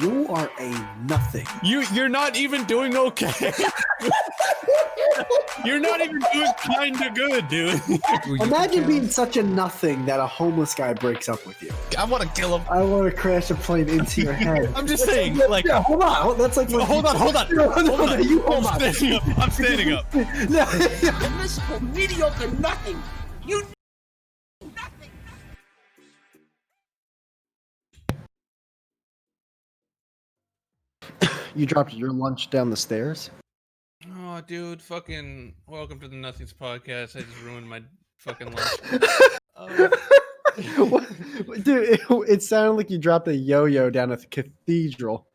You are a nothing. You're not even doing okay. You're not even doing kinda good, dude. Imagine being such a nothing that a homeless guy breaks up with you. I want to kill him. I want to crash a plane into your head. I'm just saying, like, yeah, hold on. That's like hold on. Hold on. You hold on. I'm standing up. No. Miserable, mediocre nothing. You nothing. You dropped your lunch down the stairs? Oh, dude, fucking welcome to the Nothings podcast. I just ruined my fucking lunch. Dude, it sounded like you dropped a yo-yo down at the cathedral.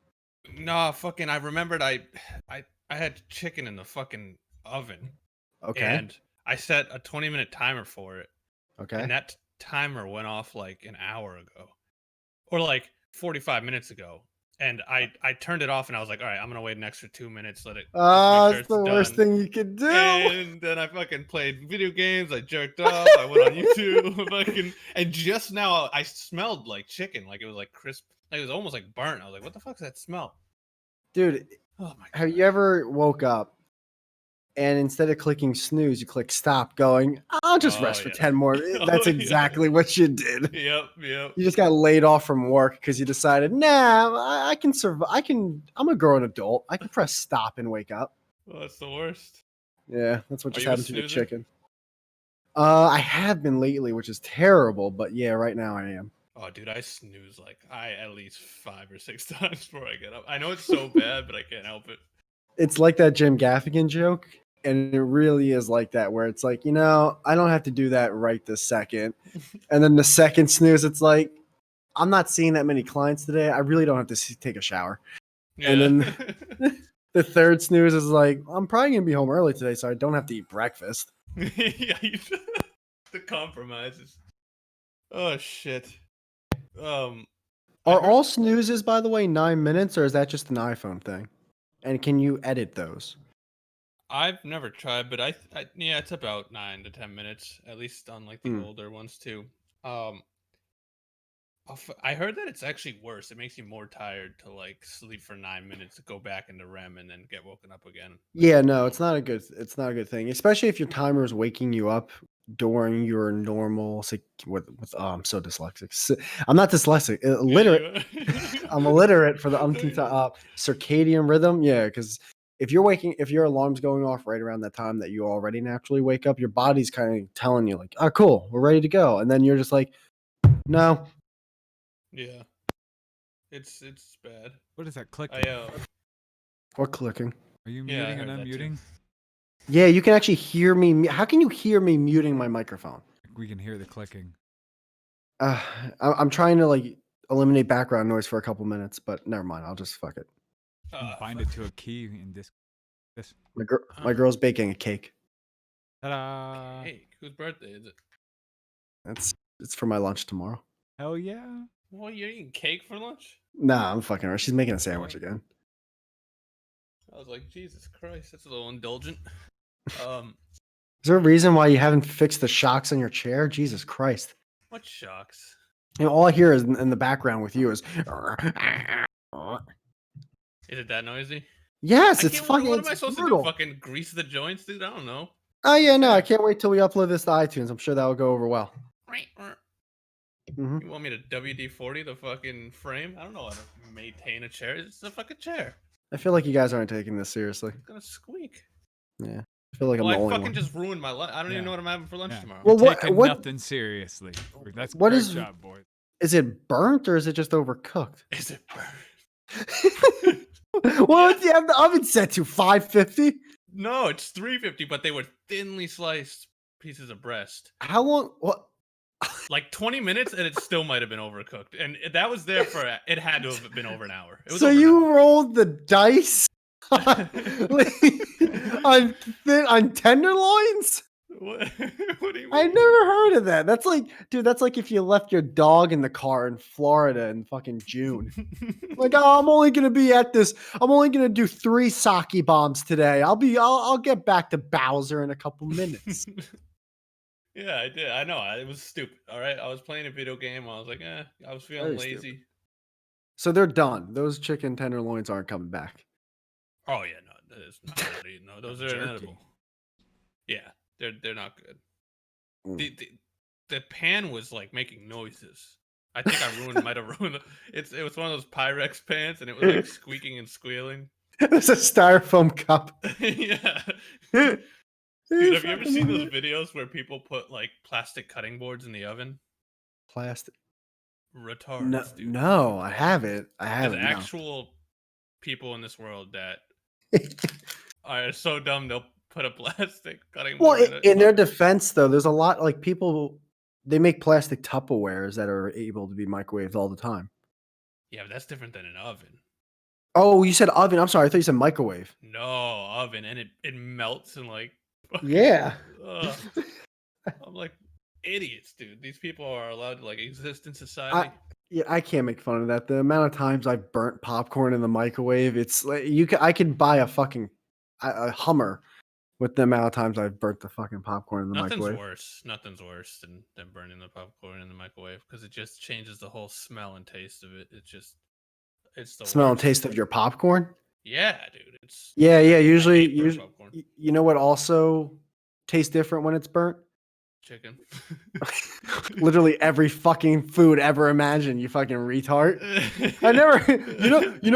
Nah, fucking, I remembered I had chicken in the fucking oven. Okay. And I set a 20-minute timer for it. Okay. And that timer went off like an hour ago. Or like 45 minutes ago. And I turned it off and I was like, all right, I'm going to wait an extra 2 minutes. Let it. Oh, it's the worst thing you could do. And then I fucking played video games. I jerked off. I went on YouTube. And just now I smelled like chicken. Like it was like crisp. Like it was almost like burnt. I was like, what the fuck is that smell? Dude, oh my God. Have you ever woke up and instead of clicking snooze, you click stop going, I'll just rest for 10 more. That's exactly what you did. Yep. You just got laid off from work because you decided, nah, I can survive. I'm a grown adult. I can press stop and wake up. Oh, that's the worst. Yeah, that's what just you a happened to the snoozer? chicken. I have been lately, which is terrible, but yeah, right now I am. Oh, dude, I snooze like at least 5 or 6 times before I get up. I know it's so bad, but I can't help it. It's like that Jim Gaffigan joke. And it really is like that, where it's like, I don't have to do that right this second. And then the second snooze, it's like, I'm not seeing that many clients today. I really don't have to take a shower. Yeah. And then the third snooze is like, I'm probably going to be home early today, so I don't have to eat breakfast. Yeah, the compromises. Oh, shit. Are all snoozes, by the way, 9 minutes, or is that just an iPhone thing? And can you edit those? I've never tried, but yeah, it's about 9 to 10 minutes, at least on like the older ones too. I heard that it's actually worse. It makes you more tired to like sleep for 9 minutes, go back into REM, and then get woken up again. Yeah, no, it's not a good thing, especially if your timer is waking you up during your normal. I'm so dyslexic. I'm not dyslexic, illiterate. I'm illiterate for the umpteenth circadian rhythm. Yeah, because if your alarm's going off right around that time that you already naturally wake up, your body's kind of telling you like, oh, cool, we're ready to go. And then you're just like, no. Yeah. It's bad. What is that clicking? What clicking? Are you muting and unmuting? Yeah, you can actually hear me. How can you hear me muting my microphone? We can hear the clicking. I'm trying to like eliminate background noise for a couple minutes, but never mind. I'll just fuck it. Bind it to a key in this. My girl's baking a cake. Ta-da! Cake? Whose birthday is it? It's for my lunch tomorrow. Hell yeah! Well, you're eating cake for lunch? Nah, I'm fucking her. She's making a sandwich again. I was like, Jesus Christ, that's a little indulgent. Is there a reason why you haven't fixed the shocks on your chair? Jesus Christ! What shocks? All I hear is in the background with you is. Is it that noisy? Yes, it's fucking. What am I supposed to do? Fucking grease the joints, dude? I don't know. Oh yeah, no, I can't wait till we upload this to iTunes. I'm sure that will go over well. You want me to WD-40 the fucking frame? I don't know how to maintain a chair. It's a fucking chair. I feel like you guys aren't taking this seriously. It's gonna squeak. Yeah, I feel like I'm the only one. Just ruined my life. I don't even know what I'm having for lunch tomorrow. Well, what? Nothing seriously. That's what great job, boys. Is it burnt or is it just overcooked? Is it burnt? Well, do you have the oven set to 550? No, it's 350, but they were thinly sliced pieces of breast. How long? What? Like 20 minutes, and it still might have been overcooked. And that was there for it had to have been over an hour. It was so you rolled the dice on tenderloins? What do you mean? I never heard of that. That's like, dude, that's like if you left your dog in the car in Florida in fucking June. Like, oh, I'm only gonna do 3 sake bombs today. I'll get back to Bowser in a couple minutes. Yeah, I did. I know. It was stupid. All right. I was playing a video game. I was like, I was feeling lazy. So they're done. Those chicken tenderloins aren't coming back. Oh yeah, no, that is not good eating. No, those are Jerky. inedible. Yeah, they're not good. Mm. The pan was like making noises. I think I might have ruined it was one of those Pyrex pans and it was like squeaking and squealing. It's a styrofoam cup. Yeah. Dude, have you ever seen those videos where people put like plastic cutting boards in the oven? Plastic? Retards, No, dude. no, I haven't. I There's haven't. No. actual people in this world that are so dumb they'll put a plastic cutting Well, board in it. in their defense, though, there's a lot like people. They make plastic Tupperwares that are able to be microwaved all the time. Yeah, but that's different than an oven. Oh, you said oven. I'm sorry. I thought you said microwave. No, oven, and it melts and like. Yeah. Ugh. I'm like idiots, dude. These people are allowed to like exist in society. Yeah, I can't make fun of that. The amount of times I've burnt popcorn in the microwave, it's like I could buy a fucking a Hummer with the amount of times I've burnt the fucking popcorn in the microwave. Nothing's worse than burning the popcorn in the microwave because it just changes the whole smell and taste of it. It's the Smell and worst. taste of your popcorn. Yeah, dude. Yeah. I Usually, hate burnt popcorn. you know what also tastes different when it's burnt? Chicken. Literally every fucking food ever imagined, you fucking retard. I never,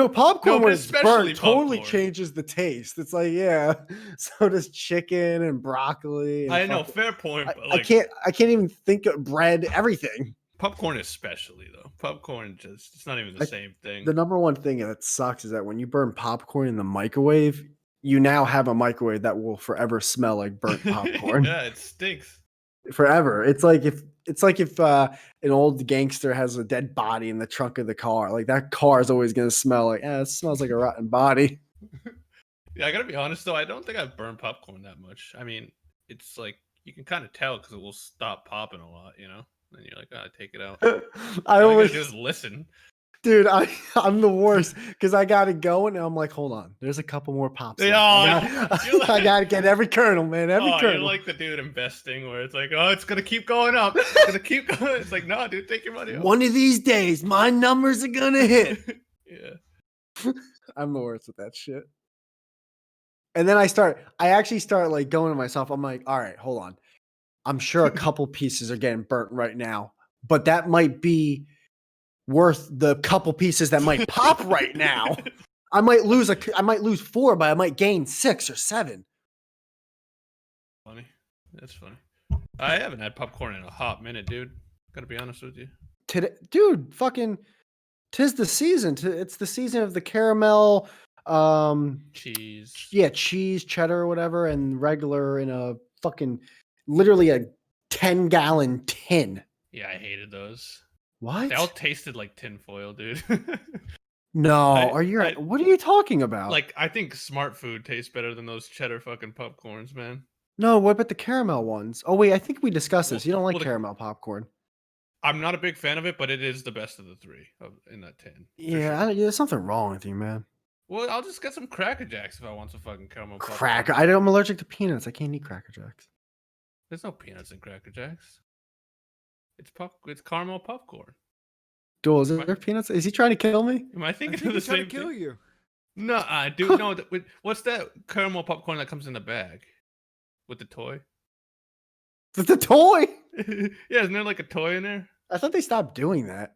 popcorn No, when but it's especially burnt totally popcorn. changes the taste. It's like, yeah, so does chicken and broccoli. And I know, fair point, but like I can't even think of bread, everything. popcorn especially though. Popcorn it's not even the same thing. The number one thing that sucks is that when you burn popcorn in the microwave, you now have a microwave that will forever smell like burnt popcorn. Yeah, it stinks. Forever. It's like if an old gangster has a dead body in the trunk of the car. Like that car is always gonna smell like, it smells like a rotten body. Yeah, I gotta be honest though, I don't think I've burned popcorn that much. I mean, it's like you can kind of tell because it will stop popping a lot, you know? And you're like, take it out. I All you always gotta do is listen. Dude, I'm the worst because I got it going and I'm like, hold on, there's a couple more pops. Yeah, I gotta get every kernel, man. Every kernel. You're like the dude investing where it's like, oh, it's gonna keep going up. It's gonna keep going. It's like, no, dude, take your money out. One of these days, my numbers are gonna hit. Yeah. I'm the worst with that shit. And then I actually start like going to myself. I'm like, all right, hold on. I'm sure a couple pieces are getting burnt right now, but that might be worth the couple pieces that might pop right now. I might lose 4, but I might gain 6 or 7. Funny. That's funny. I haven't had popcorn in a hot minute, dude. Gotta be honest with you. Today, dude, fucking, 'tis the season. It's the season of the caramel, cheese. Yeah, cheese, cheddar, or whatever, and regular in a fucking, literally a 10-gallon tin. Yeah, I hated those. What? They all tasted like tinfoil, dude. No, what are you talking about? Like, I think Smart Food tastes better than those cheddar fucking popcorns, man. No, what about the caramel ones? Oh wait, I think we discussed this. You don't like caramel popcorn. I'm not a big fan of it, but it is the best of the 3 in that tin. Yeah, sure. There's something wrong with you, man. Well, I'll just get some Cracker Jacks if I want some fucking caramel popcorn. I'm allergic to peanuts. I can't eat Cracker Jacks. There's no peanuts in Cracker Jacks. It's caramel popcorn. Duel, is there peanuts? Is he trying to kill me? Am I thinking of the same thing? Kill you. No, dude. No, what's that caramel popcorn that comes in the bag with the toy? The toy? Yeah, isn't there like a toy in there? I thought they stopped doing that.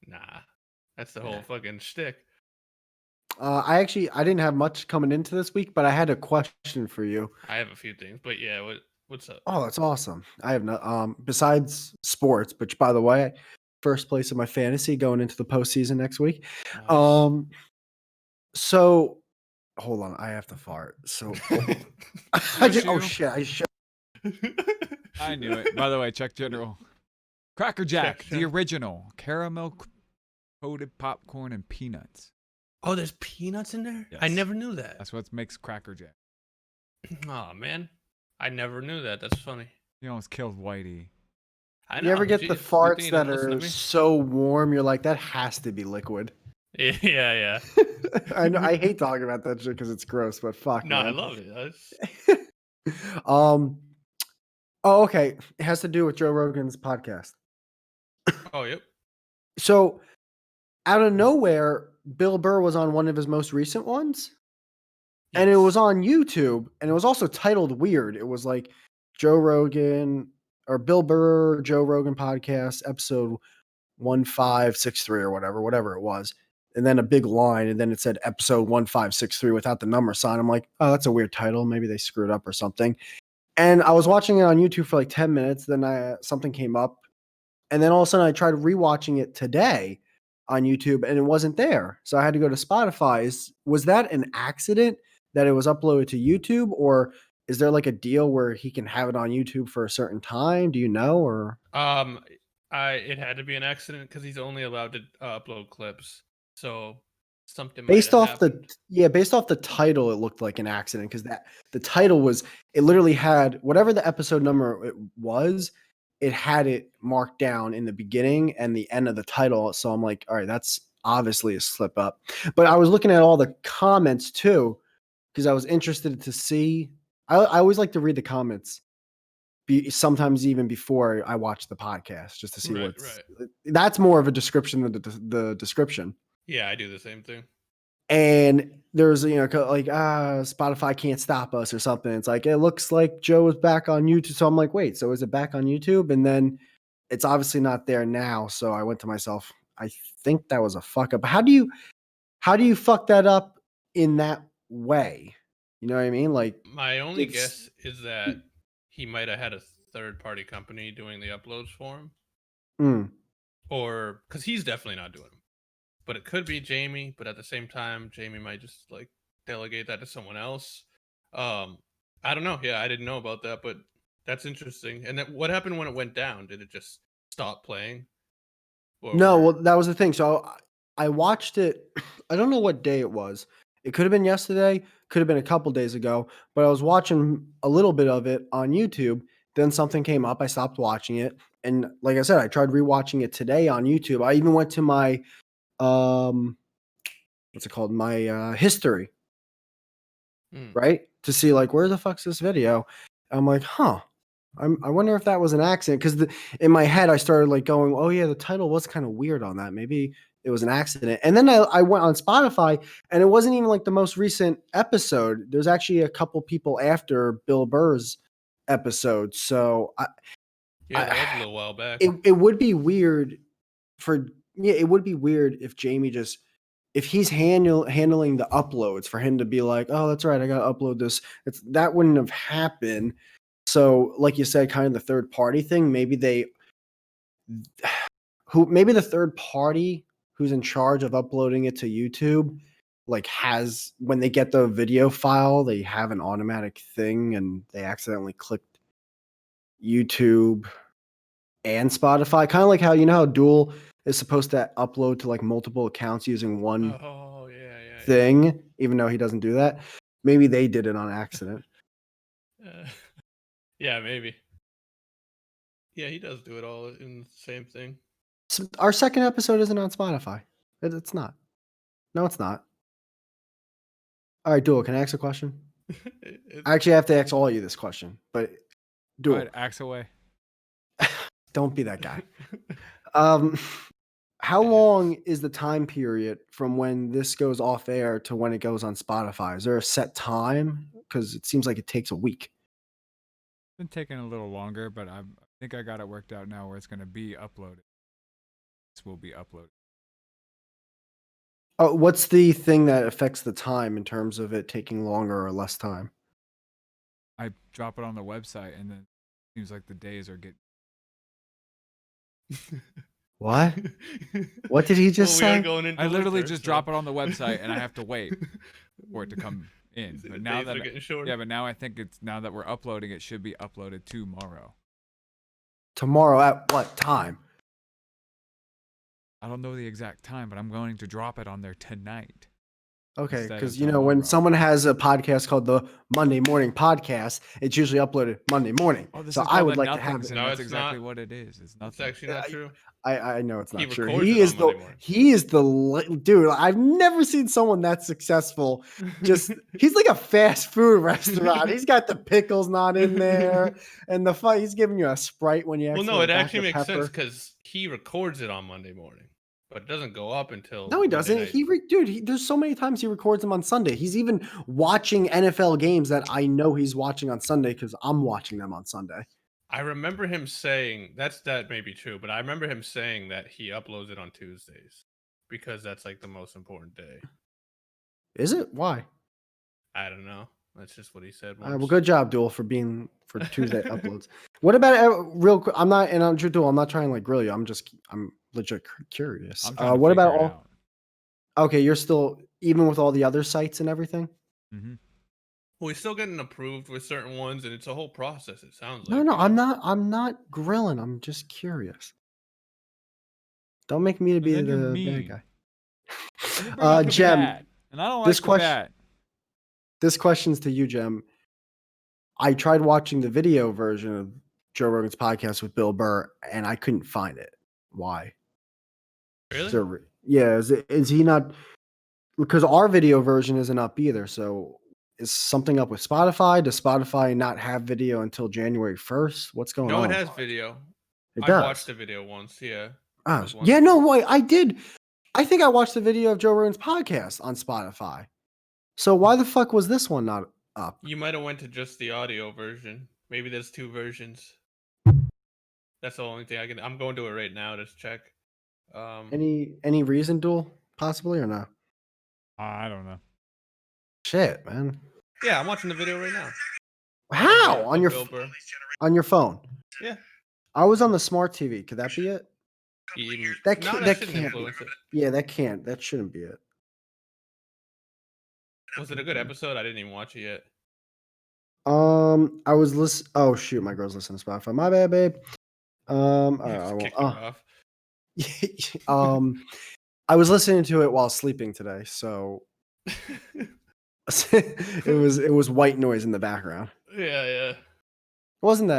Nah, that's the whole fucking shtick. I didn't have much coming into this week, but I had a question for you. I have a few things, but yeah, what's up? Oh, that's awesome. I have no besides sports, which by the way, first place in my fantasy going into the postseason next week. Nice. So hold on, I have to fart. So oh shit, I should. I knew it. By the way, check general. Cracker Jack, the original caramel coated popcorn and peanuts. Oh, there's peanuts in there? Yes. I never knew that. That's what makes Cracker Jack. Oh man, I never knew that. That's funny. You almost killed Whitey. I know. You ever get the farts that listen to are me? so warm? You're like, that has to be liquid. Yeah. I know. I hate talking about that shit because it's gross, but fuck. No, man. I love it. Oh, okay. It has to do with Joe Rogan's podcast. Oh, yep. So out of nowhere, Bill Burr was on one of his most recent ones. And it Yes. was on YouTube, and it was also titled weird. It was like Joe Rogan or Bill Burr, Joe Rogan podcast, episode 1563 or whatever it was. And then a big line, and then it said episode 1563 without the number sign. I'm like, oh, that's a weird title. Maybe they screwed up or something. And I was watching it on YouTube for like 10 minutes. Then something came up. And then all of a sudden I tried rewatching it today on YouTube and it wasn't there. So I had to go to Spotify. Was that an accident that it was uploaded to YouTube, or is there like a deal where he can have it on YouTube for a certain time? Do you know? Or It had to be an accident because he's only allowed to upload clips. So something might based have off happened. based off the title, it looked like an accident because the title was, it literally had whatever the episode number it was, it had it marked down in the beginning and the end of the title. So I'm like, all right, that's obviously a slip up. But I was looking at all the comments too, because I was interested to see. I always like to read the comments, sometimes even before I watch the podcast, just to see what's. That's more of a description than the description. Yeah, I do the same thing. And there's, like, Spotify can't stop us or something. It's like, it looks like Joe is back on YouTube. So I'm like, wait, so is it back on YouTube? And then it's obviously not there now. So I went to myself, I think that was a fuck up. How do you fuck that up in that way? You know what I mean? Like, my only guess is that he might have had a third-party company doing the uploads for him. Or because he's definitely not doing them. But it could be Jamie, but at the same time, Jamie might just like delegate that to someone else. I don't know. Yeah, I didn't know about that, but that's interesting. And what happened when it went down? Did it just stop playing? No, well, that was the thing. So I watched it. I don't know what day it was. It could have been yesterday, could have been a couple days ago, but I was watching a little bit of it on YouTube. Then something came up. I stopped watching it. And like I said, I tried rewatching it today on YouTube. I even went to my what's it called? My history, right? To see like, where the fuck's this video? I'm like, huh. I wonder if that was an accident, because in my head I started like going, oh yeah, the title was kind of weird on that. Maybe it was an accident. And then I went on Spotify, and it wasn't even like the most recent episode. There's actually a couple people after Bill Burr's episode. So that was a little while back. It would be weird it would be weird if Jamie if he's handling the uploads, for him to be like, oh, that's right, I gotta upload this. That wouldn't have happened. So, like you said, kind of the third party thing. Maybe the third party who's in charge of uploading it to YouTube, like, has, when they get the video file, they have an automatic thing, and they accidentally clicked YouTube and Spotify. Kind of like how Duel is supposed to upload to like multiple accounts using one thing, even though he doesn't do that. Maybe they did it on accident. Yeah, maybe. Yeah, he does do it all in the same thing. So our second episode isn't on Spotify. It's not. No, it's not. All right, Duel, can I ask a question? Actually, I have to ask all of you this question, but Duel. Go ahead, axe away. Don't be that guy. How long is the time period from when this goes off air to when it goes on Spotify? Is there a set time? Because it seems like it takes a week. It's been taking a little longer, but I think I got it worked out now where it's going to be uploaded. This will be uploaded. Oh, what's the thing that affects the time in terms of it taking longer or less time? I drop it on the website, and then it seems like the days are getting. What? What did he just say? I literally just drop it on the website, and I have to wait for it to come in. But now but now I think now that we're uploading, it should be uploaded tomorrow. Tomorrow at what time? I don't know the exact time, but I'm going to drop it on there tonight. Okay, because when someone has a podcast called the Monday Morning Podcast, it's usually uploaded Monday morning. Oh, so I would like to have it. No, that's exactly what it is. It's nothing. It's actually not true. I know it's not true. He is the dude. I've never seen someone that successful. He's like a fast food restaurant. He's got the pickles not in there, and he's giving you a Sprite when you. Well, no, it actually makes sense because he records it on Monday morning. but it doesn't go up until No, he doesn't. There's so many times he records them on Sunday. He's even watching NFL games that I know he's watching on Sunday because I'm watching them on Sunday. I remember him saying that may be true, but I remember him saying that he uploads it on Tuesdays because that's like the most important day. Is it? Why? I don't know. That's just what he said. Well, good job, Duel, for Tuesday uploads. What about real quick? I'm not trying to like grill you. I'm legit curious. What about all? Okay, you're still even with all the other sites and everything. Mm-hmm. Well, he's still getting approved with certain ones, and it's a whole process. It sounds like. No, I'm not. I'm not grilling. I'm just curious. Don't make me to be the bad guy. Gem, and I don't like this question. This question's to you, Gem. I tried watching the video version of Joe Rogan's podcast with Bill Burr, and I couldn't find it. Why? Really? Is he not? Because our video version isn't up either. So is something up with Spotify? Does Spotify not have video until January 1st? What's going on? No, it has video. I watched the video once. Yeah. Yeah. No, wait. I did. I think I watched the video of Joe Rogan's podcast on Spotify. So why the fuck was this one not up? You might have went to just the audio version. Maybe there's two versions. That's the only thing I can. I'm going to it right now to check. Any reason, Duel, possibly or not? I don't know. Shit, man. Yeah, I'm watching the video right now. How? On your phone? Yeah. I was on the smart TV. Could that be it? That can't be it. Yeah, that shouldn't be it. Was it a good episode? I didn't even watch it yet. I was listening. Oh shoot, my girl's listening to Spotify. My bad, babe. All right, I was listening to it while sleeping today, so it was white noise in the background. Yeah. It wasn't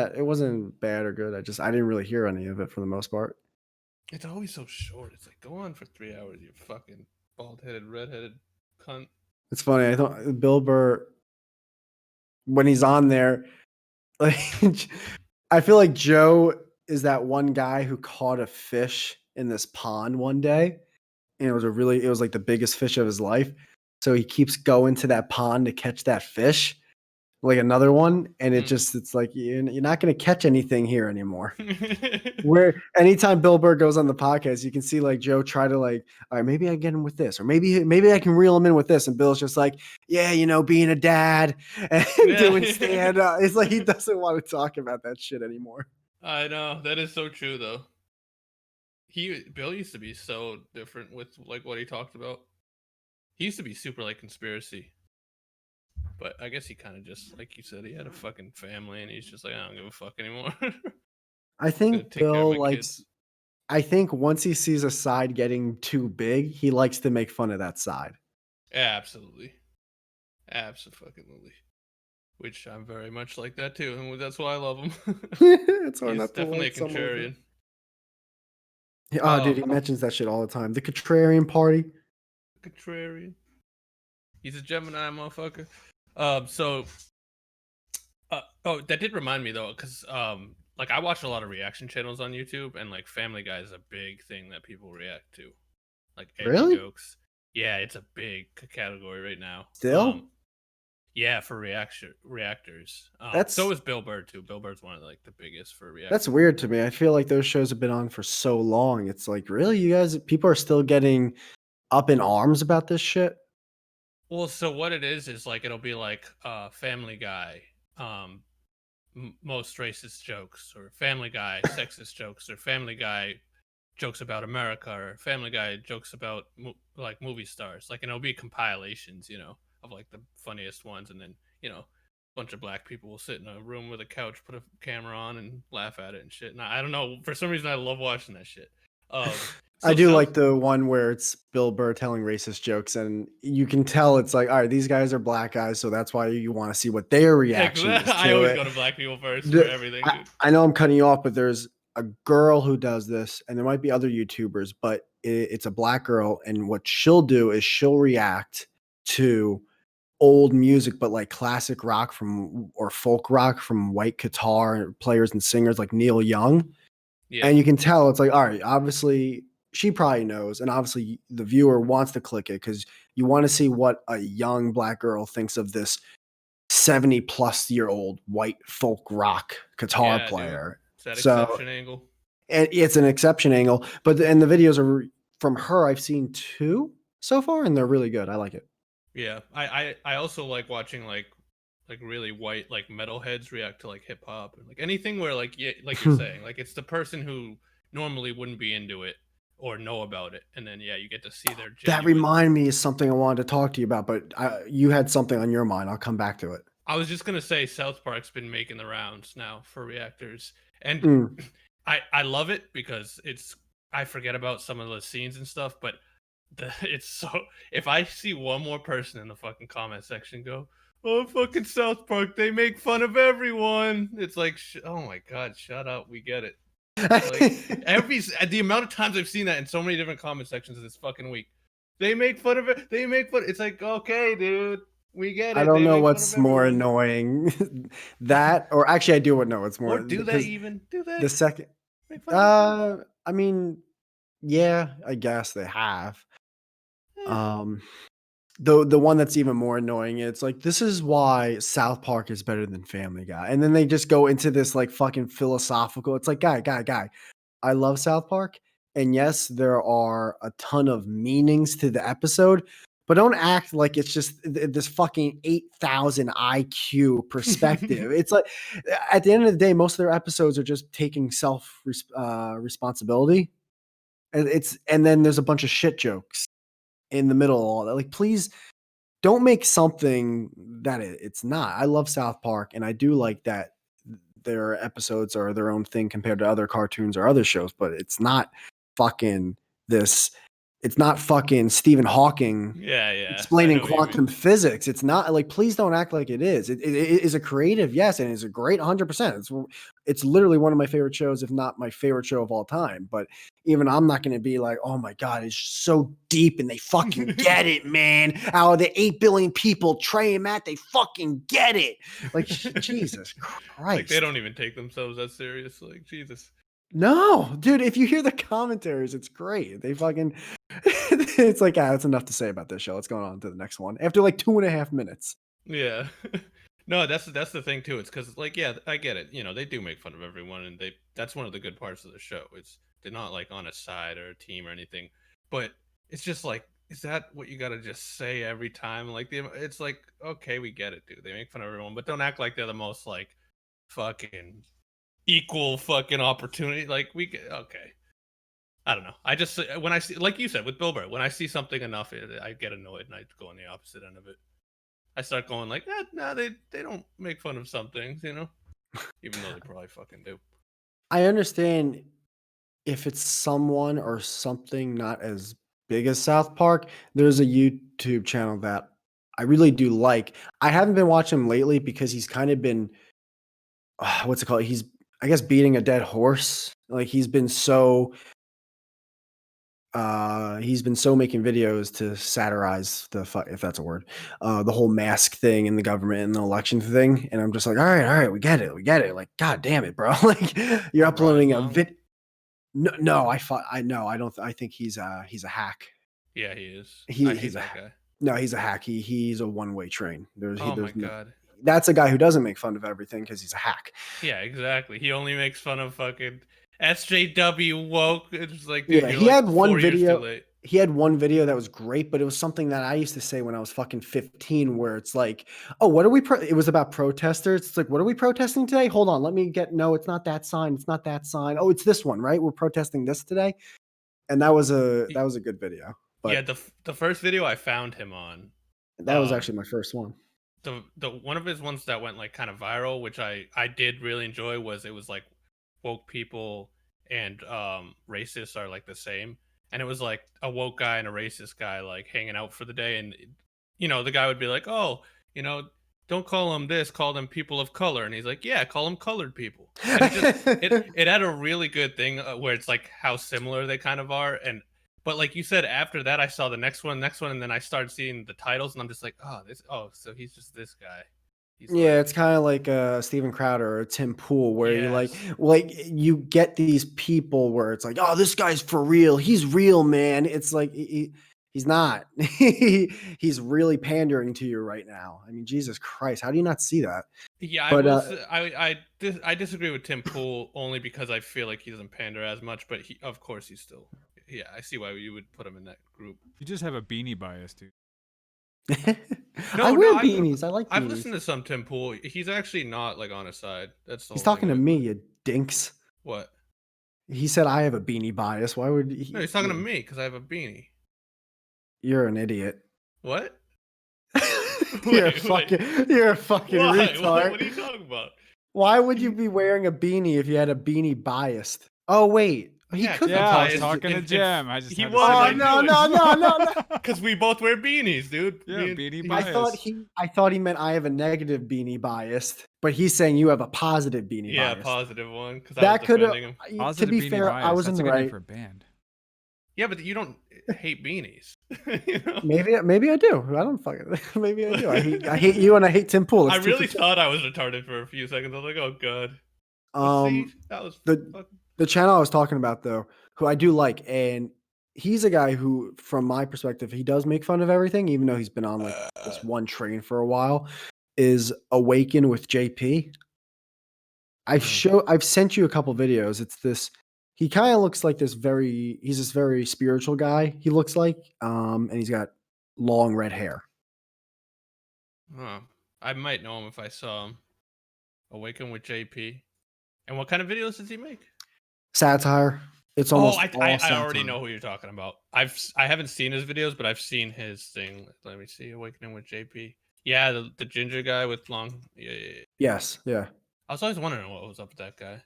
bad or good. I didn't really hear any of it for the most part. It's always so short. It's like, go on for 3 hours, you fucking bald-headed, redheaded cunt. It's funny. I thought Bill Burr, when he's on there, like I feel like Joe is that one guy who caught a fish in this pond one day, and it was like the biggest fish of his life. So he keeps going to that pond to catch that fish, like another one, and it's like you're not going to catch anything here anymore. Where anytime Bill Burr goes on the podcast, you can see like Joe try to like, all right, maybe I get him with this, or maybe I can reel him in with this, and Bill's just like, yeah, being a dad and doing stand up. It's like he doesn't want to talk about that shit anymore. I know, that is so true though. Bill used to be so different with like what he talked about. He used to be super like conspiracy. But I guess he kind of just, like you said, he had a fucking family, and he's just like, I don't give a fuck anymore. I think Bill likes. I think once he sees a side getting too big, he likes to make fun of that side. Yeah, absolutely. Absolutely. Which I'm very much like that too, and that's why I love him. It's hard not to definitely like a contrarian. Dude, he mentions that shit all the time. The contrarian party. Contrarian. He's a Gemini motherfucker. That did remind me though, because like I watch a lot of reaction channels on YouTube, and like Family Guy is a big thing that people react to, like really jokes. Yeah, it's a big category right now. Still, yeah, for reactors. So is Bill Burr too. Bill Burr's one of like the biggest for reactors. That's weird to me. I feel like those shows have been on for so long. It's like, really, you guys, people are still getting up in arms about this shit. Well, so what it is like it'll be like Family Guy, most racist jokes, or Family Guy sexist jokes, or Family Guy jokes about America, or Family Guy jokes about like movie stars. Like, and it'll be compilations, of like the funniest ones, and then a bunch of black people will sit in a room with a couch, put a camera on, and laugh at it and shit. And I don't know, for some reason I love watching that shit. I do like the one where it's Bill Burr telling racist jokes, and you can tell it's like, all right, these guys are black guys, so that's why you want to see what their reaction is to I always go to black people first for everything. I know I'm cutting you off, but there's a girl who does this, and there might be other YouTubers, but it's a black girl, and what she'll do is she'll react to old music, but like classic rock or folk rock from white guitar players and singers like Neil Young. Yeah. And you can tell it's like, all right, obviously she probably knows, and obviously the viewer wants to click it because you want to see what a young black girl thinks of this 70-plus-year-old white folk rock guitar player. It's that So, exception angle. and it's an exception angle, but and the videos are from her. I've seen 2 so far, and they're really good. I like it. Yeah, I also like watching like really white like metalheads react to like hip hop and like anything where like like you're saying, like it's the person who normally wouldn't be into it or know about it, and then you get to see their genuine... That reminded me of something I wanted to talk to you about, but you had something on your mind. I'll come back to it. I was just gonna say South Park's been making the rounds now for reactors, and I love it because I forget about some of the scenes and stuff, but it's so, if I see one more person in the fucking comment section go, "Oh, fucking South Park, they make fun of everyone," it's like, oh my god, shut up, we get it. Like the amount of times I've seen that in so many different comment sections this fucking week. They make fun of it. They make fun. It's like, okay, dude, we get it. I don't know what's more annoying, that, or actually, I do know what's more. Or do they even do that? The second, I mean, yeah, I guess they have. The one that's even more annoying, it's like, this is why South Park is better than Family Guy, and then they just go into this like fucking philosophical. It's like, guy. I love South Park, and yes, there are a ton of meanings to the episode, but don't act like it's just this fucking 8,000 IQ perspective. It's like, at the end of the day, most of their episodes are just taking responsibility, and then there's a bunch of shit jokes in the middle of all that. Like, please don't make something that it's not. I love South Park, and I do like that their episodes are their own thing compared to other cartoons or other shows, but it's not fucking this. It's not fucking Stephen Hawking explaining quantum physics. It's not like, please don't act like it is. It is a creative, yes, and it's a great 100%. It's literally one of my favorite shows, if not my favorite show of all time. But even I'm not going to be like, oh my God, it's so deep and they fucking get it, man. Out of the 8 billion people, Trey and Matt, they fucking get it. Like, Jesus Christ. Like, they don't even take themselves that serious. Like, Jesus. No, dude, if you hear the commentaries, it's great. They fucking, it's like, that's enough to say about this show. Let's go on to the next one after like 2.5 minutes. Yeah. No, that's the thing too. It's because, like, yeah, I get it. You know, they do make fun of everyone, and that's one of the good parts of the show. They're not like on a side or a team or anything, but it's just like, is that what you got to just say every time? Like, it's like, okay, we get it, dude. They make fun of everyone, but don't act like they're the most like fucking equal fucking opportunity. Like, okay. I don't know. I just, when I see, like you said with Bill Burr, when I see something enough, I get annoyed and I go on the opposite end of it. I start going like, no, they don't make fun of some things, you know, even though they probably fucking do. I understand if it's someone or something not as big as South Park. There's a YouTube channel that I really do like. I haven't been watching him lately because he's kind of been, what's it called? He's, I guess, beating a dead horse. Like, he's been so making videos to satirize if that's a word, the whole mask thing in the government and the election thing. And I'm just like, all right, we get it. Like, God damn it, bro. Like, you're uploading a vid. No, I think he's a hack. Yeah, he is. He's a guy. No, he's a hack. He's a one-way train. My God. That's a guy who doesn't make fun of everything because he's a hack. Yeah, exactly. He only makes fun of fucking SJW woke. It's like, dude, he had one video. He had one video that was great, but it was something that I used to say when I was fucking 15, where it's like, oh, what are we? It was about protesters. It's like, what are we protesting today? Hold on, let me get. No, it's not that sign. It's not that sign. Oh, it's this one, right? We're protesting this today, and that was a good video. But yeah, the first video I found him on. That was actually my first one. The one of his ones that went like kind of viral, which I did really enjoy, was like woke people and racists are like the same, and it was like a woke guy and a racist guy like hanging out for the day, and you know, the guy would be like, oh, you know, don't call them this, call them people of color, and he's like, yeah, call them colored people. And it had a really good thing where it's like how similar they kind of are. And but like you said, after that I saw the next one, and then I started seeing the titles, and I'm just like, so he's just this guy. Yeah, it's kind of like Steven Crowder or Tim Pool, where you Yes. you get these people where it's like, oh, this guy's for real. He's real, man. It's like he's not. He's really pandering to you right now. I mean, Jesus Christ, how do you not see that? Yeah, But, I disagree with Tim Pool only because I feel like he doesn't pander as much, but of course he's still. Yeah, I see why you would put him in that group. You just have a beanie bias, dude. I wear beanies. I like beanies. I've listened to some Tim Pool. He's actually not like on his side. That's the He's whole talking to thing. me, you dinks. What? He said I have a beanie bias. Why would he? No, he's talking to me because I have a beanie. You're an idiot. What? You're a fucking retard. What are you talking about? Why would you be wearing a beanie if you had a beanie biased? Oh wait, he could. Yeah, I was talking to Jim. I just he had was. Oh no! Because we both wear beanies, dude. Yeah, beanie bias. I thought he meant I have a negative beanie biased, but he's saying you have a positive beanie bias. Yeah, positive one. Because that could have. To Positive be beanie fair, bias. I wasn't That's a good right. name for a band. Yeah, but you don't hate beanies. You know? Maybe I do. I don't fucking. Maybe I do. I hate you and I hate Tim Pool. I really thought I was retarded for a few seconds. I was like, oh god. See, that was the channel I was talking about though, who I do like, and he's a guy who, from my perspective, he does make fun of everything, even though he's been on like this one train for a while. Is Awaken with JP. I've sent you a couple videos. It's this. He kind of looks like he's this very spiritual guy. He looks like, and he's got long red hair. Huh. I might know him if I saw him. Awaken with JP. And what kind of videos does he make? Satire. It's almost. I already know who you're talking about. I haven't seen his videos, but I've seen his thing. Let me see. Awakening with JP. Yeah, the ginger guy with long. Yeah. Yes. Yeah. I was always wondering what was up with that guy.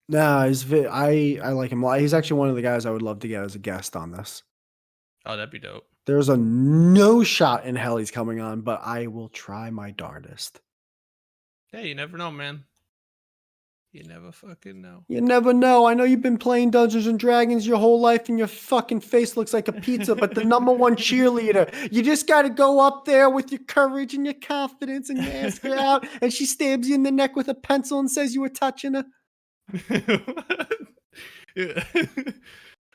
No, I like him a lot. He's actually one of the guys I would love to get as a guest on this. Oh, that'd be dope. There's a no shot in hell he's coming on, but I will try my darndest. Hey, you never know, man. You never fucking know. You never know. I know you've been playing Dungeons and Dragons your whole life and your fucking face looks like a pizza, but the #1 cheerleader, you just got to go up there with your courage and your confidence and you ask her out and she stabs you in the neck with a pencil and says you were touching her.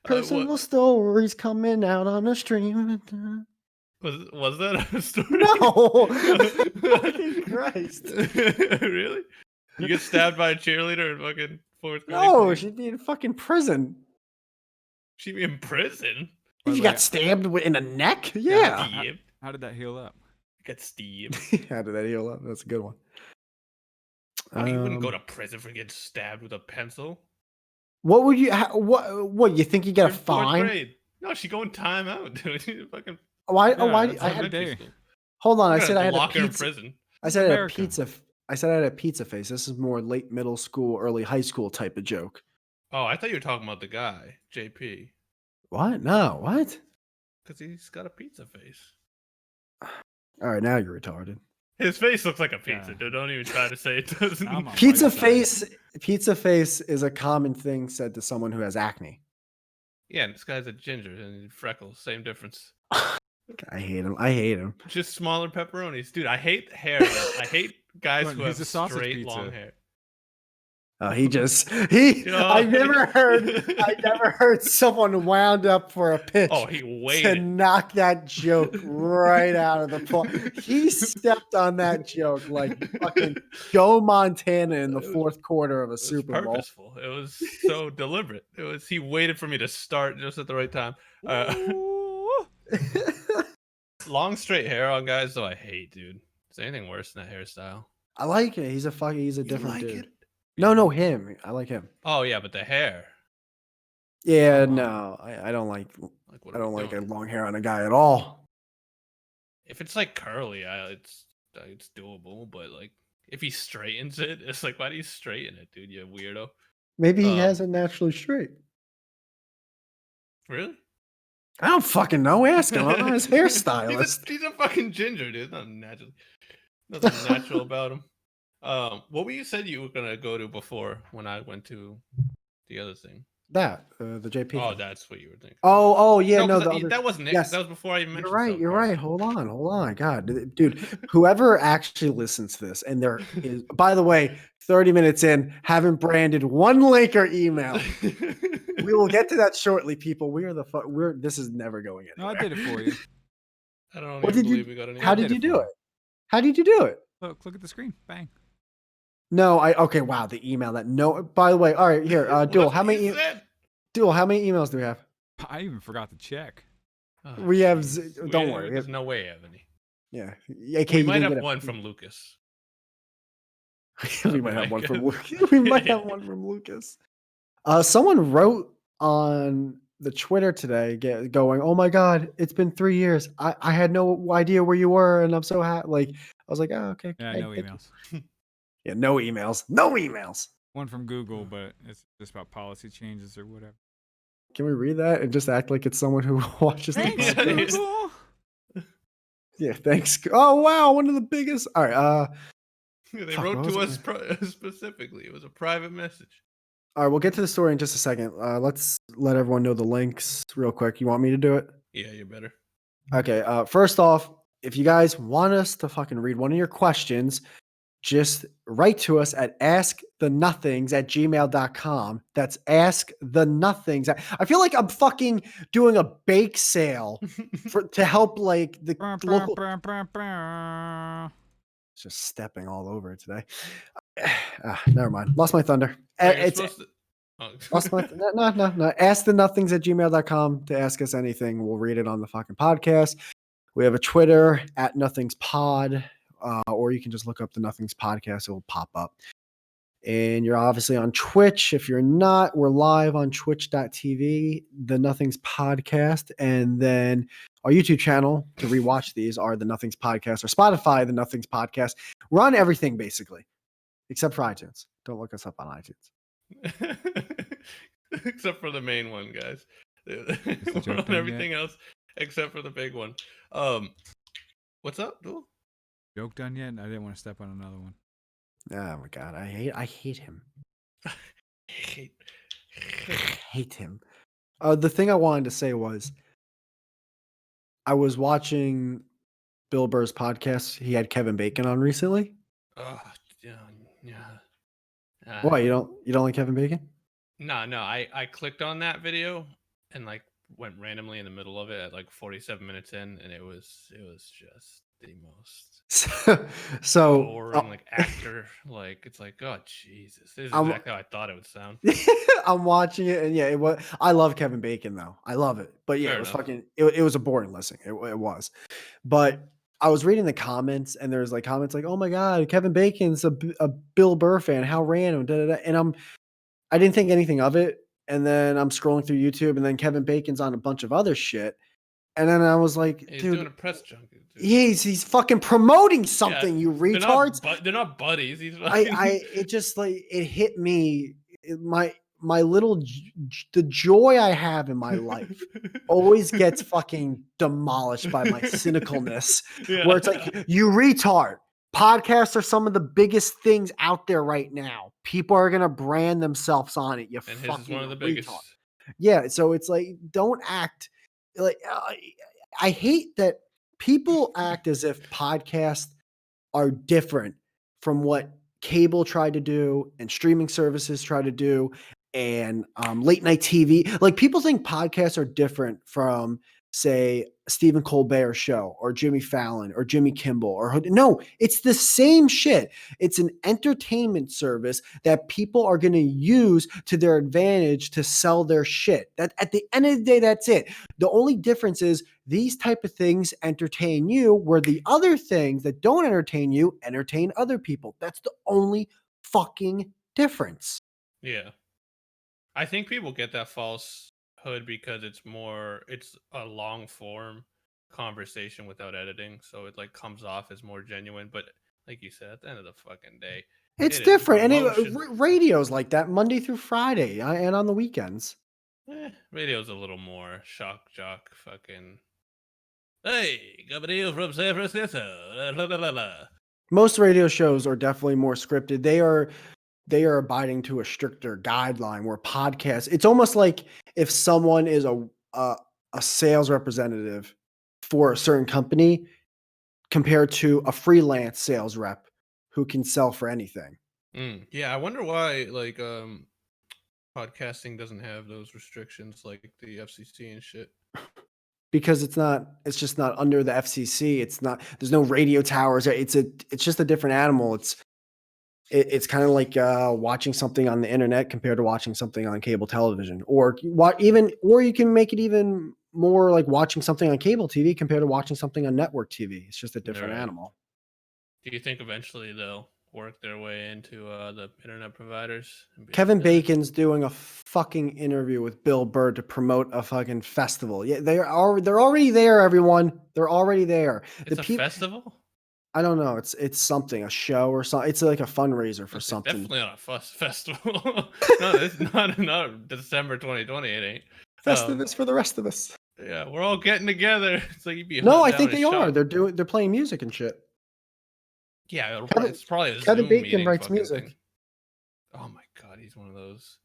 Personal stories coming out on the stream. Was that a story? No. Fucking Christ. Really? You get stabbed by a cheerleader in fucking 4th grade? No, she'd be in fucking prison. She'd be in prison? If you got stabbed in the neck? Yeah. How did that heal up? Got stabbed. How did that heal up? That's a good one. You wouldn't go to prison for getting stabbed with a pencil. What would you? What you think you get a fine? Grade. No, she going time out, dude. Fucking. Why? Yeah, why? I had a day. Hold on, I said I had a pizza. In prison. I said I had a pizza. I said I had a pizza face. This is more late middle school, early high school type of joke. Oh, I thought you were talking about the guy, JP. What? No, what? Because he's got a pizza face. All right, now you're retarded. His face looks like a pizza, dude. Don't even try to say it doesn't. Pizza face is a common thing said to someone who has acne. Yeah, and this guy's a ginger and freckles. Same difference. I hate him. Just smaller pepperonis, dude. I hate hair. I hate guys who have straight long hair. I never heard someone wound up for a pitch. Oh, he waited to knock that joke right out of the park. He stepped on that joke like fucking Joe Montana in the 4th quarter of a Super Bowl. Purposeful. It was so deliberate. He waited for me to start just at the right time. Long straight hair on guys, though, I hate, dude. Is there anything worse than that hairstyle? I like it. He's a different dude. No, him. I like him. Oh yeah, but the hair. Yeah, no, I don't like. I don't like a long hair on a guy at all. If it's like curly, it's doable. But like, if he straightens it, it's like, why do you straighten it, dude? You weirdo. Maybe he has it naturally straight. Really? I don't fucking know. Ask him. I'm not his hairstylist. He's a fucking ginger, dude. Nothing natural about him. What were you said you were gonna go to before when I went to the other thing? That the JP. Oh, thing. that's what you were thinking. Oh yeah, no, that wasn't it. yes. That was before I even mentioned. You're right. Hold on. God, dude, whoever actually listens to this, and there is, by the way, 30 minutes in, haven't branded one link or email. We will get to that shortly, people. This is never going anywhere. No, I did it for you. I don't even believe we got any. How did you do it? How did you do it? Look at the screen. Bang. No, okay, wow, the email that no. By the way, all right, here, Duel. How many emails do we have? I even forgot to check. Oh, we have. Don't worry. There's no way, Ebony. Yeah, we might have one from Lucas. We might have one from Lucas. We might have one from Lucas. Someone wrote on the Twitter today, going, "Oh my God, it's been 3 years. I had no idea where you were, and I'm so happy." Like, I was like, "Oh, okay." Yeah, no emails. Yeah, no emails. No emails. One from Google, but it's just about policy changes or whatever. Can we read that and just act like it's someone who watches the Google? Yeah, thanks. Oh wow, one of the biggest. All right. They wrote to us specifically. It was a private message. All right, we'll get to the story in just a second. Let's let everyone know the links real quick. You want me to do it? Yeah, you better. Okay. First off, if you guys want us to fucking read one of your questions, just write to us at askthenotthings@gmail.com. That's askthenotthings. I feel like I'm fucking doing a bake sale to help like the local. Just stepping all over it today. Never mind. Lost my thunder. Lost my no. Askthenotthings@gmail.com to ask us anything. We'll read it on the fucking podcast. We have a Twitter @nothingspod. Or you can just look up the Nothings Podcast. It will pop up. And you're obviously on Twitch. If you're not, we're live on twitch.tv, the Nothings Podcast. And then our YouTube channel to rewatch these are the Nothings Podcast, or Spotify, the Nothings Podcast. We're on everything, basically, except for iTunes. Don't look us up on iTunes. Except for the main one, guys. We're on everything else except for the big one. What's up, Duel? Joke done yet? I didn't want to step on another one. Oh my God, I hate him. hate him. The thing I wanted to say was, I was watching Bill Burr's podcast. He had Kevin Bacon on recently. Yeah. Why you don't like Kevin Bacon? No. I clicked on that video and like went randomly in the middle of it at like 47 minutes in, and it was just the most so boring, like actor, like it's like, oh Jesus, this is exactly how I thought it would sound. I'm watching it, and yeah, it was. I love Kevin Bacon though. I love it, but yeah, it was fucking. It was a boring listen. It was, but I was reading the comments, and there's like comments like, "Oh my God, Kevin Bacon's a Bill Burr fan. How random!" And I didn't think anything of it, and then I'm scrolling through YouTube, and then Kevin Bacon's on a bunch of other shit. And then I was like, he's dude, doing a press junket. Dude. He's fucking promoting something, you retards. They're not buddies. He's it just like, it hit me. My little, the joy I have in my life always gets fucking demolished by my cynicalness, where it's like, you retard. Podcasts are some of the biggest things out there right now. People are going to brand themselves on it. You fucking his is one of the biggest. Yeah. So it's like, don't act like, I hate that people act as if podcasts are different from what cable tried to do and streaming services try to do and late night TV. Like, people think podcasts are different from, say, Stephen Colbert show or Jimmy Fallon or Jimmy Kimmel no, it's the same shit. It's an entertainment service that people are going to use to their advantage to sell their shit. That at the end of the day, that's it. The only difference is these type of things entertain you, where the other things that don't entertain you entertain other people. That's the only fucking difference. Yeah. I think people get that falsehood because it's a long form conversation without editing, so it like comes off as more genuine. But like you said, at the end of the fucking day, it's different. And radio's like that Monday through Friday and on the weekends. Radio's a little more shock jock fucking. Hey, coming from San Francisco. Most radio shows are definitely more scripted. They are they are abiding to a stricter guideline. Where podcasts, it's almost like if someone is a sales representative for a certain company compared to a freelance sales rep who can sell for anything. Yeah, I wonder why podcasting doesn't have those restrictions like the FCC and shit. Because it's just not under the FCC. There's no radio towers. It's just a different animal. It's kind of like watching something on the internet compared to watching something on cable television, or you can make it even more like watching something on cable TV compared to watching something on network TV. It's just a different animal. Do you think eventually they'll work their way into the internet providers? Kevin Bacon's doing a fucking interview with Bill Burr to promote a fucking festival. Yeah, they're already there, everyone. They're already there. It's a festival? I don't know. It's something, a show or something. It's like a fundraiser for something. Definitely not a festival. No, it's not December 2020. It ain't. Festivus for the rest of us. Yeah, we're all getting together. It's like you'd be. No, I think they are. They're playing music and shit. Yeah, it's probably a Kevin Zoom Bacon writes music. Thing. Oh my god, he's one of those.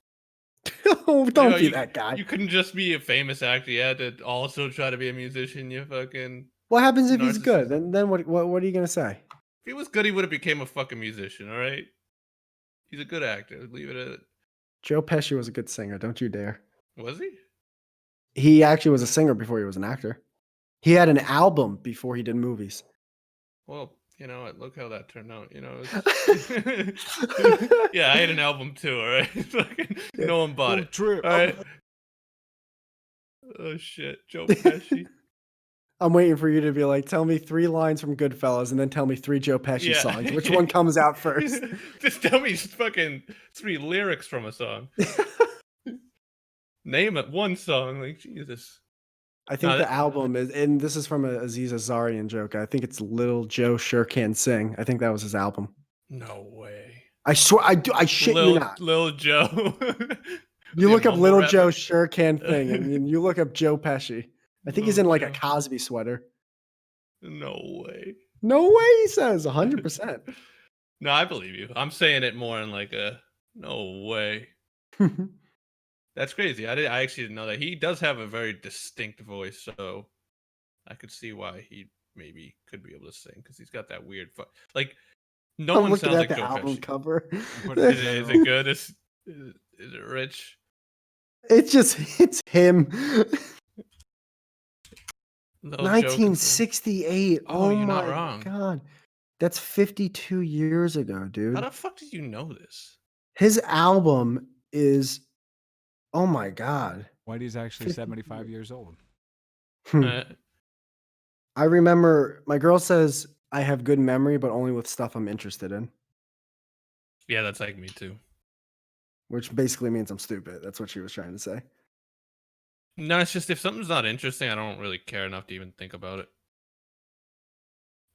Oh, don't be that guy. You couldn't just be a famous actor. You had to also try to be a musician. You fucking. What happens if he's good? Then what are you gonna say? If he was good, he would have became a fucking musician. All right. He's a good actor. Leave it at it. Joe Pesci was a good singer. Don't you dare. Was he? He actually was a singer before he was an actor. He had an album before he did movies. Well, you know what? Look how that turned out. You know, yeah, I had an album too. All right, no one bought it. True. All right. Oh shit, Joe Pesci. I'm waiting for you to be like, tell me 3 lines from Goodfellas, and then tell me 3 Joe Pesci songs. Which one comes out first? Just tell me fucking 3 lyrics from a song. Name it one song, like Jesus. I think the album is, and this is from a Aziz Ansarian joke. I think it's Little Joe Sure Can Sing. I think that was his album. No way. I swear, I shit you not. Little Joe. You look up Little Joe Sure Can Thing, and you look up Joe Pesci. I think he's in like a Cosby sweater. No way. No way, he says 100%. No, I believe you. I'm saying it more in like a no way. That's crazy. I actually didn't know that. He does have a very distinct voice, so I could see why he maybe could be able to sing because he's got that weird like no one sounds like the Joe album Pesci. Cover. Is it good? Is it rich? It's him. 1968. Oh, you're my not wrong. God. That's 52 years ago, dude. How the fuck did you know this? His album is, oh my God. Whitey's actually 75 years old. I remember my girl says I have good memory, but only with stuff I'm interested in. Yeah, that's like me too. Which basically means I'm stupid. That's what she was trying to say. No, it's just if something's not interesting, I don't really care enough to even think about it.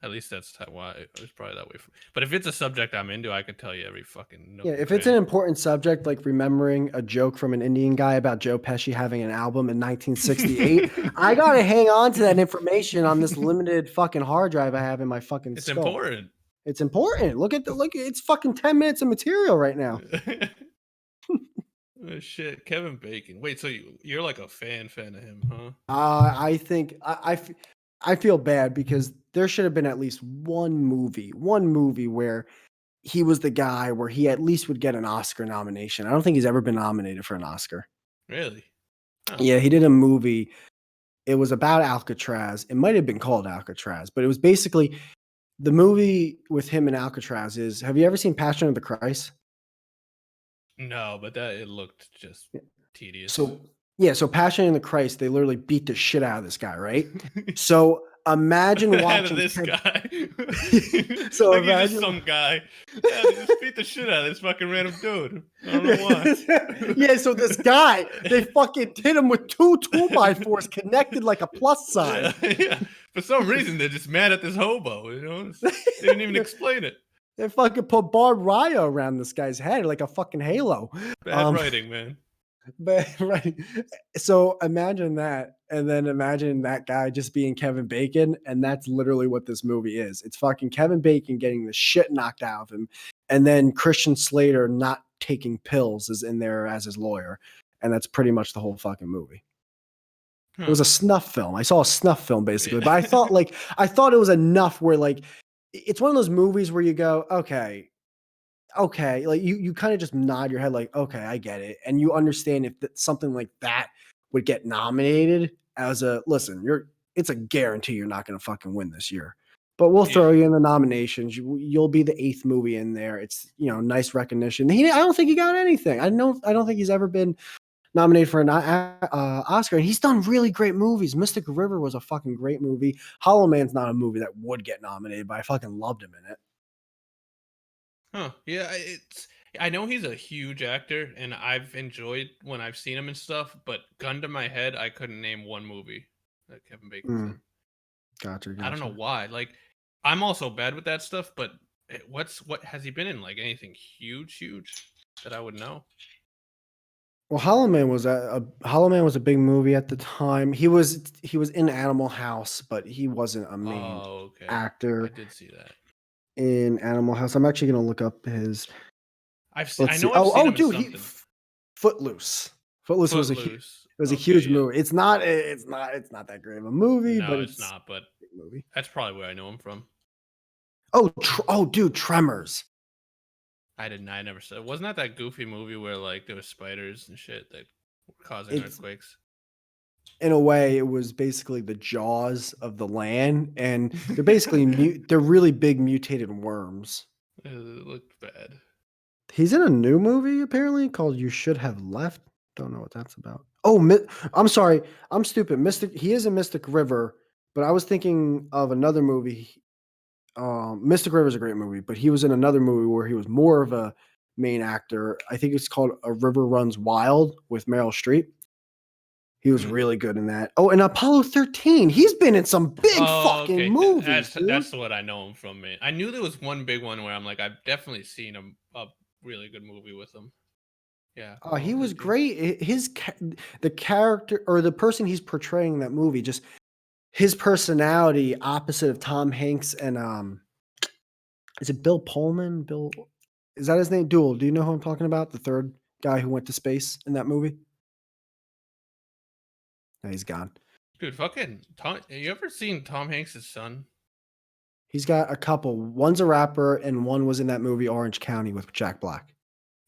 At least that's why it was probably that way. But if it's a subject I'm into, I could tell you every fucking note. Yeah, if it's an important subject, like remembering a joke from an Indian guy about Joe Pesci having an album in 1968, I gotta hang on to that information on this limited fucking hard drive I have in my fucking skull. It's important. It's important. Look, it's fucking 10 minutes of material right now. Oh, shit, Kevin Bacon. Wait, so you're like a fan of him, huh? I think I feel bad because there should have been at least one movie where he was the guy where he at least would get an Oscar nomination. I don't think he's ever been nominated for an Oscar. Really? Oh. Yeah, he did a movie. It was about Alcatraz. It might have been called Alcatraz, but it was basically the movie with him in Alcatraz is, have you ever seen Passion of the Christ? No, but it looked just tedious. So Passion of the Christ, they literally beat the shit out of this guy, right? So imagine watching this guy. So like imagine he's just some guy. Yeah, they just beat the shit out of this fucking random dude. I don't know why. Yeah, so this guy, they fucking hit him with 2 2x4s connected like a plus sign. Yeah. For some reason, they're just mad at this hobo. You know, they didn't even explain it. They fucking put barbed wire around this guy's head like a fucking halo. Bad writing, man. But right. So imagine that, and then imagine that guy just being Kevin Bacon, and that's literally what this movie is. It's fucking Kevin Bacon getting the shit knocked out of him, and then Christian Slater not taking pills is in there as his lawyer, and that's pretty much the whole fucking movie. It was a snuff film. I saw a snuff film basically, but I thought it was enough where like it's one of those movies where you go, okay, like you kind of just nod your head like, okay, I get it, and you understand if something like that would get nominated as a it's a guarantee you're not going to fucking win this year. But we'll throw you in the nominations. You'll be the 8th movie in there. It's nice recognition. I don't think he got anything. I don't think he's ever been nominated for an Oscar, and he's done really great movies. Mystic River was a fucking great movie. Hollow Man's not a movie that would get nominated, but I fucking loved him in it. Huh? Yeah, I know he's a huge actor, and I've enjoyed when I've seen him and stuff. But gun to my head, I couldn't name one movie that Kevin Bacon's in. Gotcha. I don't know why. Like, I'm also bad with that stuff. But what has he been in? Like anything huge that I would know? Well, Hollow Man was a big movie at the time. He was in Animal House, but he wasn't a main actor. I did see that in Animal House. I'm actually gonna look up his. I've seen him in Footloose. Footloose was a huge movie. It's not that great of a movie, but it's not. But movie. That's probably where I know him from. Dude, Tremors. I never saw. Wasn't that goofy movie where like there was spiders and shit that were causing earthquakes? In a way, it was basically the Jaws of the land, and they're basically they're really big mutated worms. It looked bad. He's in a new movie apparently called "You Should Have Left." Don't know what that's about. I'm sorry, I'm stupid. He is in Mystic River, but I was thinking of another movie. Mystic River is a great movie, but he was in another movie where he was more of a main actor. I think it's called A River Runs Wild with Meryl Streep. He was really good in that. Oh, and Apollo 13. He's been in some big fucking movies. That's what I know him from, man. I knew there was one big one where I'm like, I've definitely seen a really good movie with him. Yeah. Oh, he was great. The character or the person he's portraying in that movie, just his personality opposite of Tom Hanks and is it Bill Pullman? Is that his name? Do you know who I'm talking about? The third guy who went to space in that movie? No, he's gone. Dude, fucking Tom. Have you ever seen Tom Hanks' son? He's got a couple. One's a rapper, and one was in that movie Orange County with Jack Black.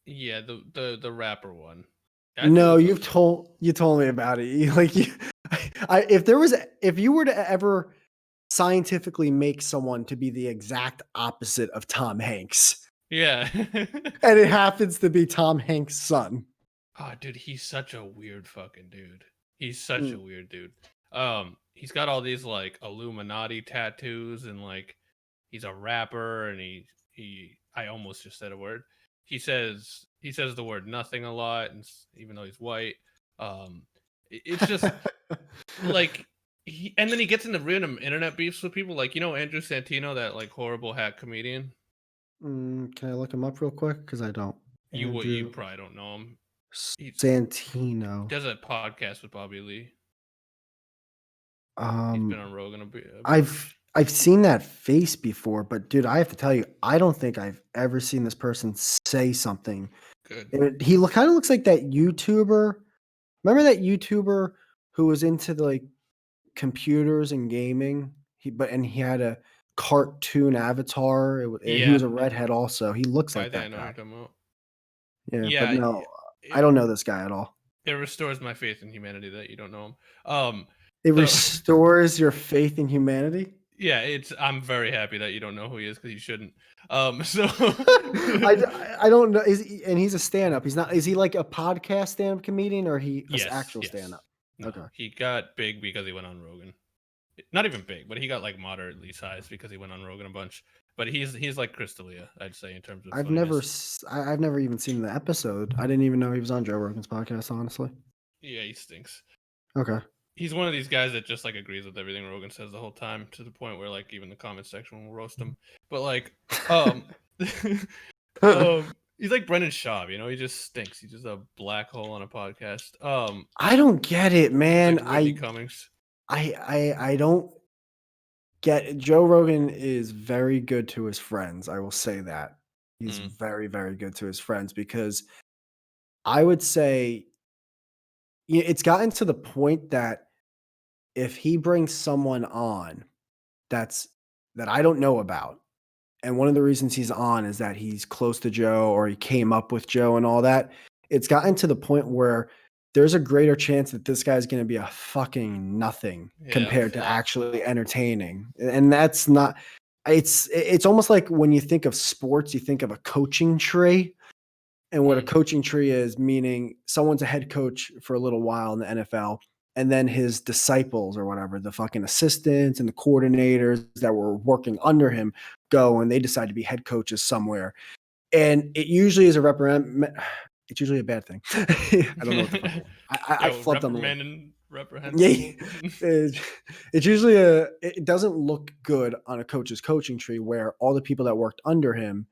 Yeah, the rapper one. No, you told me about it. If you were to ever scientifically make someone to be the exact opposite of Tom Hanks. Yeah. And it happens to be Tom Hanks' son. Oh, dude, he's such a weird fucking dude. He's such a weird dude. He's got all these like Illuminati tattoos, and like he's a rapper, and I almost just said a word. He says the word nothing a lot, and even though he's white, it's just like and then he gets into random internet beefs with people, like Andrew Santino, that like horrible hack comedian. Can I look him up real quick? Because I don't. You probably don't know him. Santino. He does a podcast with Bobby Lee. He's been on Rogan a bit. I've seen that face before, but dude, I have to tell you, I don't think I've ever seen this person say something good. He kind of looks like that YouTuber. Remember that YouTuber who was into the like computers and gaming? He had a cartoon avatar. He was a redhead also. He looks like that guy. Yeah, but no, I don't know this guy at all. It restores my faith in humanity that you don't know him. Restores your faith in humanity? Yeah, I'm very happy that you don't know who he is, because you shouldn't. So I don't know. And he's a stand-up. He's not. Is he like a podcast stand-up comedian, or actual stand-up? No, okay. He got big because he went on Rogan. Not even big, but he got like moderately sized because he went on Rogan a bunch. But he's like Chris D'Elia, I'd say, in terms of. I've never even seen the episode. I didn't even know he was on Joe Rogan's podcast, honestly. Yeah, he stinks. Okay. He's one of these guys that just like agrees with everything Rogan says the whole time, to the point where like even the comment section will roast him. But like, he's like Brendan Schaub, he just stinks. He's just a black hole on a podcast. I don't get it, man. Like Cummings. I don't get it. Joe Rogan is very good to his friends. I will say that. He's very, very good to his friends because I would say it's gotten to the point that if he brings someone on that I don't know about, and one of the reasons he's on is that he's close to Joe or he came up with Joe and all that, it's gotten to the point where there's a greater chance that this guy's going to be a fucking nothing compared to actually entertaining. And that's not, it's almost like when you think of sports, you think of a coaching tree. And what a coaching tree is, meaning someone's a head coach for a little while in the NFL, and then his disciples or whatever, the fucking assistants and the coordinators that were working under him go and they decide to be head coaches somewhere. And it usually is it's usually a bad thing. I don't know what the fuck. I flubbed on the word. Yeah, it's usually it doesn't look good on a coach's coaching tree where all the people that worked under him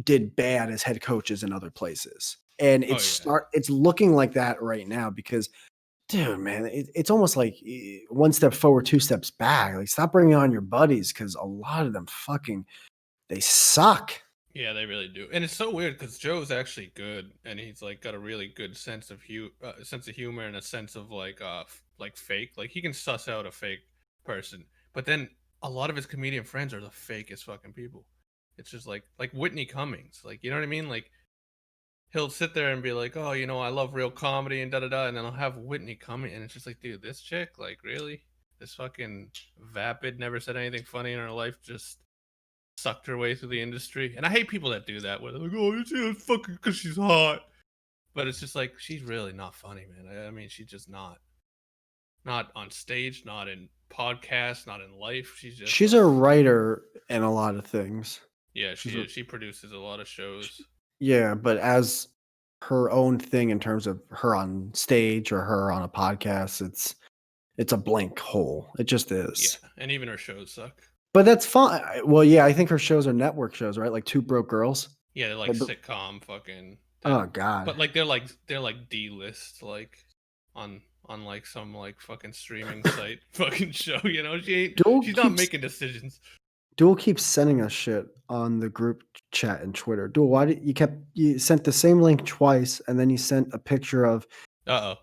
did bad as head coaches in other places. And it's looking like that right now because, dude, man, it's almost like one step forward, two steps back. Like, stop bringing on your buddies because a lot of them they suck. Yeah, they really do. And it's so weird because Joe's actually good, and he's like got a really good sense of humor and a sense of like fake. Like he can suss out a fake person, but then a lot of his comedian friends are the fakest fucking people. It's just like Whitney Cummings, like, you know what I mean? Like he'll sit there and be like, oh, you know, I love real comedy and da-da-da, and then I'll have Whitney coming, and it's just like, dude, this chick, like, really? This fucking vapid, never said anything funny in her life, just sucked her way through the industry. And I hate people that do that, where they're like, oh, it's fucking because she's hot. But it's just like, she's really not funny, man. I mean, she's just not on stage, not in podcasts, not in life. She's a writer in a lot of things. Yeah, she produces a lot of shows. Yeah, but as her own thing in terms of her on stage or her on a podcast, it's a blank hole. It just is. Yeah, and even her shows suck. But that's fine. Well, yeah, I think her shows are network shows, right? Like Two Broke Girls. Yeah, they're like sitcom fucking. Oh god. But like they're like D-list, like on like some like fucking streaming site fucking show, you know? She's not making decisions. Duel keeps sending us shit on the group chat and Twitter. Duel, why did you sent the same link twice and then you sent a picture of I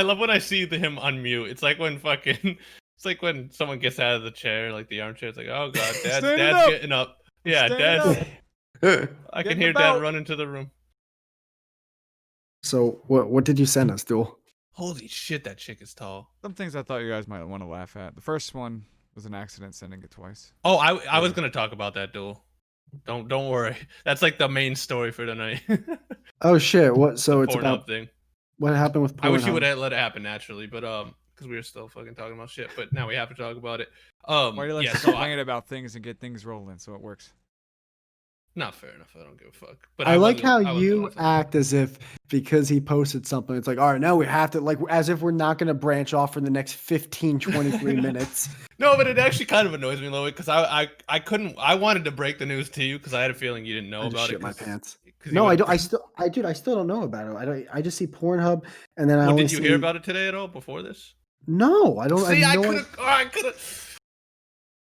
love when I see him unmute. It's like when someone gets out of the chair, like the armchair. It's like, oh god, dad's getting up. Yeah, dad. I can hear dad run into the room. So what did you send us, Duel? Holy shit, that chick is tall. Some things I thought you guys might want to laugh at. The first one was an accident sending it twice. Oh, I was gonna talk about that, Duel. Don't worry. That's like the main story for tonight. Oh shit! What? So it's Pornhub about thing. What happened with Pornhub? I wish you would have let it happen naturally, but because we were still fucking talking about shit. But now we have to talk about it. Why do you like to complain about things and get things rolling so it works? Not fair enough. I don't give a fuck. But I like how you act as if because he posted something, it's like, all right, now we have to, like, as if we're not going to branch off for the next 15, 23 minutes. No, but it actually kind of annoys me a little bit because I wanted to break the news to you because I had a feeling you didn't know about it. Shit my pants. No, I don't. I still don't know about it. I just see Pornhub, and then did you hear about it today at all before this? No, I don't. See, I could have.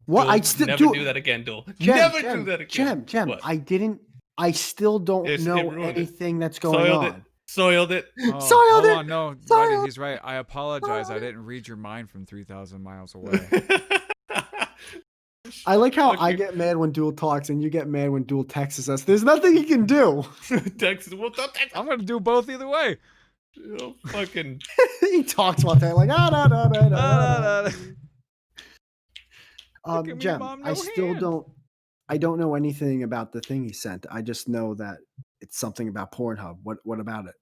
What? Duel, I still never do that again, Duel. Never do that again. Gem. What? I didn't. I still don't know anything that's going on. Soiled it. Oh, Soiled it. On, no, Whitey, he's right. I apologize. I didn't read your mind from 3,000 miles away. I like how I get mad when Duel talks and you get mad when Duel texts us. There's nothing he can do. I'm gonna do both either way. Fucking. He talks about that like Gem, Mom, no I still hand. I don't know anything about the thing he sent. I just know that it's something about Pornhub. What about it?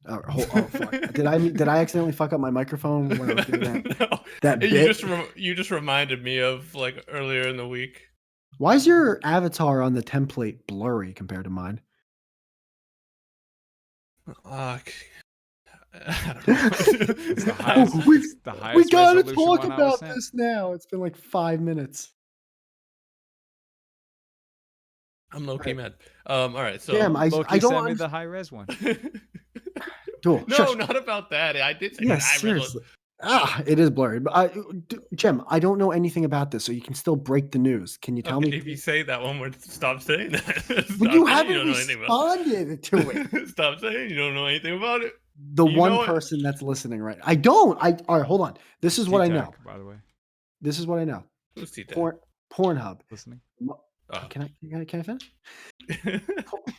Oh, fuck. Did I accidentally fuck up my microphone when I was doing that? No. That bit? You just reminded me of like earlier in the week. Why is your avatar on the template blurry compared to mine? I don't know. We gotta talk about this now. It's been like 5 minutes. I'm low-key mad. All right, so Damn, I don't send me the high-res one. Duel, no, not about that. I did say yeah, seriously. It is blurry. But Gem, I don't know anything about this, so you can still break the news. Can you tell me? If you say that one word, stop saying that. But you haven't responded to it. Stop saying you don't know anything about it. The one person that's listening right. I don't. All right, hold on. This is what I know. By the way. This is what I know. Who's T-Tac? Pornhub. Listening? Can I finish?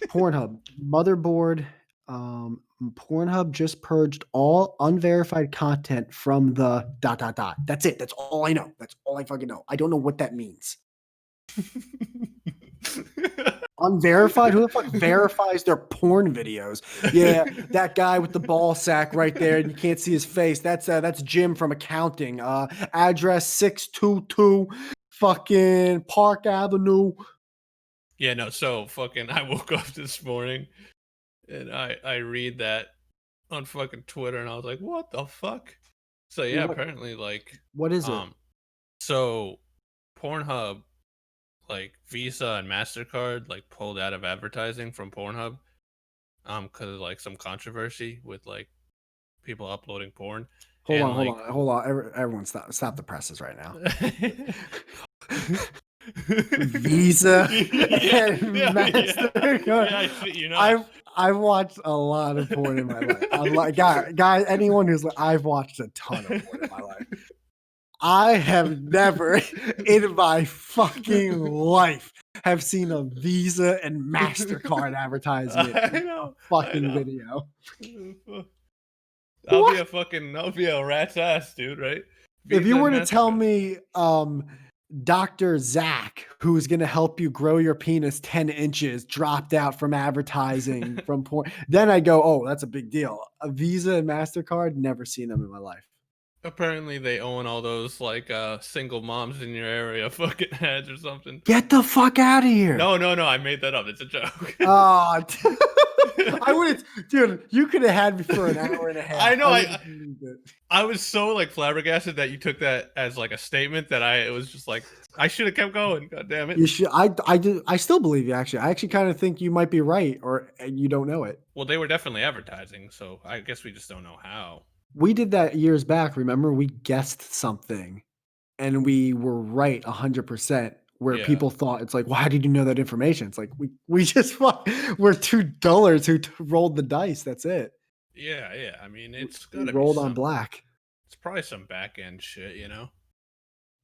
Pornhub. Motherboard. Pornhub just purged all unverified content from the ... That's it. That's all I know. That's all I fucking know. I don't know what that means. Unverified? Who the fuck verifies their porn videos? Yeah, that guy with the ball sack right there, and you can't see his face. That's Jim from accounting. Address 622 fucking Park Avenue. Yeah, no. So fucking, I woke up this morning and I read that on fucking Twitter, and I was like, what the fuck? So yeah, apparently like, what is it? So Pornhub, like Visa and MasterCard, like pulled out of advertising from Pornhub, because of like some controversy with like people uploading porn. Hold on. Everyone stop the presses right now. Visa and MasterCard. I've watched a lot of porn in my life. I'm like, guys, anyone who's like, I've watched a ton of porn in my life. I have never in my fucking life have seen a Visa and MasterCard advertisement video. I'll be a rat's ass, dude, right? Visa, if you were to tell me Dr. Zach, who's going to help you grow your penis 10 inches, dropped out from advertising from porn, then I go, oh, that's a big deal. A Visa and MasterCard, never seen them in my life. Apparently they own all those like single moms in your area fucking ads or something. Get the fuck out of here. No, I made that up. It's a joke. Oh, I wouldn't, dude. You could have had me for an hour and a half. I know. I was so like flabbergasted that you took that as like a statement that it was just like I should have kept going. God damn it. You should. I still believe you. Actually, I actually kind of think you might be right, or you don't know it. Well, they were definitely advertising, so I guess we just don't know how. We did that years back. Remember, we guessed something, and we were right 100%. Where people thought it's like, why did you know that information? It's like we just we're two dullers who rolled the dice. That's it. Yeah. I mean, it's gotta rolled on black. It's probably some back end shit, you know.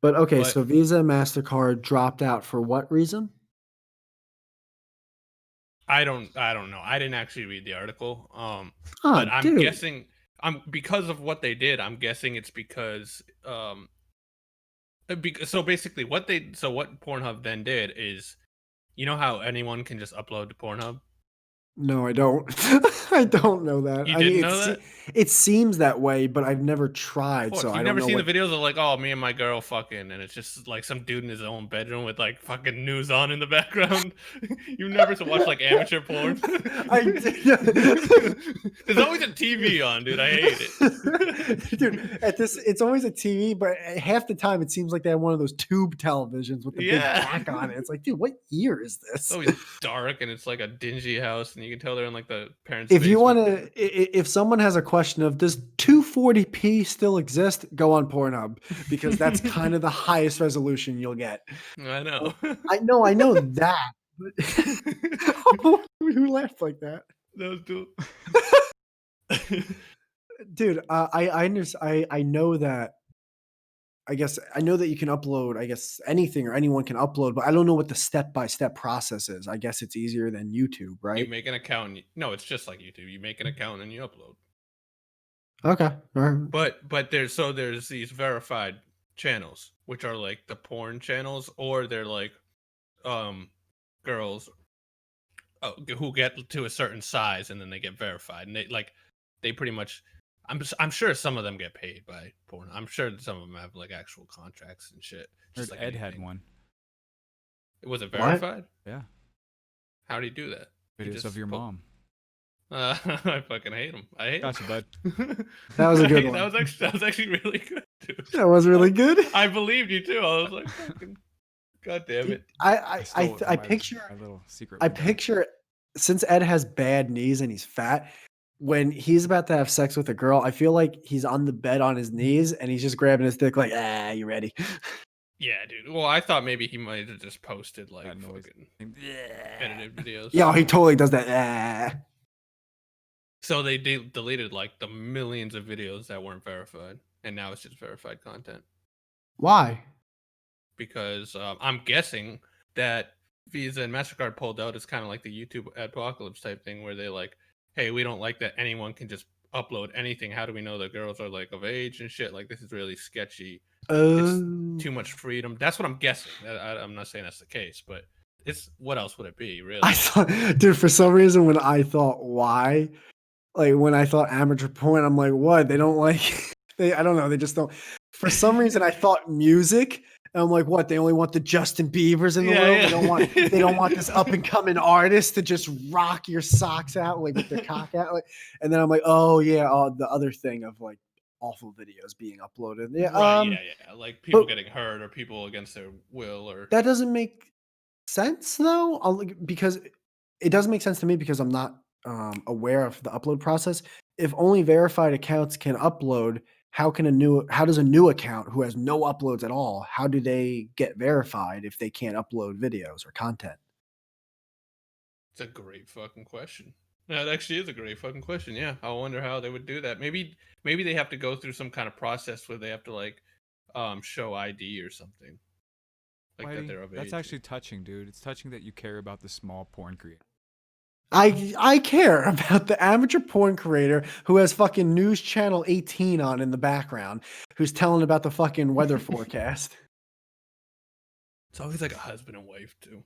But okay, so Visa and MasterCard dropped out for what reason? I don't know. I didn't actually read the article. But I'm guessing because of what they did. I'm guessing it's because so basically what Pornhub then did is, you know how anyone can just upload to Pornhub? No, I don't. I don't know that. You didn't know that? It seems that way, but I've never tried. So I don't know. You've never seen the videos of like, oh, me and my girl fucking, and it's just like some dude in his own bedroom with like fucking news on in the background. You've never watched like amateur porn? There's always a TV on, dude. I hate it. Dude, it's always a TV, but half the time it seems like they have one of those tube televisions with the big back on it. It's like, dude, what year is this? It's always dark and it's like a dingy house, and you can tell they're in like the parents' If you want to, if someone has a question of does 240p still exist, go on Pornhub, because that's kind of the highest resolution you'll get. I know. I know that. But who laughed like that? That was cool. Dude, I know that. I guess I know that you can upload, I guess, anything or anyone can upload, but I don't know what the step-by-step process is. I guess it's easier than YouTube, right? You make an account. No, it's just like YouTube. You make an account and you upload. Okay. All right. But there's these verified channels, which are like the porn channels, or they're like girls who get to a certain size and then they get verified, and they pretty much. I'm sure some of them get paid by porn. I'm sure some of them have like actual contracts and shit. Just like Ed had one. Was it verified? What? Yeah. How do you do that? Videos of your mom. I fucking hate him. I hate Gotcha, bud. That was a good one. That was actually really good, dude. That was really good. I believed you too. I was like, fucking, God damn it. I picture since Ed has bad knees and he's fat, when he's about to have sex with a girl, I feel like he's on the bed on his knees and he's just grabbing his dick like, you ready? Yeah, dude. Well, I thought maybe he might have just posted like fucking edited videos. Yeah, he totally does that. So they deleted like the millions of videos that weren't verified, and now it's just verified content. Why? Because I'm guessing that Visa and MasterCard pulled out is kind of like the YouTube apocalypse type thing where they like, hey, we don't like that anyone can just upload anything. How do we know that girls are like of age and shit? Like, this is really sketchy. It's too much freedom. That's what I'm guessing. I'm not saying that's the case, but it's what else would it be, really? I thought, dude, for some reason when I thought why, like when I thought amateur porn, I'm like, what? They don't like I don't know, they just don't. For some reason I thought music. And I'm like, what? They only want the Justin Biebers in the world. Yeah. They don't want this up and coming artist to just rock your socks out like with their cock out. Like, and then I'm like, oh yeah, the other thing of like awful videos being uploaded. Yeah, right, yeah, like people getting hurt or people against their will, or that doesn't make sense though, because it doesn't make sense to me because I'm not aware of the upload process. If only verified accounts can upload, how does a new account who has no uploads at all, how do they get verified if they can't upload videos or content? It's a great fucking question. That actually is a great fucking question. Yeah, I wonder how they would do that. Maybe they have to go through some kind of process where they have to like show ID or something. Like Whitey, that they're of age. That's actually touching, dude. It's touching that you care about the small porn creator. I care about the amateur porn creator who has fucking News Channel 18 on in the background, who's telling about the fucking weather forecast. It's always like a husband and wife too.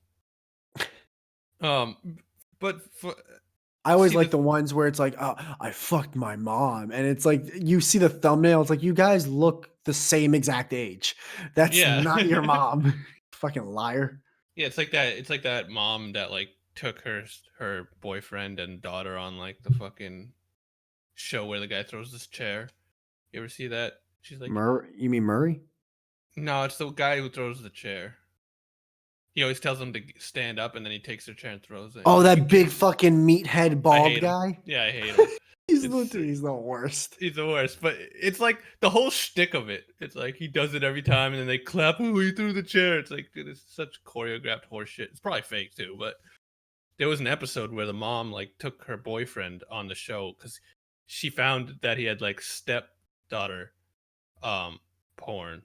But I always like the ones where it's like, oh, I fucked my mom, and it's like you see the thumbnail. It's like you guys look the same exact age. That's not your mom. Fucking liar. Yeah, it's like that. It's like that mom that like took her boyfriend and daughter on like the fucking show where the guy throws this chair. You ever see that? She's like, You mean Murray? No, it's the guy who throws the chair. He always tells them to stand up, and then he takes their chair and throws it. Oh, that big fucking meathead bald guy? Yeah, I hate him. He's the worst. He's the worst. But it's like the whole shtick of it. It's like he does it every time, and then they clap. Oh, he threw the chair. It's like, dude, it's such choreographed horse shit. It's probably fake too, but there was an episode where the mom like took her boyfriend on the show because she found that he had like stepdaughter porn,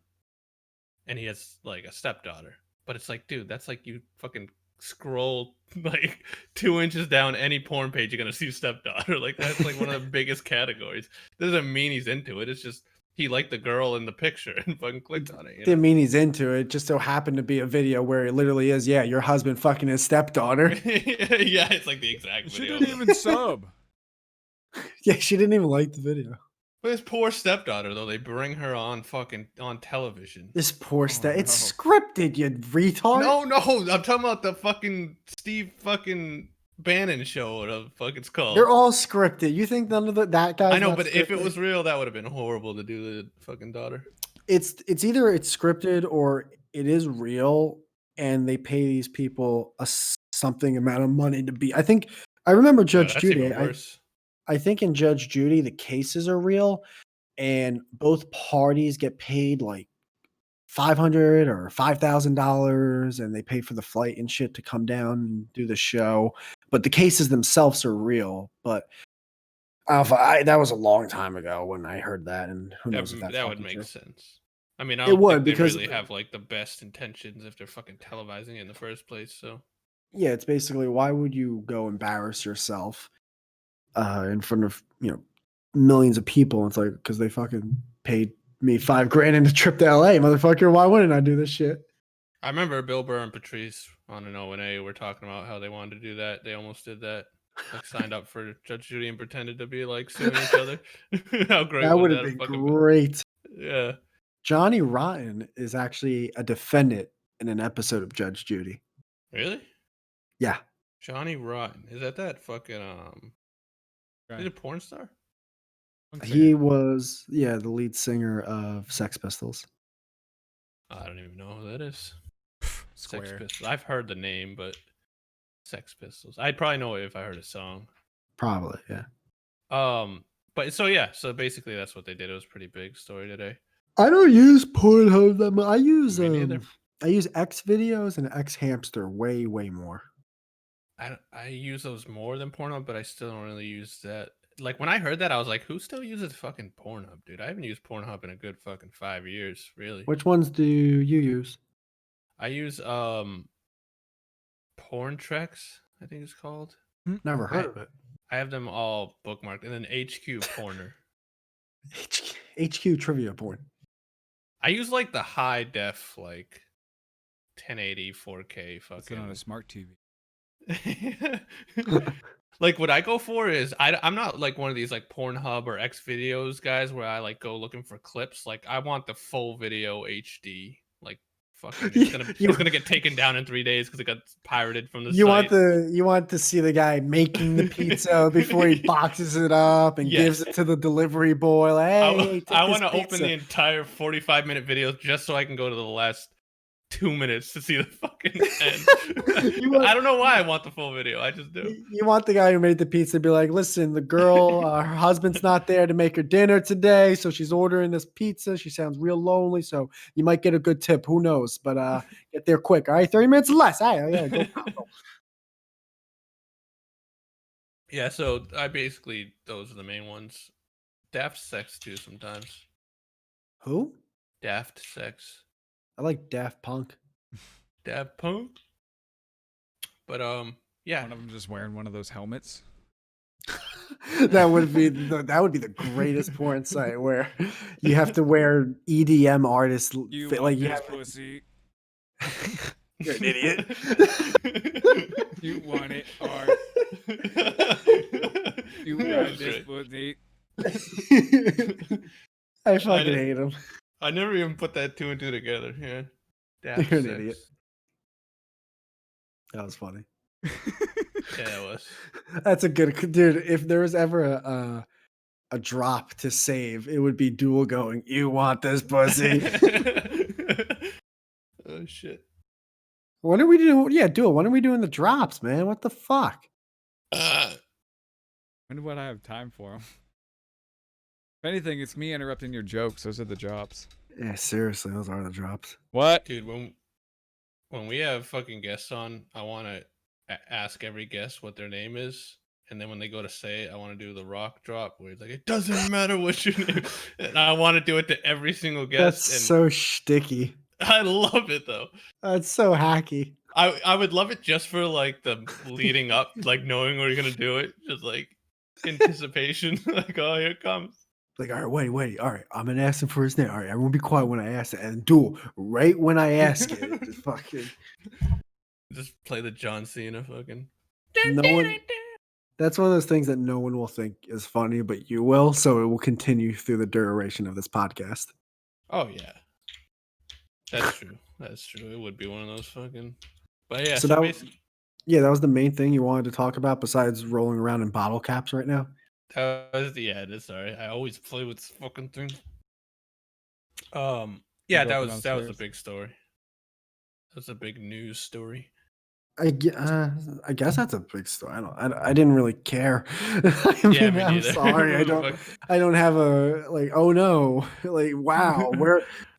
and he has like a stepdaughter. But it's like, dude, that's like you fucking scroll like 2 inches down any porn page, you're gonna see stepdaughter. Like that's like one of the biggest categories. Doesn't mean he's into it. It's just he liked the girl in the picture and fucking clicked on it. Didn't mean he's into it. Just so happened to be a video where it literally is, yeah, your husband fucking his stepdaughter. Yeah, it's like the exact video. She didn't even sub. Yeah, she didn't even like the video. But this poor stepdaughter, though, they bring her on fucking on television. This poor it's scripted, you retard. No, I'm talking about the fucking Steve fucking Bannon show, or the fuck it's called. They're all scripted. You think none of that guy? I know, but if it was real, that would have been horrible to do the fucking daughter. It's either it's scripted or it is real, and they pay these people something amount of money to be. I remember Judge Judy. I think in Judge Judy, the cases are real and both parties get paid like $500 or $5,000 and they pay for the flight and shit to come down and do the show. But the cases themselves are real. But that was a long time ago when I heard that. And who knows if that would make sense. I mean, it would, because they really have like the best intentions if they're fucking televising it in the first place. So yeah, it's basically, why would you go embarrass yourself in front of millions of people? It's like, because they fucking paid me $5,000 in a trip to LA, motherfucker. Why wouldn't I do this shit? I remember Bill Burr and Patrice on an O&A were talking about how they wanted to do that. They almost did that. Like signed up for Judge Judy and pretended to be like suing each other. How great that would have been great. Yeah. Johnny Rotten is actually a defendant in an episode of Judge Judy. Really? Yeah. Johnny Rotten. Is that fucking Is he a porn star? He was, the lead singer of Sex Pistols. I don't even know who that is. Square. Sex Pistols. I've heard the name, but Sex Pistols. I'd probably know it if I heard a song. Probably, yeah. But so basically that's what they did. It was a pretty big story today. I don't use Pornhub that much. I use X videos and X Hamster way more. I use those more than Pornhub, but I still don't really use that. Like when I heard that, I was like, who still uses fucking Pornhub, dude? I haven't used Pornhub in a good fucking 5 years, really. Which ones do you use? I use Porn Treks, I think it's called. Never heard of it. I have them all bookmarked, and then HQ Porner. HQ Trivia Porn. I use like the high def, like 1080 4K fucking. It's on a smart TV. Like what I go for is I'm not like one of these like Pornhub or X videos guys where I like go looking for clips. Like I want the full video HD. Like fucking it's gonna get taken down in 3 days because it got pirated from the site. You want to see the guy making the pizza before he boxes it up and gives it to the delivery boy. Like, hey, I want to open the entire 45-minute video just so I can go to the last 2 minutes to see the fucking end. I don't know why I want the full video. I just do. You want the guy who made the pizza to be like, listen, the girl, her husband's not there to make her dinner today, so she's ordering this pizza. She sounds real lonely, so you might get a good tip. Who knows? But get there quick. All right, 30 minutes or less. Go. Yeah, so I basically, those are the main ones. Daft Sex too sometimes. Who? Daft Sex. I like Daft Punk. Daft Punk. But yeah. One of them just wearing one of those helmets. that would be the greatest porn site where you have to wear EDM artists like you have pussy. You're an idiot. You want it hard. You want this pussy. I fucking hate him. I never even put that 2 and 2 together. Yeah. You're an idiot. That was funny. Yeah, it was. That's a good dude. If there was ever a drop to save, it would be Duel going, "You want this pussy?" Oh shit. When are we doing? Yeah, Duel. When are we doing the drops, man? What the fuck? When would I have time for them? If anything, it's me interrupting your jokes. Those are the drops. Yeah, seriously, those are the drops. What? Dude, when we have fucking guests on, I want to ask every guest what their name is. And then when they go to say it, I want to do the rock drop where it's like, it doesn't matter what your name is. And I want to do it to every single guest. That's so sticky. I love it, though. That's so hacky. I would love it just for, like, the leading up, like, knowing where you're going to do it. Just, like, anticipation. Like, oh, here it comes. Like, all right, wait. All right, I'm going to ask him for his name. All right, everyone be quiet when I ask it. And Duel, right when I ask it, just fucking... Just play the John Cena fucking... No one... That's one of those things that no one will think is funny, but you will, so it will continue through the duration of this podcast. Oh, yeah. That's true. That's true. It would be one of those fucking... But yeah, so that was the main thing you wanted to talk about besides rolling around in bottle caps right now? That was the end. Sorry. I always play with this fucking thing. Yeah, that was a big story. That was a big news story. I guess that's a big story. I didn't really care. I'm sorry. I don't have a like. Oh no! Like wow.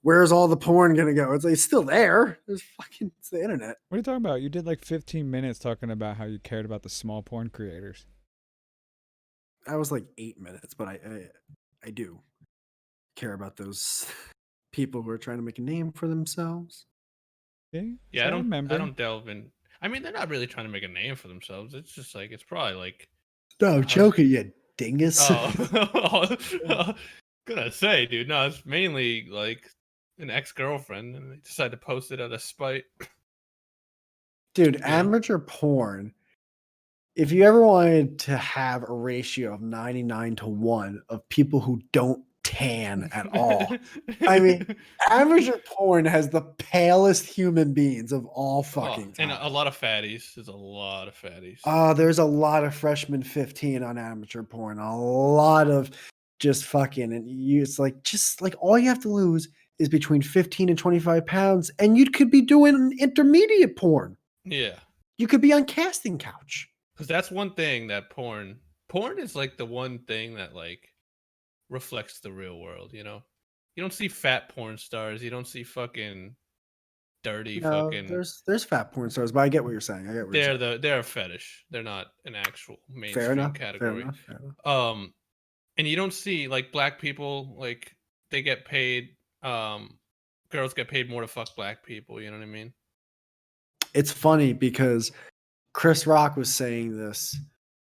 Where's all the porn gonna go? It's like it's still there. It's the internet. What are you talking about? You did like 15 minutes talking about how you cared about the small porn creators. I was like 8 minutes, but I do care about those people who are trying to make a name for themselves. Yeah, I don't delve in. I mean, they're not really trying to make a name for themselves. It's just like, it's probably like... No, I'm joking, you dingus. Oh, gonna say, dude. No, it's mainly like an ex-girlfriend, and they decided to post it out of spite. Dude, amateur porn, if you ever wanted to have a ratio of 99-1 of people who don't tan at all. I mean, amateur porn has the palest human beings of all fucking time. And a lot of fatties. There's a lot of fatties. There's a lot of freshman 15 on amateur porn. A lot of just fucking, and it's like, just like all you have to lose is between 15 and 25 pounds, and you could be doing intermediate porn. Yeah. You could be on casting couch. Because that's one thing that porn porn is like the one thing that like reflects the real world, you know? You don't see fat porn stars. You don't see fucking dirty fucking. There's fat porn stars, but I get what you're saying. They're a fetish. They're not an actual mainstream category. Fair enough. And you don't see like black people like they get paid. Girls get paid more to fuck black people. You know what I mean? It's funny because Chris Rock was saying this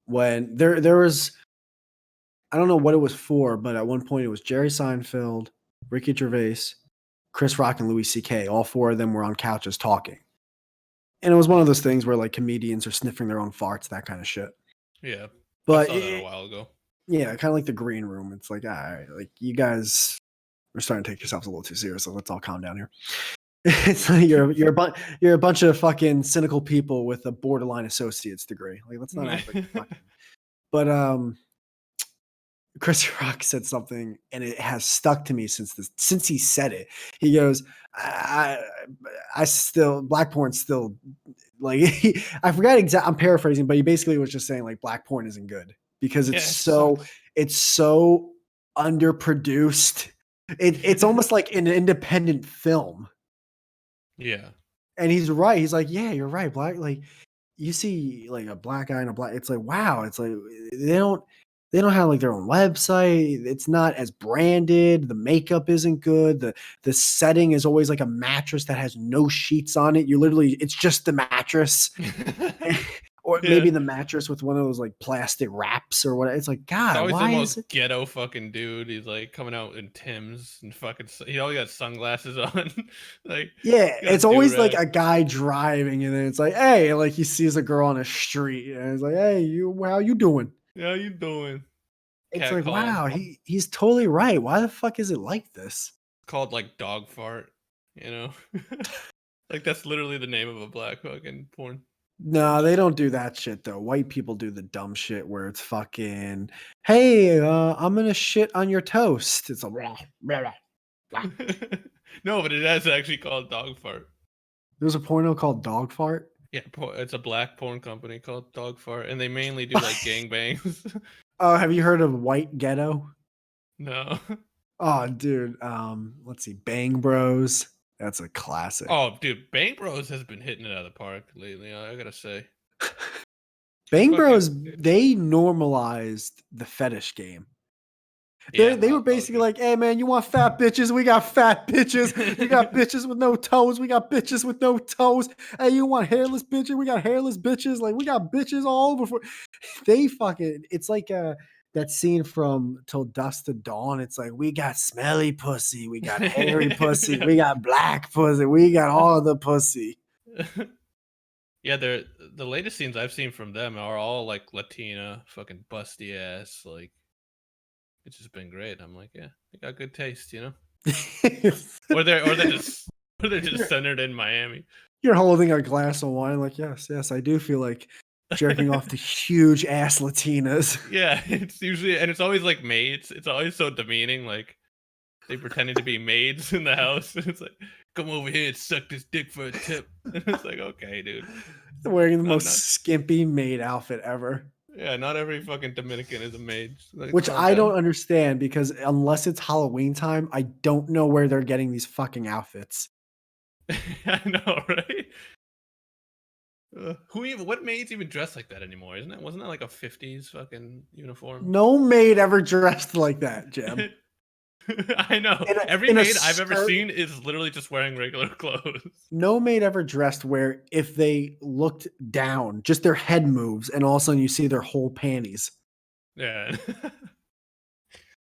when there was, I don't know what it was for, but at one point it was Jerry Seinfeld, Ricky Gervais, Chris Rock, and Louis C.K. All four of them were on couches talking. And it was one of those things where like comedians are sniffing their own farts, that kind of shit. Yeah. But I saw that a while ago. Yeah, kind of like the green room. It's like, all right, like you guys are starting to take yourselves a little too seriously. Let's all calm down here. It's like you're a bunch of fucking cynical people with a borderline associate's degree. Like, let's not act like fucking. But Chris Rock said something, and it has stuck to me since he said it. He goes, I still black porn still like I forgot exactly. I'm paraphrasing, but he basically was just saying like black porn isn't good because it's so underproduced. It's almost like an independent film. Yeah. And he's right. He's like, yeah, you're right. Black, like you see like a black guy and a black, it's like, wow. It's like they don't have like their own website. It's not as branded. The makeup isn't good. The setting is always like a mattress that has no sheets on it. It's just the mattress. Or maybe the mattress with one of those like plastic wraps or whatever. It's like, God, always why the is most ghetto fucking dude. He's like coming out in Tim's and fucking. He always got sunglasses on. Like, yeah, it's always like a guy driving, and then it's like, hey, like he sees a girl on a street, and it's like, hey, how you doing? How you doing? It's like, wow, he's totally right. Why the fuck is it like this? Called like dog fart, you know? Like that's literally the name of a black fucking porn. No, they don't do that shit though. White people do the dumb shit where it's fucking, hey, I'm gonna shit on your toast. It's a blah, blah, blah. No, but it is actually called dog fart. There's a porno called Dog Fart. Yeah, it's a black porn company called Dog Fart, and they mainly do like gangbangs. Oh, have you heard of White Ghetto? No. Oh, dude. Let's see, Bang Bros. That's a classic. Oh, dude, Bang Bros has been hitting it out of the park lately. I gotta say. Bang Bros, they normalized the fetish game. They were basically like, hey man, you want fat bitches? We got fat bitches. We got bitches with no toes. We got bitches with no toes. Hey, you want hairless bitches? We got hairless bitches. Like we got bitches all over. They fucking. It's like that scene from Till Dusk to Dawn. It's like we got smelly pussy. We got hairy pussy. We got black pussy. We got all the pussy. Yeah, the latest scenes I've seen from them are all like Latina, fucking busty ass, like. It's just been great. I'm like, yeah, they got good taste, you know. or they're just centered in Miami. You're holding a glass of wine, like, yes, I do feel like jerking off to huge ass Latinas. Yeah, it's usually, and it's always like maids. It's always so demeaning, like they pretending to be maids in the house. It's like, come over here and suck this dick for a tip. It's like, okay, dude. They're wearing the most skimpy maid outfit ever. Yeah, not every fucking Dominican is a maid. Like, which I don't understand because unless it's Halloween time, I don't know where they're getting these fucking outfits. I know, right? What maids even dress like that anymore? Wasn't that like a 50s fucking uniform? No maid ever dressed like that, Jim. I know. Every maid I've ever seen is literally just wearing regular clothes. No maid ever dressed where if they looked down, just their head moves, and all of a sudden you see their whole panties. Yeah.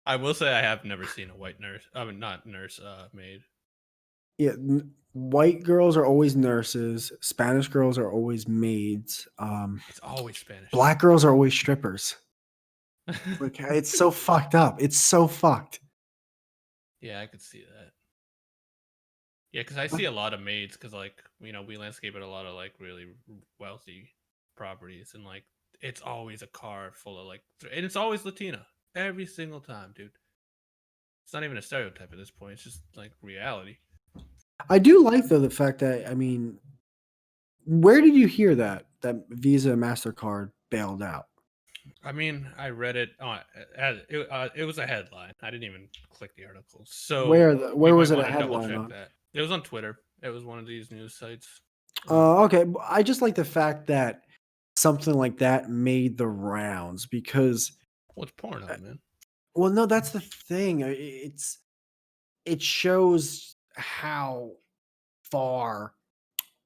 I will say I have never seen a white nurse. I mean, not nurse, maid. Yeah, white girls are always nurses. Spanish girls are always maids. It's always Spanish. Black girls are always strippers. Like, it's so fucked up. It's so fucked. Yeah, I could see that. Yeah, because I see a lot of maids because, like, you know, we landscape at a lot of, like, really wealthy properties. And, like, it's always a car full of, like, and it's always Latina. Every single time, dude. It's not even a stereotype at this point. It's just, like, reality. I do like, though, the fact that, I mean, where did you hear that Visa and MasterCard bailed out? I mean, I read it on it was a headline. I didn't even click the article. So where was it a headline on? that. It was on Twitter. It was one of these news sites. Okay. I just like the fact that something like that made the rounds because what's Pornhub, man? Well, no, that's the thing. It shows how far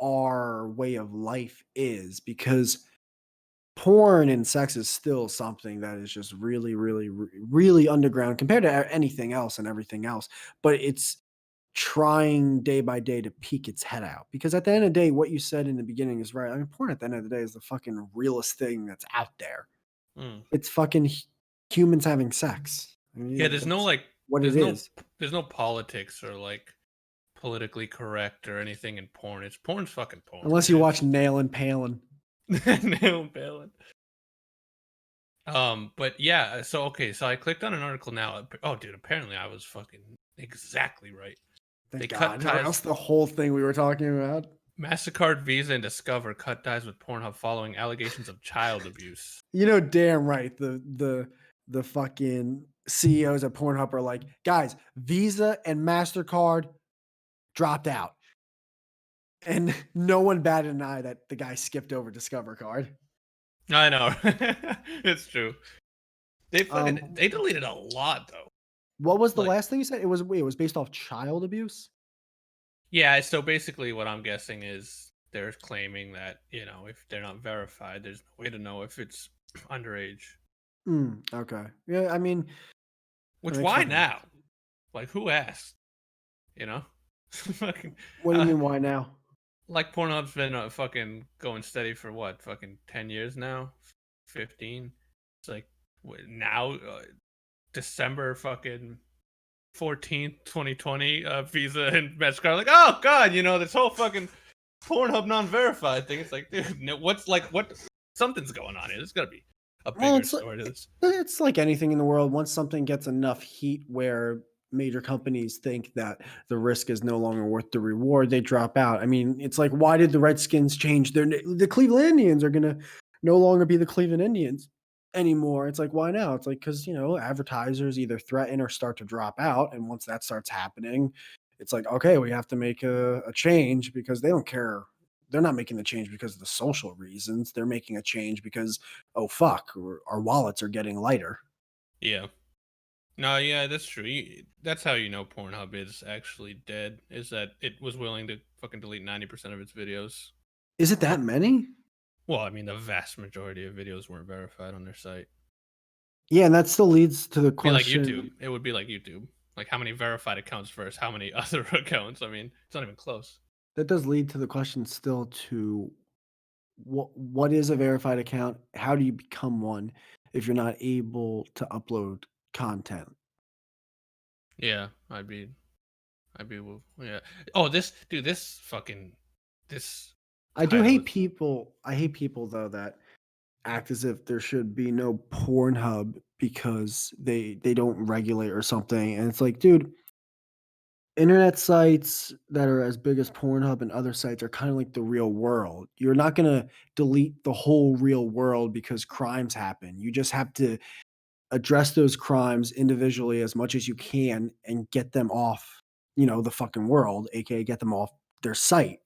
our way of life is because porn and sex is still something that is just really, really, really underground compared to anything else and everything else. But it's trying day by day to peek its head out because at the end of the day, what you said in the beginning is right. I mean, porn at the end of the day is the fucking realest thing that's out there. It's fucking humans having sex. I mean, yeah, there's no like what it is. There's no politics or like politically correct or anything in porn. Porn's fucking porn. Unless you watch Nailin' Palin. Nailin' Palin. But yeah, so I clicked on an article now. Oh, dude, apparently I was fucking exactly right. Thank God. Cut ties. That's the whole thing we were talking about. MasterCard, Visa, and Discover cut ties with Pornhub following allegations of child abuse. You know damn right the fucking CEOs at Pornhub are like, guys, Visa and MasterCard dropped out. And no one batted an eye that the guy skipped over Discover Card. I know. It's true. They deleted a lot though. What was the last thing you said? It was based off child abuse? Yeah, so basically what I'm guessing is they're claiming that, if they're not verified, there's no way to know if it's underage. Okay. Yeah, I mean, why now? Like, who asked? What do you mean why now? Like, Pornhub's been fucking going steady for what? Fucking 10 years now? 15? It's like, now, December fucking 14th, 2020, Visa and MasterCard like, oh god, this whole fucking Pornhub non-verified thing. It's like, dude, what? Something's going on here. There's gotta be a bigger story to this. It's like anything in the world. Once something gets enough heat where major companies think that the risk is no longer worth the reward, they drop out. I mean, it's like, why did the Redskins change the Cleveland Indians are gonna no longer be the Cleveland Indians anymore? It's like, why now? It's like, because advertisers either threaten or start to drop out, and once that starts happening, it's like, okay, we have to make a change because they don't care. They're not making the change because of the social reasons. They're making a change because, oh fuck, our wallets are getting lighter. Yeah. No, yeah, that's true. That's how Pornhub is actually dead, is that it was willing to fucking delete 90% of its videos. Is it that many? Well, I mean, the vast majority of videos weren't verified on their site. Yeah, and that still leads to the question. Like YouTube. It would be like YouTube. Like, how many verified accounts versus how many other accounts? I mean, it's not even close. That does lead to the question still to what is a verified account? How do you become one if you're not able to upload content? Yeah, yeah. Oh, this fucking. I do hate people. I hate people though that act as if there should be no Pornhub because they don't regulate or something. And it's like, dude, internet sites that are as big as Pornhub and other sites are kind of like the real world. You're not going to delete the whole real world because crimes happen. You just have to address those crimes individually as much as you can and get them off, the fucking world, aka get them off their site.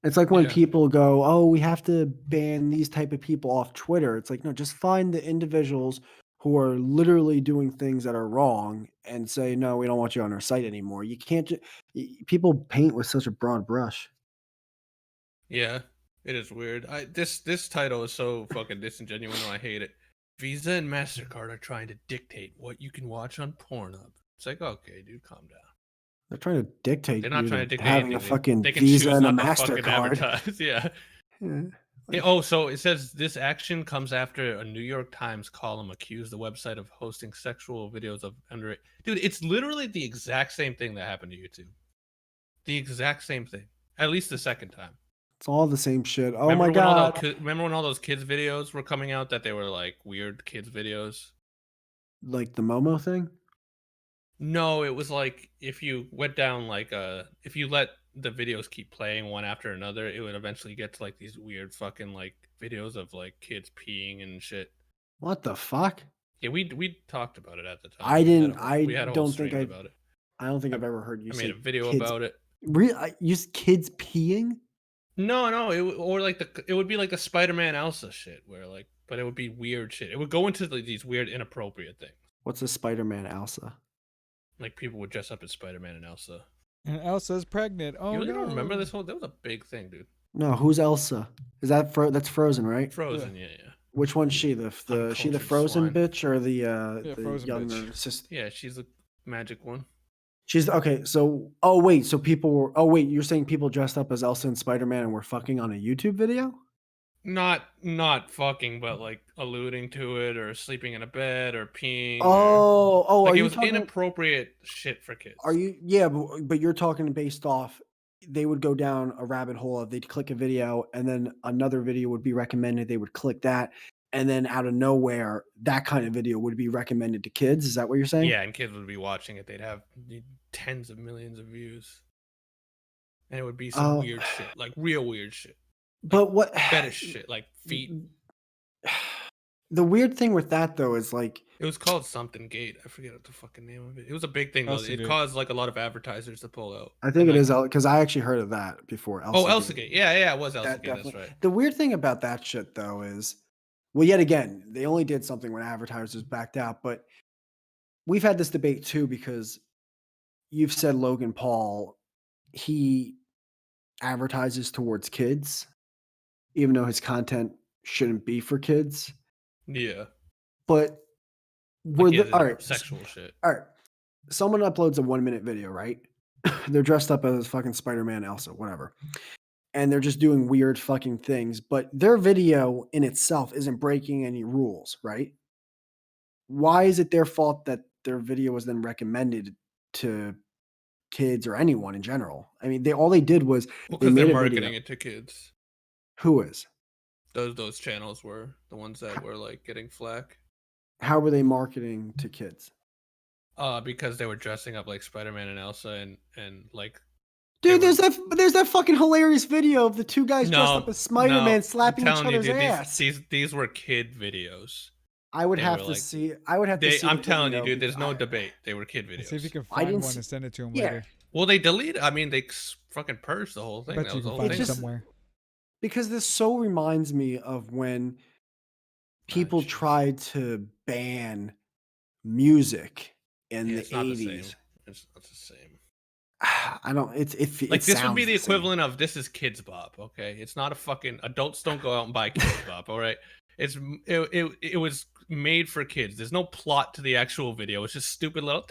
It's like when people go, oh, we have to ban these type of people off Twitter. It's like, no, just find the individuals who are literally doing things that are wrong and say, no, we don't want you on our site anymore. You can't people paint with such a broad brush. Yeah, it is weird. This title is so fucking disingenuous. I hate it. Visa and MasterCard are trying to dictate what you can watch on Pornhub. It's like, okay, dude, calm down. They're trying to dictate. They're not trying to dictate having anything. A fucking Visa and a MasterCard. Yeah. Oh, so it says this action comes after a New York Times column accused the website of hosting sexual videos of underage. Dude, it's literally the exact same thing that happened to YouTube. The exact same thing. At least the second time. It's all the same shit. Oh my god! Remember when all those kids videos were coming out that they were like weird kids videos? Like the Momo thing? No, it was like if you went down like if you let the videos keep playing one after another, it would eventually get to like these weird fucking like videos of like kids peeing and shit. What the fuck? Yeah, we talked about it at the time. I didn't. We had a whole stream about it. I don't think I've ever heard you I say made a video kids. about it. Use kids peeing? No, or like it would be like the Spider-Man Elsa shit, where like, but it would be weird shit. It would go into like, these weird, inappropriate things. What's a Spider-Man Elsa? Like people would dress up as Spider-Man and Elsa. And Elsa's pregnant. Oh, you no. don't remember this whole? That was a big thing, dude. No, who's Elsa? Is that that's Frozen, right? Frozen, yeah. Which one's she? The she the Frozen swine. bitch or the younger bitch. sister? Yeah, she's the magic one. She's okay. So so people were. Oh wait, you're saying people dressed up as Elsa and Spider-Man and were fucking on a YouTube video? Not fucking, but like alluding to it or sleeping in a bed or peeing. Like are you was inappropriate shit for kids. Are you? Yeah, but you're talking based off. They would go down a rabbit hole of they'd click a video and then another video would be recommended. They would click that. And then out of nowhere, that kind of video would be recommended to kids. Is that what you're saying? Yeah, and kids would be watching it. They'd have tens of millions of views. And it would be some weird shit, like real weird shit. But what fetish shit, like feet. The weird thing with that though is like it was called something gate. I forget what the fucking name of it. It was a big thing though. It caused like a lot of advertisers to pull out. I think it is because I actually heard of that before. Elsa Gate. Yeah, it was Elsa Gate. That's right. The weird thing about that shit though is, well, yet again, they only did something when advertisers backed out. But we've had this debate too because you've said Logan Paul, he advertises towards kids, even though his content shouldn't be for kids. Yeah. But all right, sexual shit. All right. Someone uploads a 1-minute video, right? They're dressed up as fucking Spider-Man, Elsa, whatever. And they're just doing weird fucking things, but their video in itself isn't breaking any rules, right? Why is it their fault that their video was then recommended to kids or anyone in general? I mean, all they did was they made they're marketing it to kids. Who is? Those channels were the ones that were like getting flack. How were they marketing to kids? Because they were dressing up like Spider-Man and Elsa and like. Dude, there's that fucking hilarious video of the two guys dressed up as Spider-Man slapping each other's ass. These were kid videos. I would have to see. I would have to see. I'm telling you, dude. There's no debate. They were kid videos. See if you can find one and send it to him later. Well, they deleted. I mean, they fucking purged the whole thing. But you can find it somewhere. Because this so reminds me of when people tried to ban music in the 80s. It's not the same. I don't. It's like this would be the equivalent of this is Kids Bop. Okay, it's not a fucking adults don't go out and buy Kids Bop. All right, it was made for kids. There's no plot to the actual video. It's just stupid little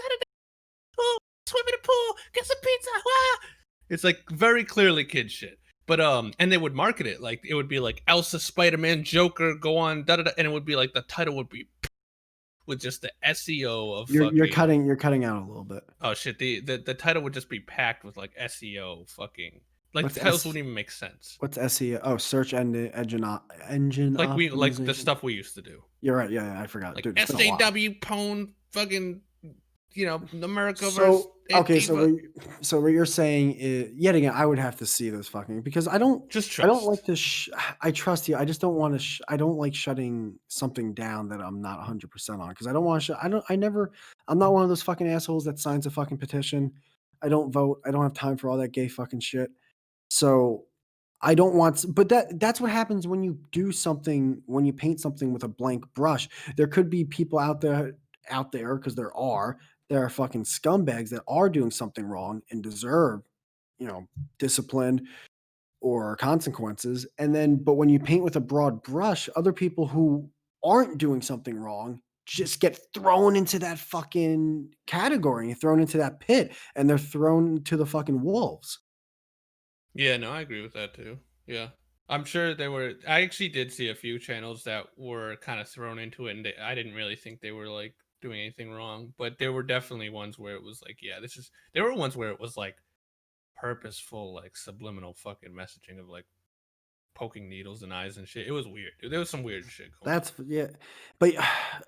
oh, swim in the pool, get some pizza. Wah! It's like very clearly kid shit. But and they would market it like it would be like Elsa, Spider-Man, Joker, go on, and it would be like the title would be with just the SEO of you're cutting out a little bit. Oh shit, the title would just be packed with like SEO fucking like the titles wouldn't even make sense. What's SEO? Oh, search engine like the stuff we used to do. You're right. Yeah, I forgot. Like SAW pwn fucking America versus okay, so what you're saying is yet again I would have to see this fucking because I don't like this I trust you. I just don't want to I don't like shutting something down that I'm not 100% on because I don't want to I'm not one of those fucking assholes that signs a fucking petition. I don't vote. I don't have time for all that gay fucking shit. So I don't want, but that's what happens when you do something, when you paint something with a blank brush. There could be people out there because there are fucking scumbags that are doing something wrong and deserve, discipline or consequences. And then, but when you paint with a broad brush, other people who aren't doing something wrong just get thrown into that fucking category, thrown into that pit, and they're thrown to the fucking wolves. Yeah, no, I agree with that too. Yeah. I'm sure I actually did see a few channels that were kind of thrown into it, and I didn't really think they were like doing anything wrong, but there were definitely ones where it was like, yeah, there were ones where it was like purposeful, like subliminal fucking messaging of like poking needles in eyes and shit. It was weird, dude. There was some weird shit going on. Yeah. But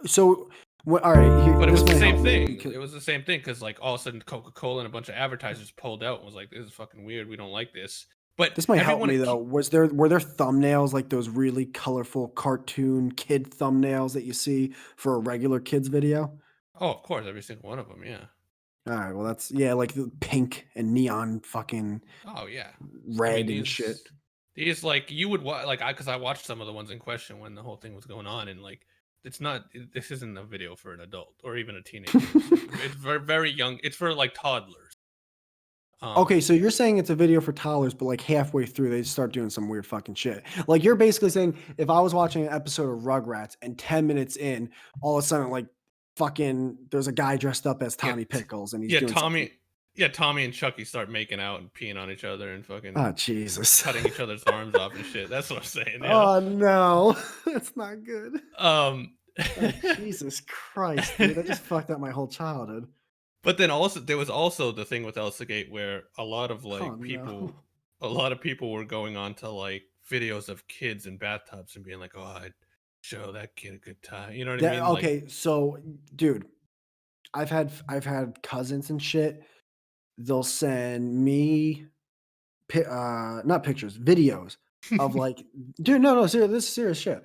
so Well, all right, but it this was the might same help me thing. because It was the same thing because like all of a sudden Coca-Cola and a bunch of advertisers pulled out and was like, "This is fucking weird. We don't like this." But this might help everyone, me though. Were there thumbnails like those really colorful cartoon kid thumbnails that you see for a regular kids video? oh, of course, every single one of them, yeah. All right, well that's like the pink and neon fucking Oh yeah. I mean red and shit. these like you would like because I watched some of the ones in question when the whole thing was going on, and like this isn't a video for an adult or even a teenager. It's very very young. It's for like toddlers. Okay, so you're saying it's a video for toddlers, but like halfway through they start doing some weird fucking shit. Like you're basically saying if I was watching an episode of Rugrats and 10 minutes in, all of a sudden like fucking there's a guy dressed up as Tommy Pickles and he's doing something. Tommy and Chucky start making out and peeing on each other and fucking Oh Jesus. cutting each other's arms off and shit. That's what I'm saying. Oh no. That's not good. Oh, Jesus Christ, dude. That just fucked up my whole childhood. But then also there was also the thing with Elsagate where a lot of like a lot of people were going on to like videos of kids in bathtubs and being like, "Oh, I'd show that kid a good time." You know what I mean? Okay, so dude, I've had cousins and shit. They'll send me not pictures, videos of like, dude, no, serious, this is serious shit.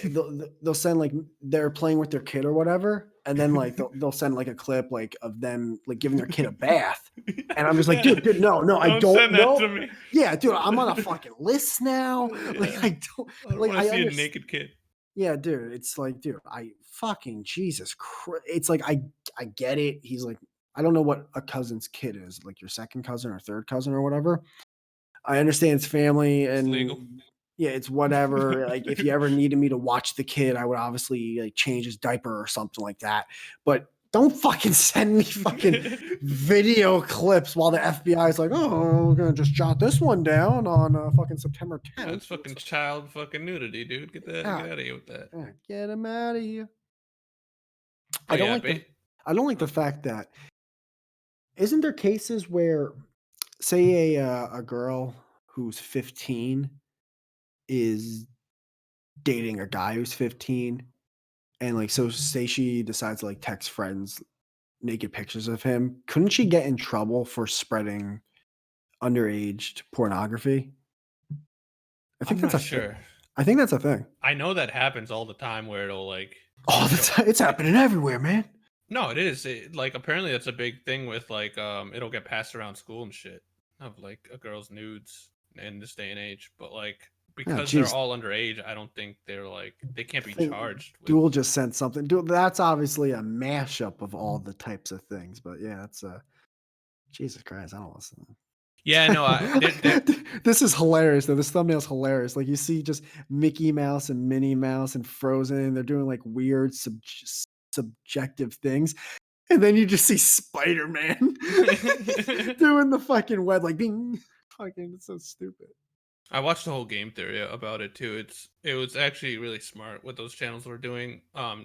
They'll send like they're playing with their kid or whatever, and then like they'll send like a clip like of them like giving their kid a bath, and I'm just like, dude, no, I don't know. Yeah, dude, I'm on a fucking list now. Like I don't like I see a naked kid. Yeah, dude, it's like, dude, I fucking Jesus Christ. It's like I get it. He's like, I don't know what a cousin's kid is, like your second cousin or third cousin or whatever. I understand it's family and It's legal. Yeah, it's whatever. Like if you ever needed me to watch the kid, I would obviously like change his diaper or something like that. But don't fucking send me fucking video clips while the FBI is like, oh, we're gonna just jot this one down on fucking September 10th. That's fucking child fucking nudity, dude. Get out of here with that. Get him out of here. I don't like the fact that isn't there cases where say a girl who's 15 is dating a guy who's 15 and like so say she decides to like text friends naked pictures of him, couldn't she get in trouble for spreading underage pornography? I'm not sure. I think that's a thing. I know that happens all the time where it'll like all the time. It's happening everywhere, man. No, it is. Like apparently that's a big thing with like it'll get passed around school and shit of like a girl's nudes in this day and age. But like because they're all underage, I don't think they can't be charged. Duel just sent something. That's obviously a mashup of all the types of things. But yeah, it's Jesus Christ, I don't listen. Yeah, no, this is hilarious though. This thumbnail's hilarious. Like you see just Mickey Mouse and Minnie Mouse and Frozen. They're doing like weird subjective things. And then you just see Spider-Man doing the fucking web, like being fucking so stupid. I watched the whole game theory about it too. It was actually really smart what those channels were doing.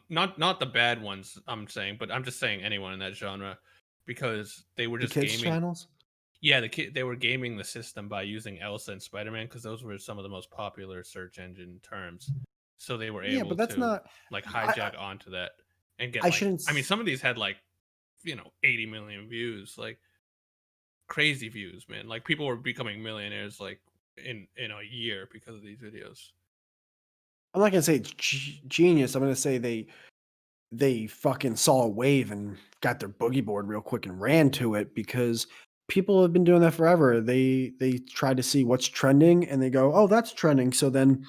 Not the bad ones I'm saying, but I'm just saying anyone in that genre because they were just gaming channels. Yeah, they were gaming the system by using Elsa and Spider-Man because those were some of the most popular search engine terms. So they were able to like hijack onto that and get. I mean, some of these had like 80 million views, like crazy views, man. Like people were becoming millionaires like in a year because of these videos. I'm not gonna say it's genius. I'm gonna say they fucking saw a wave and got their boogie board real quick and ran to it because people have been doing that forever. They try to see what's trending and they go, oh, that's trending. So then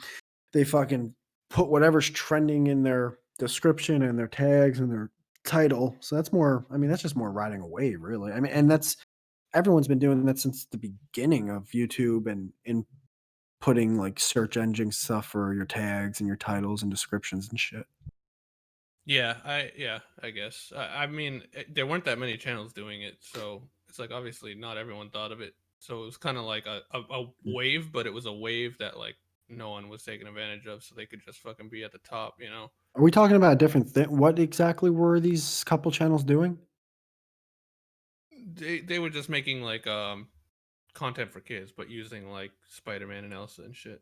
they fucking put whatever's trending in their description and their tags and their title. So that's more, I mean, that's just more riding a wave, really. I mean, and that's everyone's been doing that since the beginning of YouTube and putting like search engine stuff for your tags and your titles and descriptions and shit. Yeah, I guess. I mean, there weren't that many channels doing it, so it's like obviously not everyone thought of it. So it was kind of like a wave, but it was a wave that like no one was taking advantage of, so they could just fucking be at the top, Are we talking about a different thing? What exactly were these couple channels doing? They were just making like content for kids, but using like Spider-Man and Elsa and shit.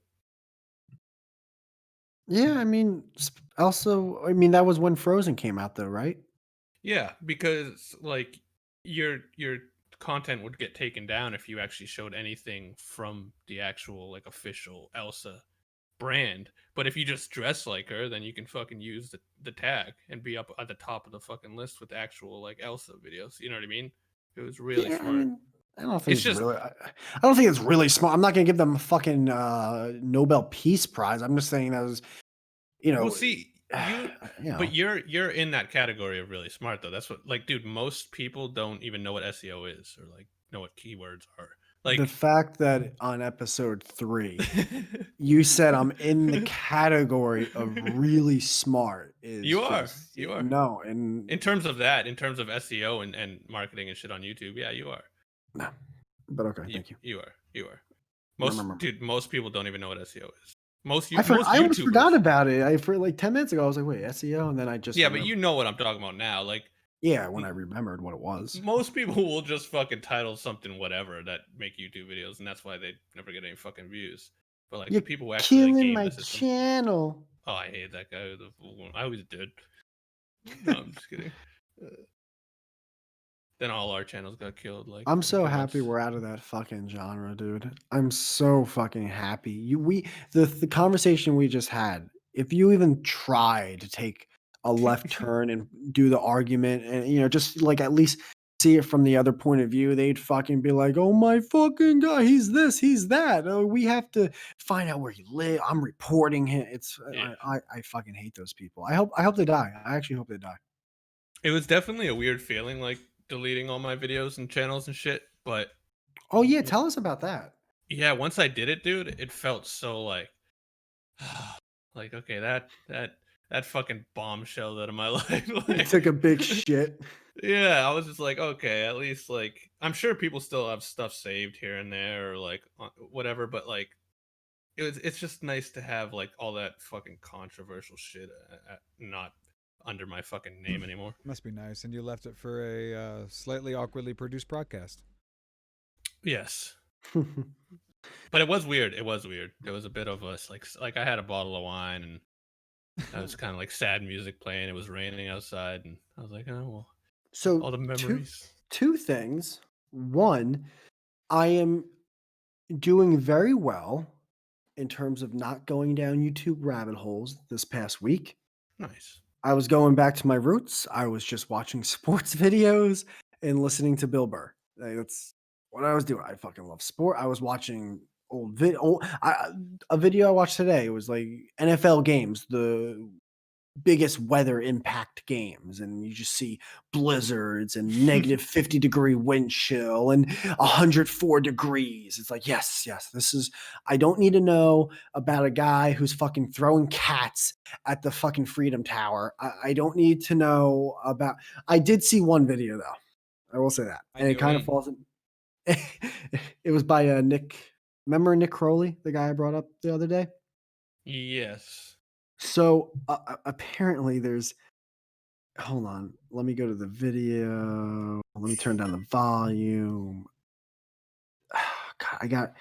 Yeah, I mean, also, I mean, that was when Frozen came out, though, right? Yeah, because like your content would get taken down if you actually showed anything from the actual like official Elsa brand. But if you just dress like her, then you can fucking use the tag and be up at the top of the fucking list with actual like Elsa videos. You know what I mean? It was really Yeah, I smart. mean, I don't think It's it's just really. I don't think it's really smart. I'm not gonna give them a fucking Nobel Peace Prize. I'm just saying that was, you well, know, see you, you but know, you're in that category of really smart though. That's what like, dude. Most people don't even know what SEO is or like know what keywords are. the Like, fact that on episode 3 you said I'm in the category of really smart is you are, just you are. no, and In terms of that, in terms of SEO and marketing and shit on YouTube, yeah, you are. no. But okay, thank you. You are. You are. Remember. Most people don't even know what SEO is. Most I almost forgot YouTubers. about it. I for like 10 minutes ago, I was like, wait, SEO, and then I just Yeah, but remembered. you know what I'm talking about now. Like, Yeah, when I remembered what it was. most people will just fucking title something whatever that make YouTube videos, and that's why they never get any fucking views. But like the You're people who actually like killing game my the system. channel. Oh, I hate that guy. I always did. No, I'm just kidding. Then all our channels got killed like I'm a so few happy months. we're out of that fucking genre, dude. I'm so fucking happy. The conversation we just had, if you even try to take a left turn and do the argument and just like at least see it from the other point of view, they'd fucking be like, "Oh my fucking god, he's this, he's that. Oh, we have to find out where he live. I'm reporting him." It's Yeah. I fucking hate those people. I hope they die. I actually hope they die. It was definitely a weird feeling, like deleting all my videos and channels and shit. But Oh yeah, tell us about that. yeah, once I did it, dude, it felt so like okay, that fucking bombshell out of my life. It took a big shit. Yeah, I was just like, okay, at least like I'm sure people still have stuff saved here and there or like whatever, but like it's just nice to have like all that fucking controversial shit not under my fucking name anymore. Must be nice. And you left it for a slightly awkwardly produced broadcast. Yes. But it was weird. It was weird. It was a bit of us like I had a bottle of wine and I was kind of like sad music playing. It was raining outside and I was like, oh well, So all the memories. two things. One, I am doing very well in terms of not going down YouTube rabbit holes this past week. Nice. I was going back to my roots. I was just watching sports videos and listening to Bill Burr. Like, that's what I was doing. I fucking love sport. I was watching a video I watched today. It was like NFL games, the biggest weather impact games, and you just see blizzards and negative 50-degree wind chill and 104 degrees. It's like, yes, this is. I don't need to know about a guy who's fucking throwing cats at the fucking Freedom Tower. I don't need to know about. I did see one video though. I will say that, and it kind of falls in. It was by Nick. Remember Nick Crowley, the guy I brought up the other day? Yes. So apparently there's. Hold on. Let me go to the video. Let me turn down the volume. God, I got.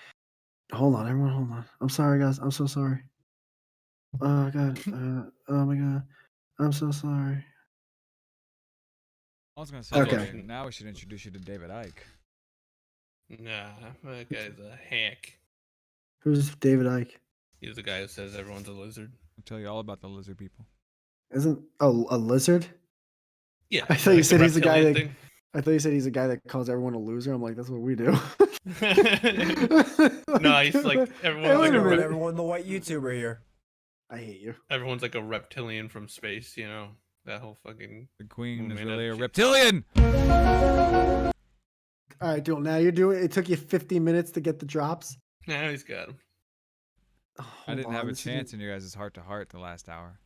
Hold on, everyone. Hold on. I'm sorry, guys. I'm so sorry. Oh God. Oh my God. I'm so sorry. I was gonna say, Okay. Now we should introduce you to David Icke. Nah, that guy's a hack. Who's David Icke? He's the guy who says everyone's a lizard. I'll tell you all about the lizard people. Isn't a lizard? Yeah, I thought you said he's the guy that. thing. I thought you said he's the guy that calls everyone a loser. I'm like, that's what we do. No, he's like everyone's Hey, like everyone, the white YouTuber here. I hate you. Everyone's like a reptilian from space, you know? That whole fucking The queen is movement really a of- reptilian. All right, Duel. Now you're doing. It took you 50 minutes to get the drops. Now he's got him. Oh, I didn't hold have on, a this is- chance in your guys' heart to heart the last hour.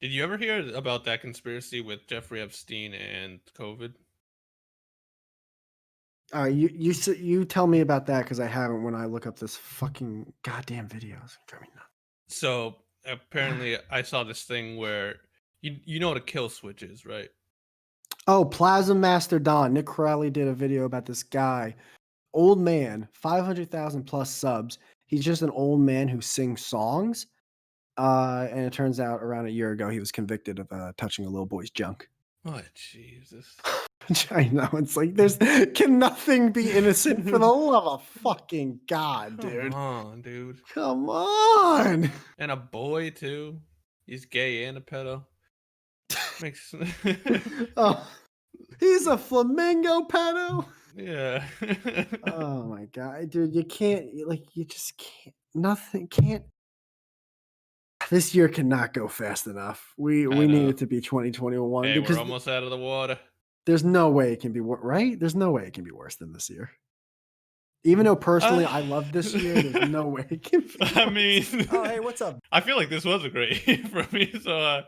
Did you ever hear about that conspiracy with Jeffrey Epstein and COVID? All right, you tell me about that because I haven't. When I look up this fucking goddamn videos, drive me nuts. So apparently, I saw this thing where you know what a kill switch is, right? Oh, Plasma Master Don. Nick Crowley did a video about this guy, old man, 500,000 plus subs. He's just an old man who sings songs, And it turns out around a year ago he was convicted of touching a little boy's junk. Oh Jesus! I know, it's like can nothing be innocent for the love of fucking God, dude? Come on, dude. Come on. And a boy too. He's gay and a pedo. Makes Oh, he's a flamingo pedo. yeah. Oh my God, dude, you just can't. Nothing can't. This year cannot go fast enough. We need it to be 2021 Hey, because we're almost out of the water. there's no way it can be right. There's no way it can be worse than this year. Even though personally I love this year, there's no way it can be worse. I mean, oh hey, what's up? I feel like this was a great year for me, so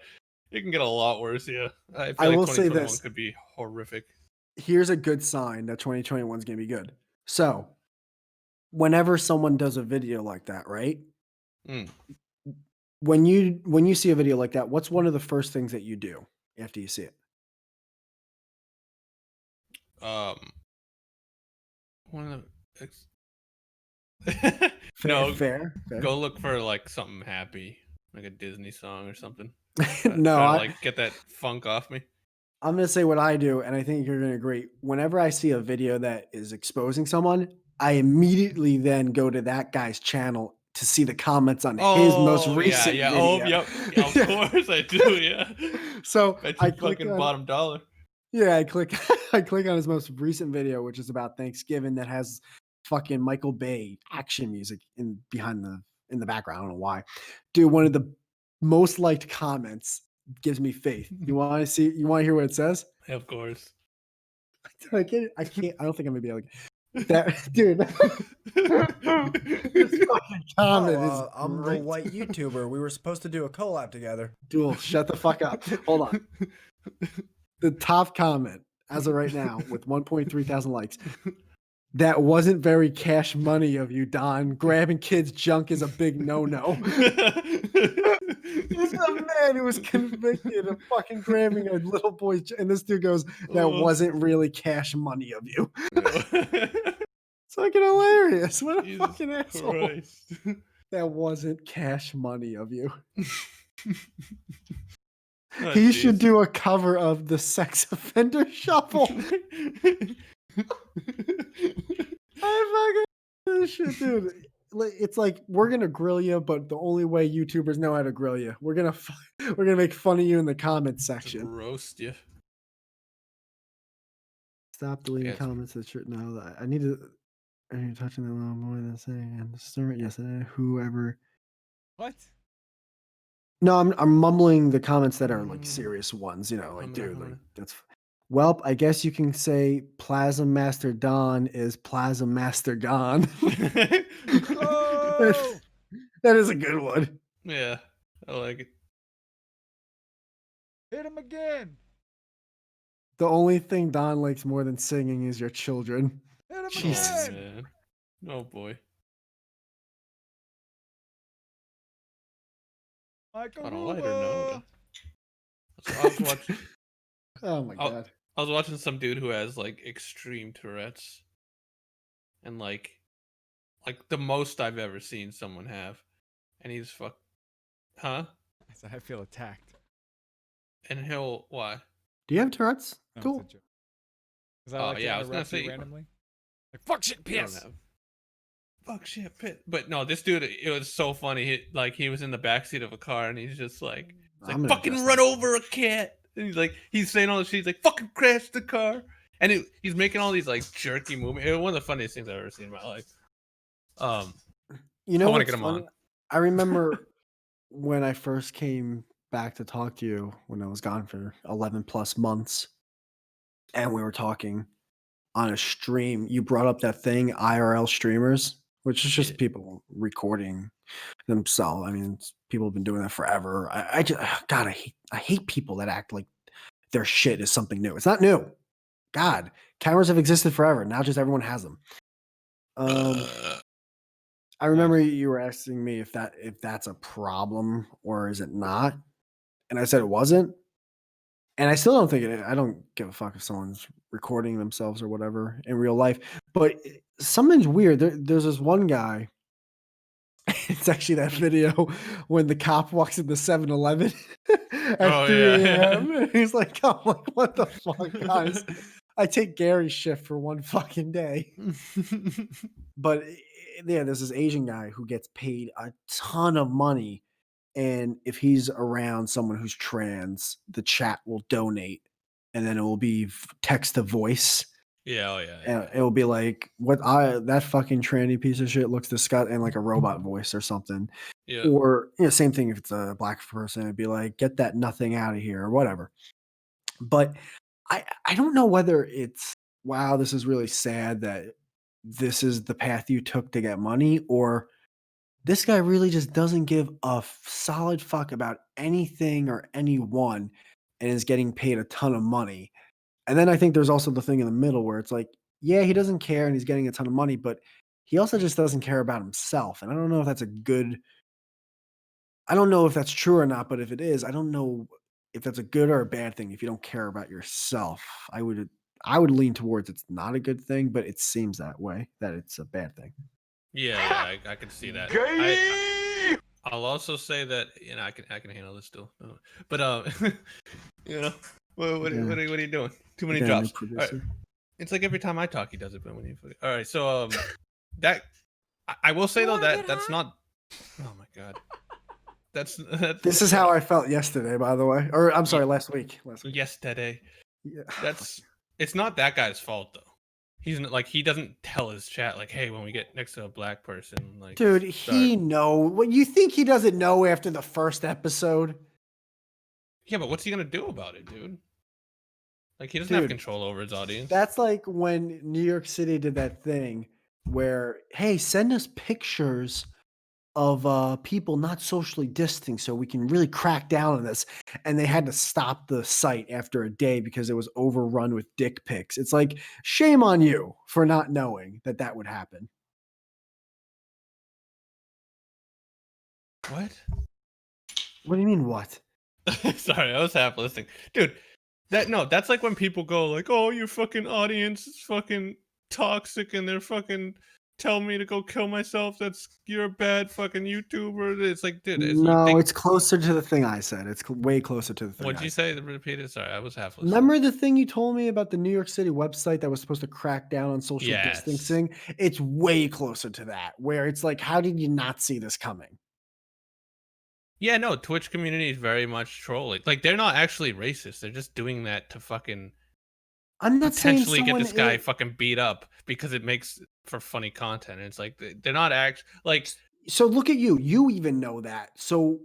it can get a lot worse. Yeah, I I feel will like say 2021 this. could be horrific. Here's a good sign that 2021 is going to be good. So, whenever someone does a video like that, right? Mm. When you see a video like that, what's one of the first things that you do after you see it? One of the Fair. Go look for like something happy, like a Disney song or something. No, try to, like get that funk off me. I'm gonna say what I do, and I think you're gonna agree. Whenever I see a video that is exposing someone, I immediately then go to that guy's channel to see the comments on his most recent yeah. video. Oh, yep. Of course I do. Yeah. So I click on bottom dollar. Yeah, I click on his most recent video, which is about Thanksgiving, that has fucking Michael Bay action music in the background. I don't know why. Dude, one of the most liked comments gives me faith. You want to hear what it says? Of course. I get it. I can't. I don't think I'm gonna be able to. That dude. This fucking comment is I'm great. the white YouTuber. We were supposed to do a collab together. Duel, shut the fuck up. Hold on. The top comment as of right now with 1.3 thousand likes. That wasn't very cash money of you, Don. Grabbing kids' junk is a big no-no. This is a man who was convicted of fucking grabbing a little boy's junk. And this dude goes, that wasn't really cash money of you. It's fucking hilarious. What a Jesus fucking asshole. Christ. That wasn't cash money of you. Oh, He geez. should do a cover of the Sex Offender Shuffle. I fucking this shit, dude. It's like we're gonna grill you, but the only way YouTubers know how to grill you, we're gonna make fun of you in the comments section. Roast you. Stop deleting comments that should know that I need to. Are you touching them a little more than saying and start yesterday? Whoever. What? No, I'm mumbling the comments that are like serious ones. You know, like dude, like that's. Well, I guess you can say Plasma Master Don is Plasma Master Gone. Oh! That is a good one. Yeah, I like it. Hit him again. The only thing Don likes more than singing is your children. Hit him Jesus. again. Man. Oh boy. Michael On a lighter Ruba. note, I was watching. Oh my god. I was watching some dude who has like extreme Tourette's, and like the most I've ever seen someone have, and he's huh? I feel attacked. And he'll why? Do you have Tourette's? No, Cool. Because I like to yeah, I was gonna interrupt you say randomly. Like fuck shit You don't piss. have- Fuck shit pit. But no, this dude, it was so funny. He was in the backseat of a car and he's just like, fucking run over a cat. And he's saying all this shit. He's like, fucking crash the car. And he's making all these like jerky movements. It was one of the funniest things I've ever seen in my life. You know, I want to get him on. I remember when I first came back to talk to you when I was gone for 11 plus months, and we were talking on a stream. You brought up that thing, IRL streamers, which is just people recording themselves. I mean, people have been doing that forever. I hate people that act like their shit is something new. It's not new. God, cameras have existed forever. Now just everyone has them. I remember you were asking me if that's a problem or is it not, and I said it wasn't. And I still don't think it. I don't give a fuck if someone's recording themselves or whatever in real life. But something's weird. There's this one guy. It's actually that video when the cop walks in the 7-Eleven at 3 a.m. He's like, I'm like, what the fuck, guys? I take Gary's shift for one fucking day. But yeah, there's this Asian guy who gets paid a ton of money. And if he's around someone who's trans, the chat will donate. And then it will be text to voice. Yeah, And it will be like, that fucking tranny piece of shit looks disgusting, and like a robot voice or something. Yeah. Or same thing if it's a black person, it'd be like, get that nothing out of here or whatever. But I don't know whether it's, wow, this is really sad that this is the path you took to get money, or this guy really just doesn't give a solid fuck about anything or anyone and is getting paid a ton of money. And then I think there's also the thing in the middle where it's like, yeah, he doesn't care and he's getting a ton of money, but he also just doesn't care about himself. And I don't know if that's I don't know if that's true or not, but if it is, I don't know if that's a good or a bad thing if you don't care about yourself. I would lean towards it's not a good thing, but it seems that way, that it's a bad thing. Yeah, I can see that. I'll also say that I can handle this still, but what are you doing? Too many drops. Right. It's like every time I talk, he does it. But when all right, so that I will say though that's not. Oh my god, that's this is how I felt yesterday, by the way, or I'm sorry, last week. Yesterday. Yeah. It's not that guy's fault though. He's like, he doesn't tell his chat like, hey, when we get next to a black person, like, dude, he know what you think he doesn't know after the first episode. Yeah, but what's he gonna do about it, dude? Like, he doesn't have control over his audience. That's like when New York City did that thing where, hey, send us pictures of people not socially distancing so we can really crack down on this. And they had to stop the site after a day because it was overrun with dick pics. It's like, shame on you for not knowing that would happen. What? What do you mean, what? Sorry, I was half listening. Dude, that's like when people go like, oh, your fucking audience is fucking toxic and they're fucking tell me to go kill myself. You're a bad fucking YouTuber. It's like, dude, it's closer to the thing I said. It's way closer to the thing. What'd you say? Repeat it. Sorry, I was half listening. Remember the thing you told me about the New York City website that was supposed to crack down on social distancing? It's way closer to that, where it's like, how did you not see this coming? Yeah, no, Twitch community is very much trolling. Like, they're not actually racist. They're just doing that to fucking potentially get this guy fucking beat up because it makes for funny content. And it's like, they're not like. So look at you. You even know that. So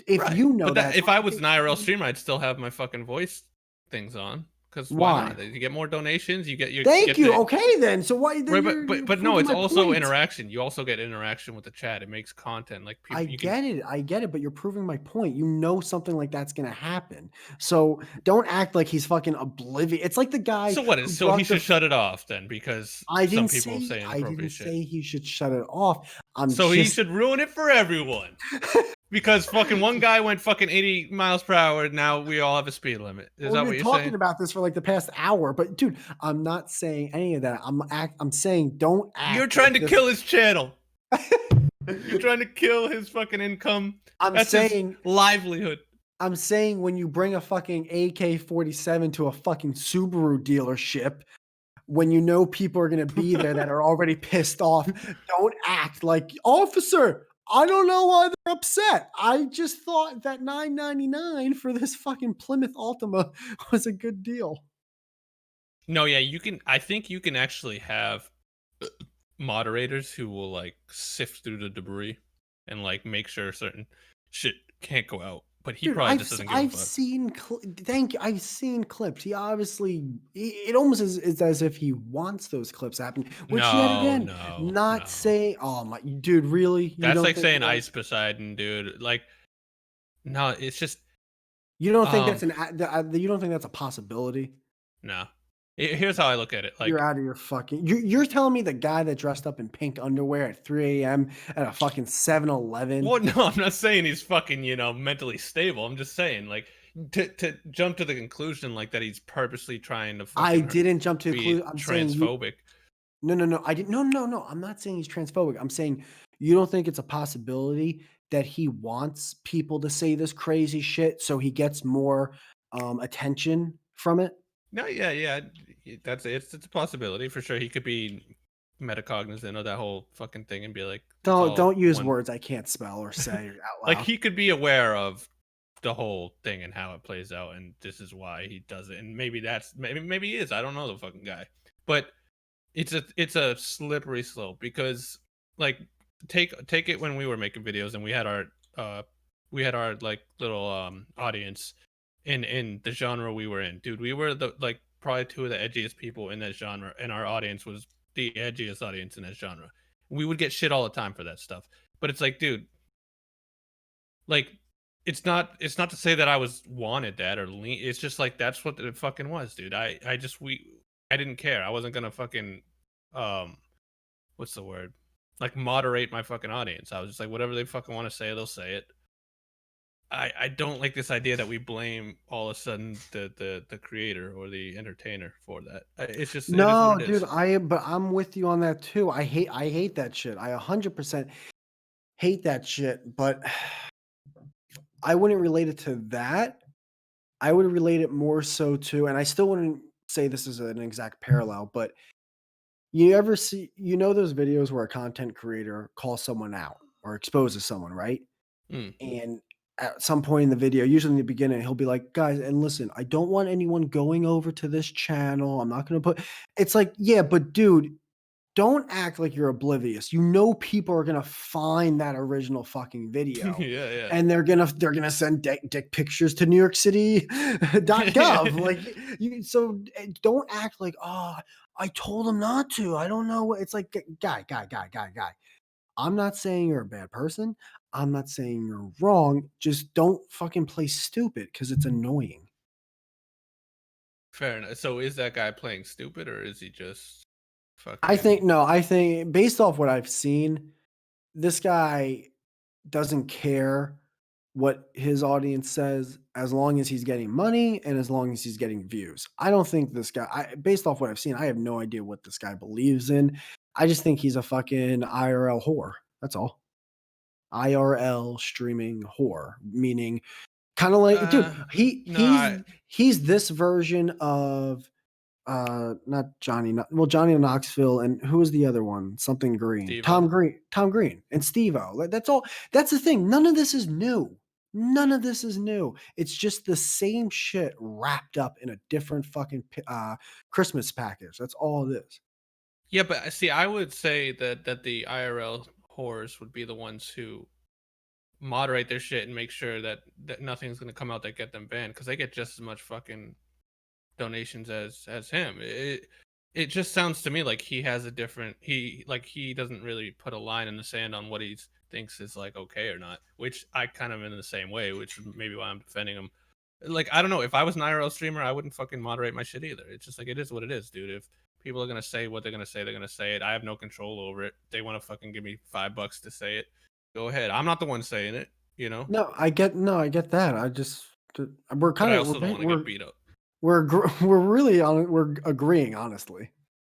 if you know that, if I was an IRL streamer, I'd still have my fucking voice things on. Because why not? You get more donations. You get your. Thank you. Okay, then. So why? Then but no, it's also interaction. You also get interaction with the chat. It makes content like people. I get it. But you're proving my point. You know something like that's gonna happen. So don't act like he's fucking oblivious. It's like the guy. So what is? So he should shut it off then, because some people say inappropriate shit. I didn't say he should shut it off. He should ruin it for everyone. Because fucking one guy went fucking 80 miles per hour. Now we all have a speed limit. Is that what you're saying? We've been talking about this for like the past hour, but dude, I'm not saying any of that. I'm saying don't act. You're trying to kill his channel. You're trying to kill his fucking income. That's his livelihood. I'm saying when you bring a fucking AK-47 to a fucking Subaru dealership, when you know people are going to be there that are already pissed off, don't act like, officer, I don't know why they're upset. I just thought that $9.99 for this fucking Plymouth Altima was a good deal. No, yeah, I think you can actually have moderators who will like sift through the debris and like make sure certain shit can't go out. But he probably just doesn't give a fuck. I've seen clips. He obviously, it almost is as if he wants those clips happening. Which yet again, say, oh my, dude, really? That's like saying Ice Poseidon, dude. Like, no, it's just. You don't think you don't think that's a possibility? No. Here's how I look at it. Like, you're out of your fucking. You're telling me the guy that dressed up in pink underwear at 3 a.m. at a fucking 7-Eleven. Well, no, I'm not saying he's fucking mentally stable. I'm just saying like to jump to the conclusion like that he's purposely trying to. I didn't jump to the conclusion. I'm transphobic. No. I didn't. No. I'm not saying he's transphobic. I'm saying You don't think it's a possibility that he wants people to say this crazy shit so he gets more attention from it? No, yeah. That's it. It's a possibility for sure. He could be metacognizant of that whole fucking thing and be like, it's all Don't use one. words I can't spell or say out Like loud. he could be aware of the whole thing and how it plays out, and this is why he does it. And maybe maybe he is. I don't know the fucking guy, but it's a slippery slope because like take it when we were making videos and we had our like little audience in the genre we were in. Dude, we were the like probably two of the edgiest people in that genre, and our audience was the edgiest audience in that genre. We would get shit all the time for that stuff. But it's like, dude, like it's not to say that I was wanted that or lean. It's just like that's what it fucking was, dude. I didn't care. I wasn't gonna fucking what's the word? Like moderate my fucking audience. I was just like, whatever they fucking want to say, they'll say it. I don't like this idea that we blame all of a sudden the creator or the entertainer for that. It's just it is No, what it is. dude, but I'm with you on that too. I hate that shit. I 100% hate that shit, but I wouldn't relate it to that. I would relate it more so to, and I still wouldn't say this is an exact parallel, but you ever see, those videos where a content creator calls someone out or exposes someone, right? Mm. And at some point in the video, usually in the beginning, he'll be like, guys, and listen, I don't want anyone going over to this channel. I'm not going to put, it's like, yeah, but dude, don't act like you're oblivious. People are gonna find that original fucking video, Yeah. and they're gonna send dick pictures to New York City.gov. So don't act like, oh, I told him not to. I don't know what it's like. Guy. I'm not saying you're a bad person. I'm not saying you're wrong. Just don't fucking play stupid because it's annoying. Fair enough. So is that guy playing stupid or is he just fucking I think based off what I've seen, this guy doesn't care what his audience says as long as he's getting money and as long as he's getting views. I don't think this guy, based off what I've seen, I have no idea what this guy believes in. I just think he's a fucking IRL whore. That's all. IRL streaming whore, meaning kind of like, dude, he's this version of not Johnny Knoxville, and who was the other one? Something Green. Steve-O. Tom Green and Steve-O. That's all. That's the thing. None of this is new. It's just the same shit wrapped up in a different fucking Christmas package. That's all it is. Yeah, but see, I would say that the IRL whores would be the ones who moderate their shit and make sure that nothing's gonna come out that get them banned because they get just as much fucking donations as him. It just sounds to me like he has a different he doesn't really put a line in the sand on what he thinks is like okay or not, which I kind of in the same way, which is maybe why I'm defending him. Like I don't know, if I was an IRL streamer, I wouldn't fucking moderate my shit either. It's just like it is what it is, dude. If people are gonna say what they're gonna say it. I have no control over it. They want to fucking give me $5 to say it. Go ahead. I'm not the one saying it, you know. No, I get that. I just we're But kind I of also don't want to get beat up. we're we're agreeing honestly.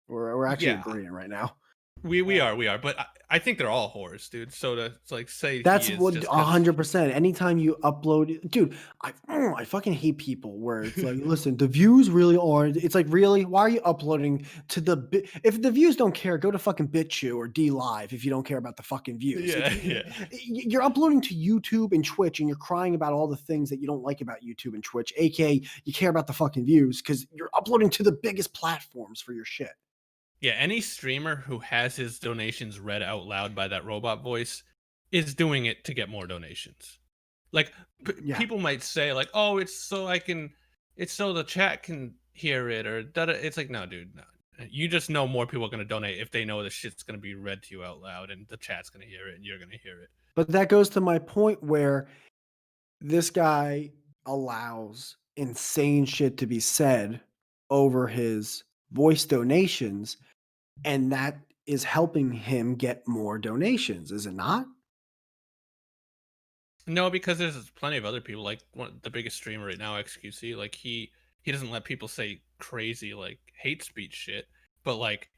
We're actually agreeing right now. We are, but I think they're all whores, dude. So to like say That's he is what just 100%. Anytime you upload, dude, I fucking hate people where it's like, listen, the views really aren't. It's like, really, why are you uploading to the? If the views don't care, go to fucking BitChute or D Live if you don't care about the fucking views. Yeah. You're uploading to YouTube and Twitch, and you're crying about all the things that you don't like about YouTube and Twitch. AKA, you care about the fucking views because you're uploading to the biggest platforms for your shit. Yeah, any streamer who has his donations read out loud by that robot voice is doing it to get more donations. Like people might say like, "Oh, it's so the chat can hear it," or it's like, no, dude, no. You just know more people are going to donate if they know the shit's going to be read to you out loud and the chat's going to hear it and you're going to hear it. But that goes to my point where this guy allows insane shit to be said over his voice donations, and that is helping him get more donations, is it not? No, because there's plenty of other people, like the biggest streamer right now, XQC. Like he doesn't let people say crazy like hate speech shit, but like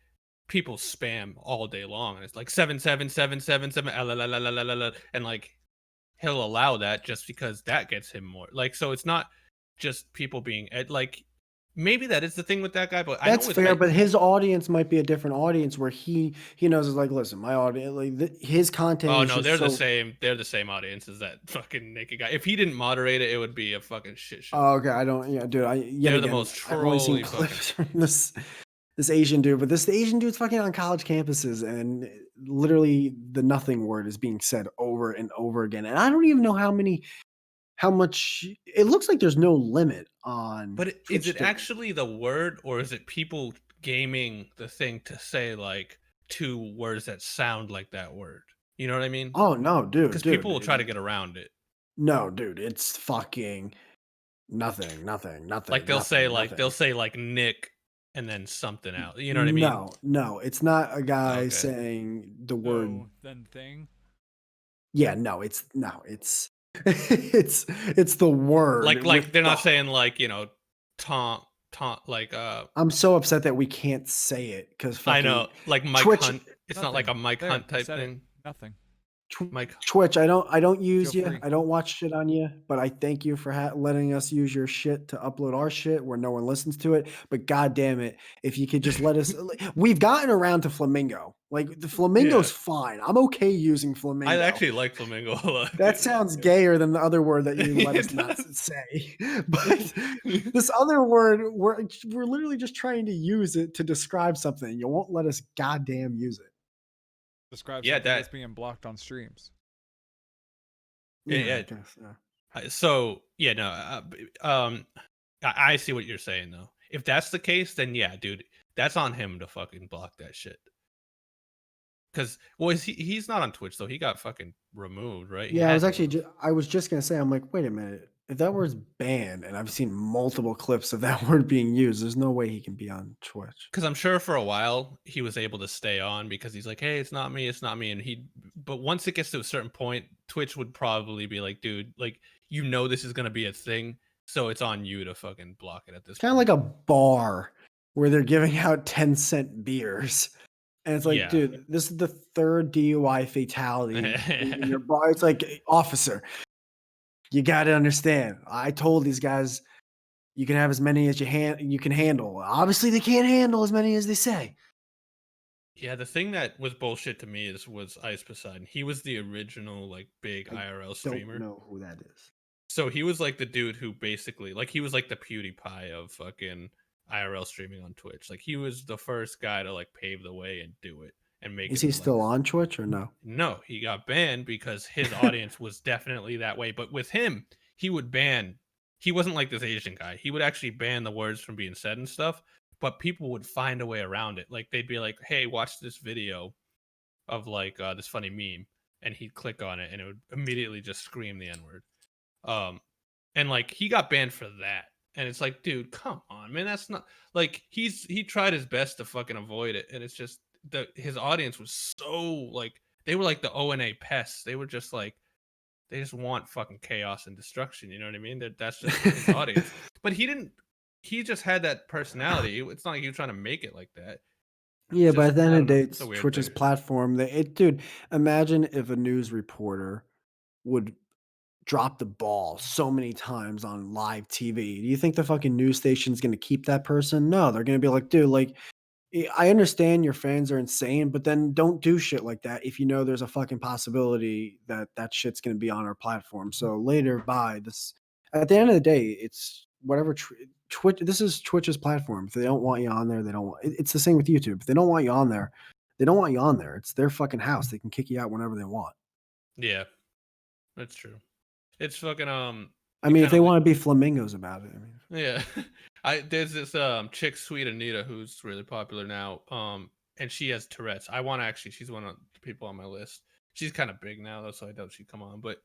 people spam all day long, and it's like 77777, and like he'll allow that just because that gets him more. Like, so it's not just people being like, maybe that is the thing with that guy, but that's fair. But his audience might be a different audience where he knows is like, listen, my audience, like his content. Oh is no, just they're so... the same. They're the same audience as that fucking naked guy. If he didn't moderate it, it would be a fucking shit show. Oh, okay, I don't. Yeah, dude. They're the most I've only seen trolly clips from this Asian dude, but this Asian dude's fucking on college campuses, and literally the nothing word is being said over and over again. And I don't even know how much. It looks like there's no limit on. But is it actually the word, or is it people gaming the thing to say like 2 words that sound like that word? You know what I mean? Oh no, dude. Because people will try to get around it. No, dude, it's fucking nothing. Like they'll say like Nick and then something else. You know what I mean? No, it's not a guy saying the word then thing. Yeah, it's it's the word. Like they're not saying like, you know, taunt like I'm so upset that we can't say it because I know, like Mike Twitch, Hunt. It's not like a Mike Hunt type thing. Nothing. Twitch, I don't use Feel you. free. I don't watch shit on you, but I thank you for letting us use your shit to upload our shit where no one listens to it. But god damn it, if you could just let us, we've gotten around to Flamingo. Like the Flamingo's fine. I'm okay using Flamingo. I actually like Flamingo a lot. That sounds gayer than the other word that you let us not say. But this other word, we're literally just trying to use it to describe something. You won't let us goddamn use it. Describe something that's being blocked on streams. Yeah. I guess, yeah. So yeah, no. I see what you're saying though. If that's the case, then yeah, dude, that's on him to fucking block that shit. Because he's not on Twitch though. He got fucking removed, right? Yeah, I was just gonna say, I'm like, wait a minute. If that word's banned, and I've seen multiple clips of that word being used, there's no way he can be on Twitch. Because I'm sure for a while he was able to stay on because he's like, hey, it's not me, and but once it gets to a certain point, Twitch would probably be like, dude, like, you know this is gonna be a thing, so it's on you to fucking block it at this point. Kind of like a bar where they're giving out 10-cent beers. And it's like, dude, this is the 3rd DUI fatality in your bar. It's like, officer, you got to understand. I told these guys you can have as many as you can handle. Obviously, they can't handle as many as they say. Yeah, the thing that was bullshit to me was Ice Poseidon. He was the original like big IRL streamer. I don't know who that is. So he was like the dude who basically, like, he was like the PewDiePie of fucking IRL streaming on Twitch. Like, he was the first guy to like pave the way and do it and make. Is he still on Twitch or no? No, he got banned because his audience was definitely that way. But with him, he would ban. He wasn't like this Asian guy. He would actually ban the words from being said and stuff. But people would find a way around it. Like, they'd be like, "Hey, watch this video of like this funny meme," and he'd click on it, and it would immediately just scream the N-word. And like, he got banned for that. And it's like, dude, come on, man. That's not like, he tried his best to fucking avoid it. And it's just his audience was so like, they were like the O&A pests. They were just like, they just want fucking chaos and destruction. You know what I mean? That's just his audience. But he just had that personality. It's not like he was trying to make it like that. Yeah, but at the end of the day, it's Twitch's platform. Dude, imagine if a news reporter would drop the ball so many times on live TV. Do you think the fucking news station's going to keep that person? No, they're going to be like, dude, like, I understand your fans are insane, but then don't do shit like that if you know there's a fucking possibility that shit's going to be on our platform. So later, bye. This, at the end of the day, it's whatever Twitch. This is Twitch's platform. If they don't want you on there, they don't want. It's the same with YouTube. If they don't want you on there, they don't want you on there. It's their fucking house. They can kick you out whenever they want. Yeah, that's true. It's fucking I mean, if they want to be flamingos about it, I mean. Yeah. There's this chick, Sweet Anita, who's really popular now. And she has Tourette's. She's one of the people on my list. She's kind of big now though, so I doubt she'd come on. But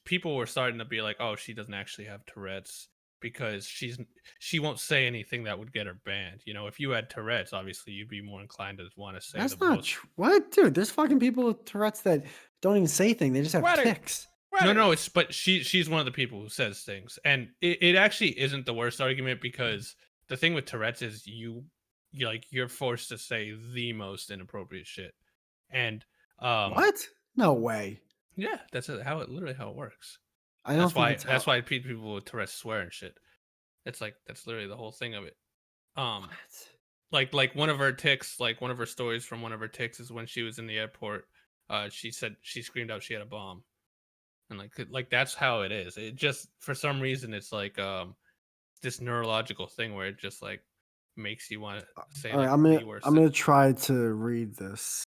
people were starting to be like, oh, she doesn't actually have Tourette's because she won't say anything that would get her banned. You know, if you had Tourette's, obviously you'd be more inclined to want to say. That's not true. What, dude? There's fucking people with Tourette's that don't even say things. They just have tics. No, but she's one of the people who says things, and it actually isn't the worst argument because the thing with Tourette's is you're forced to say the most inappropriate shit. And what? No way. Yeah, that's literally how it works. I don't think it's that's why people with Tourette's swear and shit. It's like that's literally the whole thing of it. What? Like one of her tics, like one of her stories from one of her tics is when she was in the airport. She said she screamed out she had a bomb, and like that's how it is. It just for some reason it's like this neurological thing where it just like makes you want to say. All right, like, I'm gonna try to read this.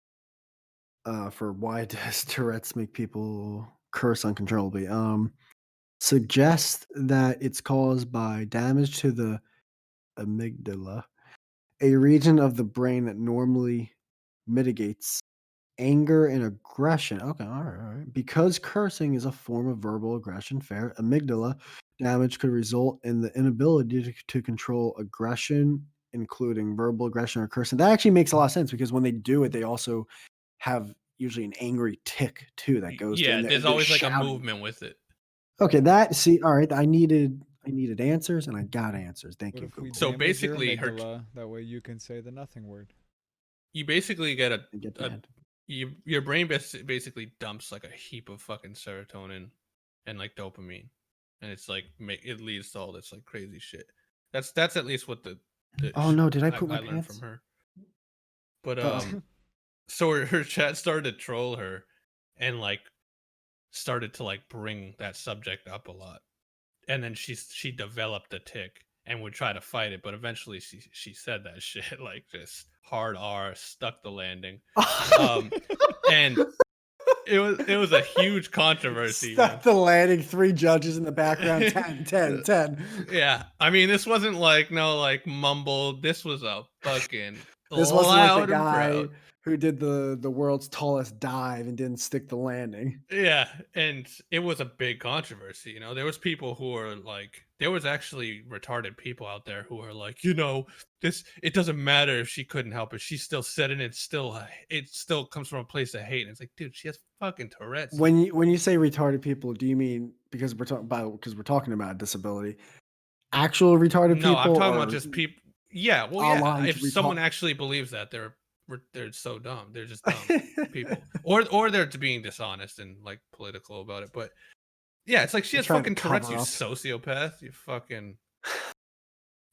For why does Tourette's make people curse uncontrollably? Suggest that it's caused by damage to the amygdala, a region of the brain that normally mitigates anger and aggression. Okay, all right. Because cursing is a form of verbal aggression, fair. Amygdala damage could result in the inability to control aggression, including verbal aggression or cursing. That actually makes a lot of sense because when they do it, they also have usually an angry tick too that goes. Yeah, there's always like a shouting. movement with it. Okay, all right. I needed answers and I got answers. Thank you. So basically, that way you can say the nothing word. You basically get your brain basically dumps like a heap of fucking serotonin and like dopamine, and it's like it leads to all this like crazy shit. That's at least what the oh no, did I put my I learned pants? from her. But so her chat started to troll her, and like started to like bring that subject up a lot, and then she developed a tick and would try to fight it, but eventually she said that shit like just hard R, stuck the landing. And it was a huge controversy. Stuck the landing, 3 judges in the background, 10. Yeah, I mean, this wasn't like mumbled. This was a fucking this wasn't like the and guy proud. who did the world's tallest dive and didn't stick the landing. Yeah, and it was a big controversy. You know, there was people who were like, there was actually retarded people out there who were like, you know, it doesn't matter if she couldn't help it. She still said it. It still comes from a place of hate. And it's like, dude, she has fucking Tourette's. When you say retarded people, do you mean because we're talking about disability, actual retarded people? No, I'm talking about just people. Yeah, well, yeah. If someone actually believes that, they're so dumb. They're just dumb people, or they're being dishonest and like political about it. But yeah, it's like she has fucking Tourette's. You sociopath. You fucking.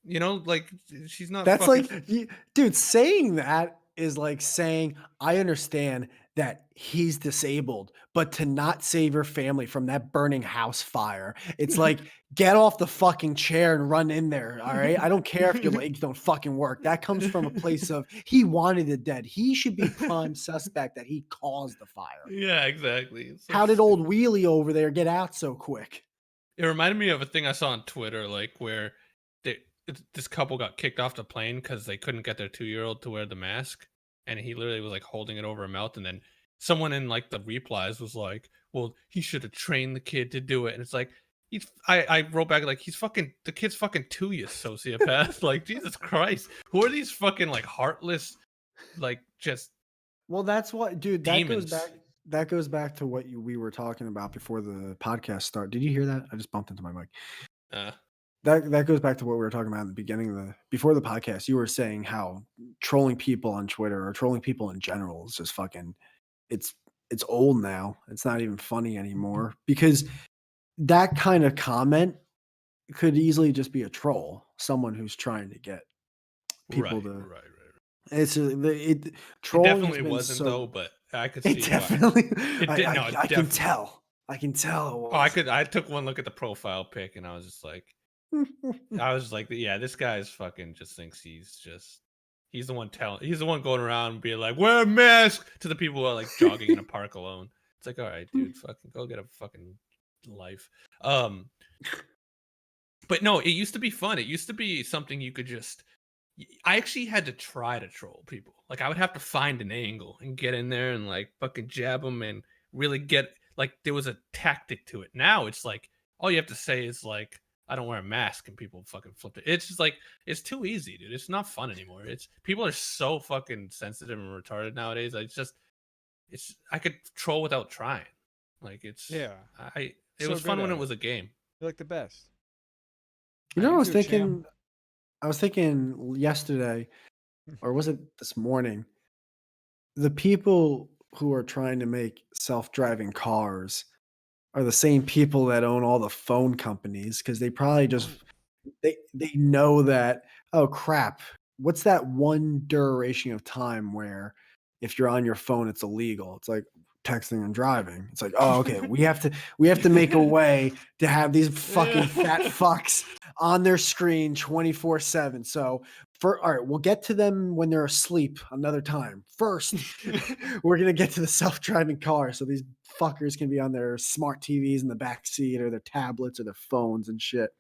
You know, like she's not. That's fucking... like, dude, saying that is like saying, I understand that he's disabled, but to not save your family from that burning house fire, it's like, get off the fucking chair and run in there. All right. I don't care if your legs don't fucking work. That comes from a place of he wanted it dead. He should be prime suspect that he caused the fire. Yeah, exactly. So how did old Wheelie over there get out so quick? It reminded me of a thing I saw on Twitter, like where this couple got kicked off the plane because they couldn't get their 2-year-old to wear the mask, and he literally was like holding it over her mouth, and then someone in like the replies was like, well, he should have trained the kid to do it. And it's like, I wrote back like, the kid's fucking 2, you sociopath. Like, Jesus Christ, who are these fucking like heartless, like just well, that's what, dude, demons. that goes back to what we were talking about before the podcast started. Did you hear that? I just bumped into my mic. That goes back to what we were talking about in the beginning before the podcast. You were saying how trolling people on Twitter or trolling people in general is just fucking, it's old now. It's not even funny anymore because that kind of comment could easily just be a troll, someone who's trying to get people to. Right. It's trolling. It definitely wasn't though, but I could see it definitely. I can tell. I can tell. It was. I took one look at the profile pic and I was just like. Yeah, this guy's fucking just thinks he's the one going around and being like, wear a mask to the people who are like jogging in a park alone. It's like, all right, dude, fucking go get a fucking life. But no, it used to be fun. It used to be something you could just. I actually had to try to troll people. Like I would have to find an angle and get in there and like fucking jab them and really get like there was a tactic to it. Now it's like all you have to say is like, I don't wear a mask and people fucking flip it. It's just like, it's too easy, dude. It's not fun anymore. People are so fucking sensitive and retarded nowadays. I could troll without trying. Like it was fun when it was a game. You're like the best. You know, I was thinking I was thinking yesterday, or was it this morning? The people who are trying to make self-driving cars are the same people that own all the phone companies because they probably just they know that, oh crap, what's that one duration of time where if you're on your phone it's illegal? It's like texting and driving. It's like, oh okay, we have to make a way to have these fucking fat fucks on their screen 24/7. So all right, we'll get to them when they're asleep another time. First, we're gonna get to the self-driving car so these fuckers can be on their smart TVs in the back seat or their tablets or their phones and shit.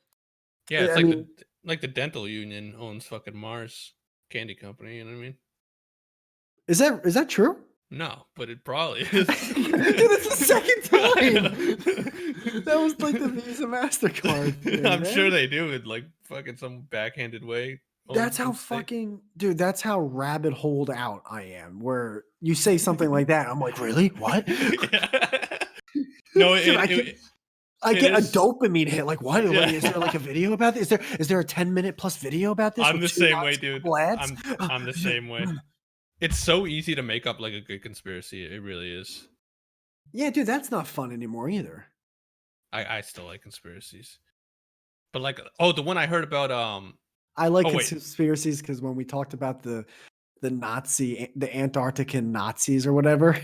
Yeah, it's I mean, like the dental union owns fucking Mars Candy Company. You know what I mean? is that true? No, but it probably is. Dude, it's the second time. That was like the Visa MasterCard thing, I'm man. sure they do it like fucking some backhanded way. That's how fucking dude. That's how rabbit holed out I am. Where you say something like that, I'm like, really? What? No, dude, I get a dopamine hit. Like, what? Yeah. Is there like a video about this? Is there a 10-minute plus video about this? I'm the same way, dude. I'm the same way. It's so easy to make up like a good conspiracy. It really is. Yeah, dude, that's not fun anymore either. I still like conspiracies. But like, oh, the one I heard about I like conspiracies because when we talked about the Antarctican Nazis or whatever,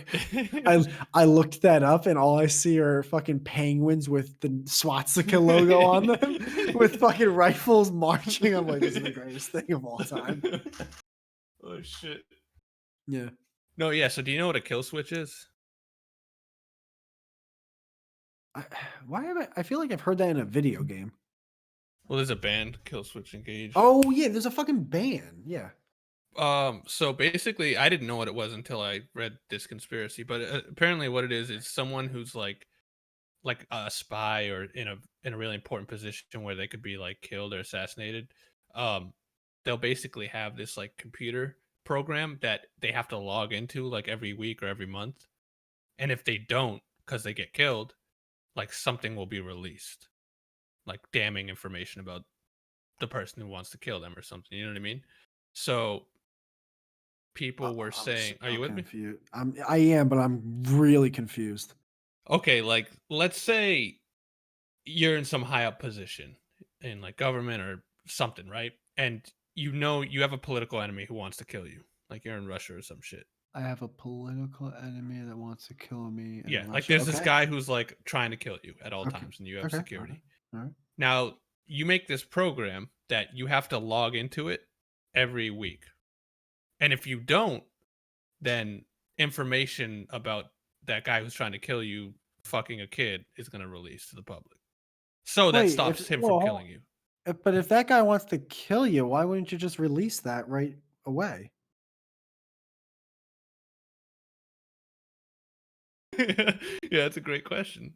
I looked that up and all I see are fucking penguins with the swastika logo on them with fucking rifles marching. I'm like, this is the greatest thing of all time. Oh shit. Yeah. No, yeah. So do you know what a kill switch is? I feel like I've heard that in a video game. Well, there's a band, Kill Switch Engage. Oh yeah, there's a fucking band. Yeah. So basically, I didn't know what it was until I read this conspiracy. But apparently, what it is someone who's like a spy or in a really important position where they could be like killed or assassinated. They'll basically have this like computer program that they have to log into like every week or every month, and if they don't, because they get killed, like something will be released, like damning information about the person who wants to kill them or something. You know what I mean? So people were saying, "Are you with me?" I am, but I'm really confused. Okay, like let's say you're in some high up position in like government or something, right? And you have a political enemy who wants to kill you, like you're in Russia or some shit. I have a political enemy that wants to kill me. Yeah, like there's this guy who's like trying to kill you at all times, and you have security. All right. Now you make this program that you have to log into it every week, and if you don't, then information about that guy who's trying to kill you fucking a kid is going to release to the public. So that stops him from killing you. But if that guy wants to kill you, why wouldn't you just release that right away? Yeah, that's a great question.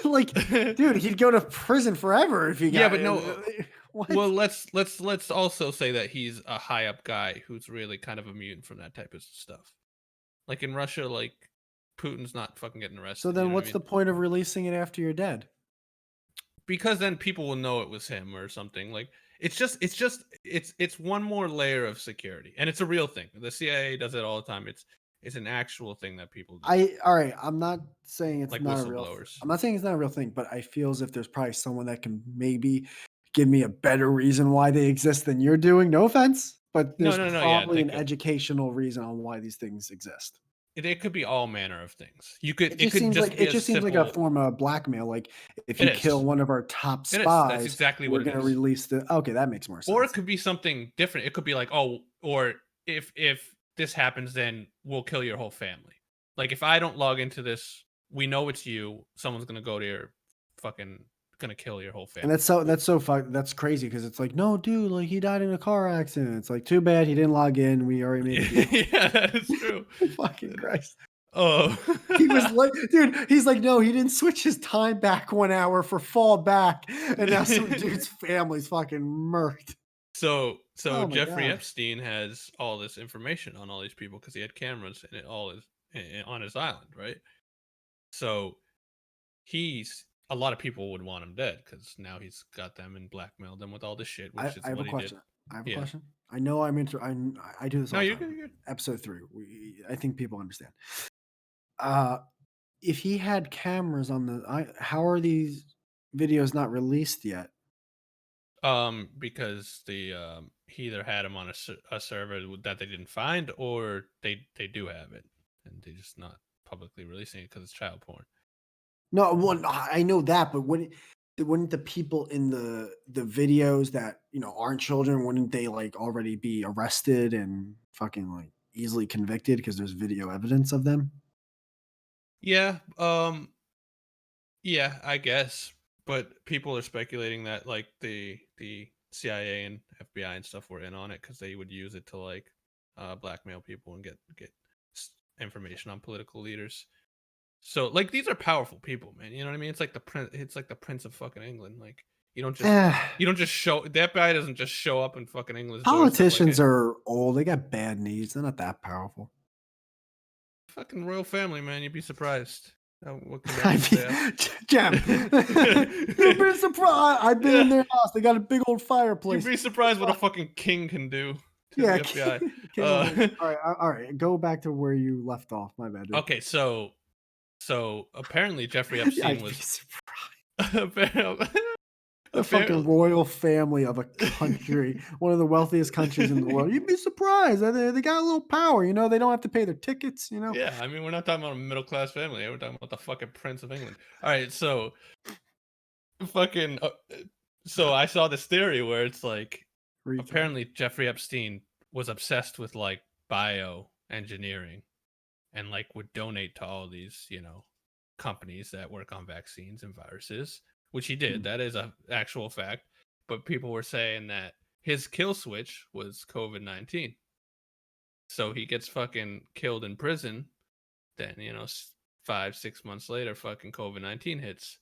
Like, dude, he'd go to prison forever if he got. Yeah, but no. Well, let's also say that he's a high up guy who's really kind of immune from that type of stuff. Like in Russia, like Putin's not fucking getting arrested. So then, what's the point of releasing it after you're dead? Because then people will know it was him or something. Like it's one more layer of security, and it's a real thing. The CIA does it all the time. It's an actual thing that people do. All right. I'm not saying it's like not a real. I'm not saying it's not a real thing, but I feel as if there's probably someone that can maybe give me a better reason why they exist than you're doing. No offense, but there's probably an educational reason on why these things exist. It could be all manner of things. You could. It just seems like a form of blackmail. Like if you kill one of our top spies, that's exactly we're going to release the. Okay, that makes more sense. Or it could be something different. It could be like, or if this happens, then we'll kill your whole family. Like if I don't log into this, we know it's you. Someone's going to go to your fucking gonna kill your whole family. And that's crazy because it's like, no, dude, like he died in a car accident. It's like, too bad he didn't log in. We already made it. Yeah, that is true. Fucking Christ. Oh, he was like, dude, he's like, no, he didn't switch his time back 1 hour for fall back, and now some dude's family's fucking murked. So Jeffrey Epstein has all this information on all these people because he had cameras and it all is on his island, right? So a lot of people would want him dead because now he's got them and blackmailed them with all this shit. Which I have a question. I have a question. I know I do this all the time. You're good. Episode 3. I think people understand. If he had cameras on how are these videos not released yet? Because he either had them on a server that they didn't find, or they do have it, and they're just not publicly releasing it because it's child porn. No, well, I know that, but wouldn't the people in the videos that aren't children, wouldn't they like already be arrested and fucking like easily convicted because there's video evidence of them? Yeah, yeah, I guess. But people are speculating that like the CIA and FBI and stuff were in on it because they would use it to like blackmail people and get information on political leaders. So like these are powerful people, man. You know what I mean? It's like the Prince of fucking England. Like you don't just show that guy doesn't just show up in fucking England. Politicians are old. They got bad knees. They're not that powerful. Fucking royal family, man. You'd be surprised. What Gem, you'd be surprised. I've been in their house. They got a big old fireplace. You'd be surprised what a fucking king can do. Yeah. The FBI. All right. Go back to where you left off. My bad. Dude. Okay, so apparently Jeffrey Epstein was the fucking royal family of a country, one of the wealthiest countries in the world. You'd be surprised. They got a little power, They don't have to pay their tickets, Yeah, I mean, we're not talking about a middle class family. We're talking about the fucking Prince of England. All right, so fucking. So I saw this theory where it's like apparently Jeffrey Epstein was obsessed with like bioengineering, and like would donate to all these companies that work on vaccines and viruses. Which he did. That is an actual fact. But people were saying that his kill switch was COVID-19. So he gets fucking killed in prison. Then, 5-6 months later, fucking COVID-19 hits.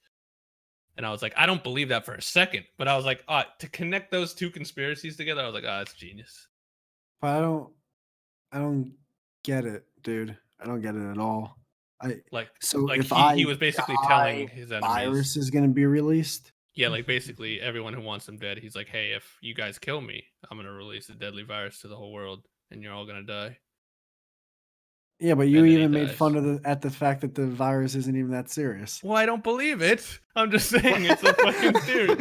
And I was like, I don't believe that for a second. But I was like, to connect those two conspiracies together, I was like, that's genius. But I don't get it, dude. I don't get it at all. He was basically telling his enemies virus is going to be released. Yeah, like basically everyone who wants him dead, he's like, hey, if you guys kill me, I'm going to release a deadly virus to the whole world and you're all going to die. Yeah, but you even made fun of the fact that the virus isn't even that serious. Well, I don't believe it. I'm just saying it's a fucking theory.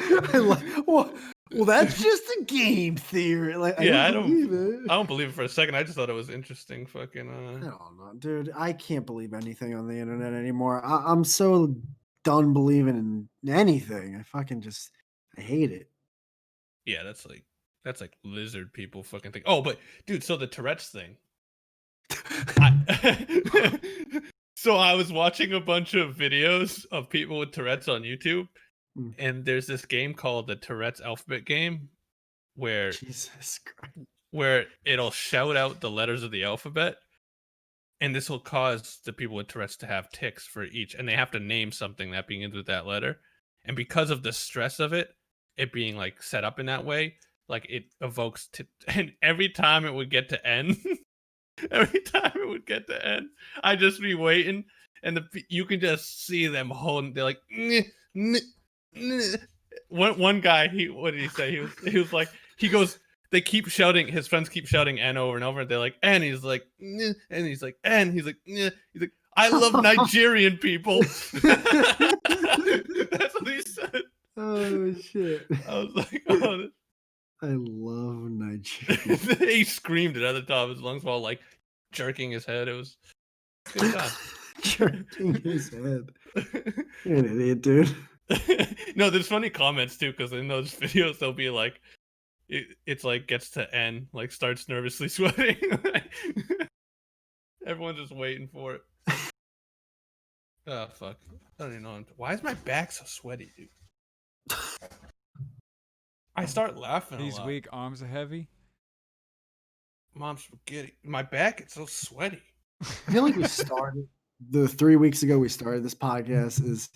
Well, that's just a game theory. Like, I don't believe it for a second. I just thought it was interesting. Fucking. I don't know, dude. I can't believe anything on the internet anymore. I'm so done believing in anything. I hate it. Yeah, that's like lizard people fucking think. Oh, but dude, so the Tourette's thing. So I was watching a bunch of videos of people with Tourette's on YouTube, and there's this game called the Tourette's Alphabet Game, where it'll shout out the letters of the alphabet, and this will cause the people with Tourette's to have tics for each, and they have to name something that begins with that letter. And because of the stress of it being like set up in that way, like it evokes and every time it would get to N. Every time it would get to end, I'd just be waiting, and you can just see them holding. They're like, one guy. What did he say? He was like, he goes. They keep shouting. His friends keep shouting "N" over and over. And they're like, "N." He's like, and he's like, "N." He's like, he's like, I love Nigerian people. That's what he said. Oh shit! I was like, oh. I love Nigeria. He screamed it at the top of his lungs while like jerking his head. It was good time. Jerking his head. You're an idiot, dude. No, there's funny comments too, because in those videos they'll be like, it's like gets to N, like starts nervously sweating. Everyone's just waiting for it. Oh fuck! I don't even know. Why is my back so sweaty, dude? I start laughing. These weak arms are heavy. Mom's spaghetti. My back, it's so sweaty. I feel like we started 3 weeks ago. We started this podcast is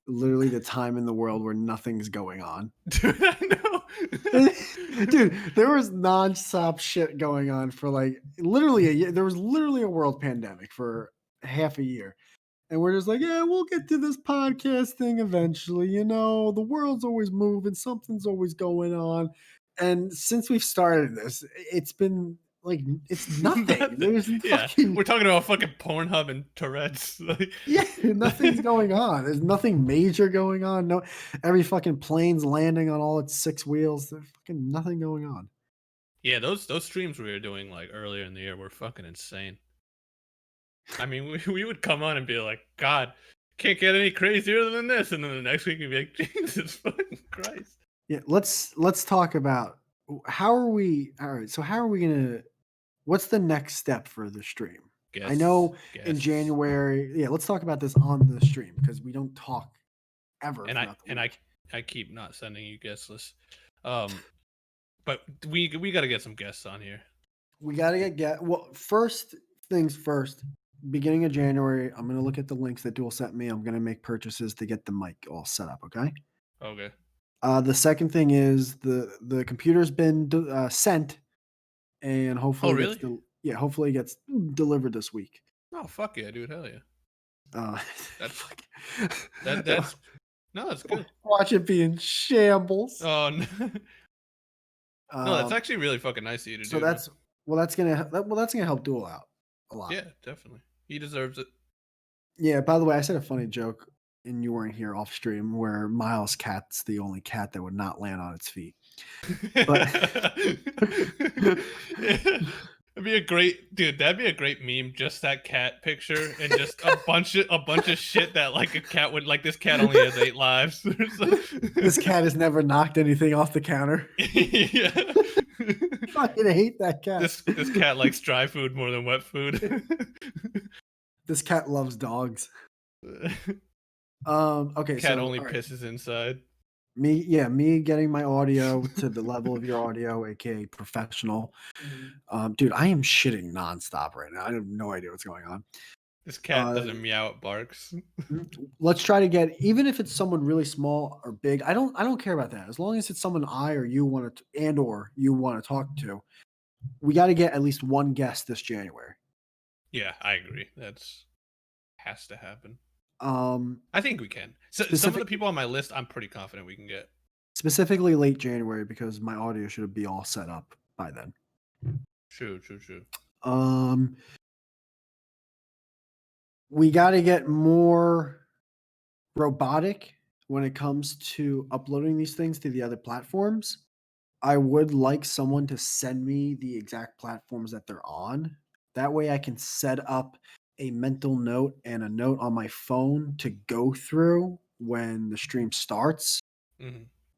literally the time in the world where nothing's going on. Dude, I know. Dude, there was nonstop shit going on for like literally a year. There was literally a world pandemic for half a year. And we're just like, yeah, we'll get to this podcast thing eventually. The world's always moving. Something's always going on. And since we've started this, it's been like it's nothing. There's yeah, fucking, we're talking about fucking Pornhub and Tourette's. yeah, nothing's going on. There's nothing major going on. No, every fucking plane's landing on all its 6 wheels. There's fucking nothing going on. Yeah, those streams we were doing like earlier in the year were fucking insane. I mean, we would come on and be like, God, can't get any crazier than this, and then the next week we'd be like, Jesus fucking Christ. Yeah, let's talk about how are we. All right, so how are we gonna? What's the next step for the stream? I know in January. Yeah, let's talk about this on the stream because we don't talk ever. And I keep not sending you guest lists. But we got to get some guests on here. We got to well, first things first. Beginning of January, I'm gonna look at the links that Dual sent me. I'm gonna make purchases to get the mic all set up. Okay. Okay. The second thing is the computer's been sent, and hopefully, oh really? Hopefully it gets delivered this week. Oh fuck yeah, dude! Hell yeah. That's no, that's good. Watch it be in shambles. Oh no. No, that's actually really fucking nice of you to do. So that's gonna help Dual out a lot. Yeah, definitely. He deserves it. Yeah. By the way, I said a funny joke, and you weren't here off stream, where Miles' cat's the only cat that would not land on its feet. But that'd be a great meme. Just that cat picture and just a bunch of shit that like a cat would like. This cat only has 8 lives. This cat has never knocked anything off the counter. Yeah. I fucking hate that cat. This cat likes dry food more than wet food. This cat loves dogs. Okay. Cat only pisses inside. Me getting my audio to the level of your audio, aka professional. Dude, I am shitting nonstop right now. I have no idea what's going on. This cat doesn't meow, it barks. Let's try to get, even if it's someone really small or big, I don't care about that. As long as it's someone I or you want to or you want to talk to, we got to get at least one guest this January. Yeah, I agree. That's has to happen. I think we can. So some of the people on my list, I'm pretty confident we can get. Specifically late January, because my audio should be all set up by then. True. We got to get more robotic when it comes to uploading these things to the other platforms. I would like someone to send me the exact platforms that they're on. That way I can set up a mental note and a note on my phone to go through when the stream starts,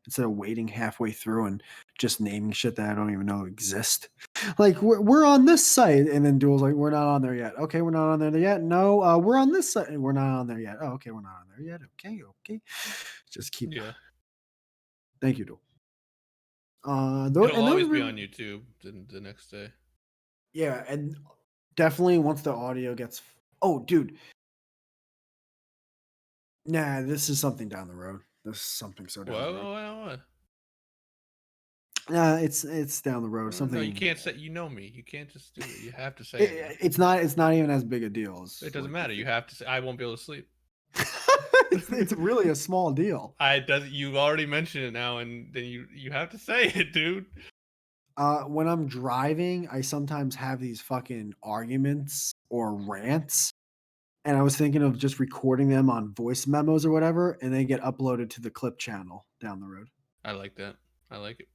instead of waiting halfway through and just naming shit that I don't even know exist. Like, we're on this site, and then Dual's like, we're not on there yet. Okay, we're not on there yet. No, we're on this site, and we're not on there yet. Oh, okay, we're not on there yet. Okay. Just keep. Yeah. Thank you, Dual. It'll always be on YouTube the next day. Yeah, and definitely once the audio gets. Oh, dude. Nah, this is something down the road. This is something so down the road. What? Nah, it's down the road. Something. No, you can't say. You know me. You can't just do it. You have to say it. It's not even as big a deal. It doesn't matter. You have to say. I won't be able to sleep. It's really a small deal. You already mentioned it now, and then you have to say it, dude. When I'm driving, I sometimes have these fucking arguments or rants, and I was thinking of just recording them on voice memos or whatever, and they get uploaded to the clip channel down the road. I like that. I like it.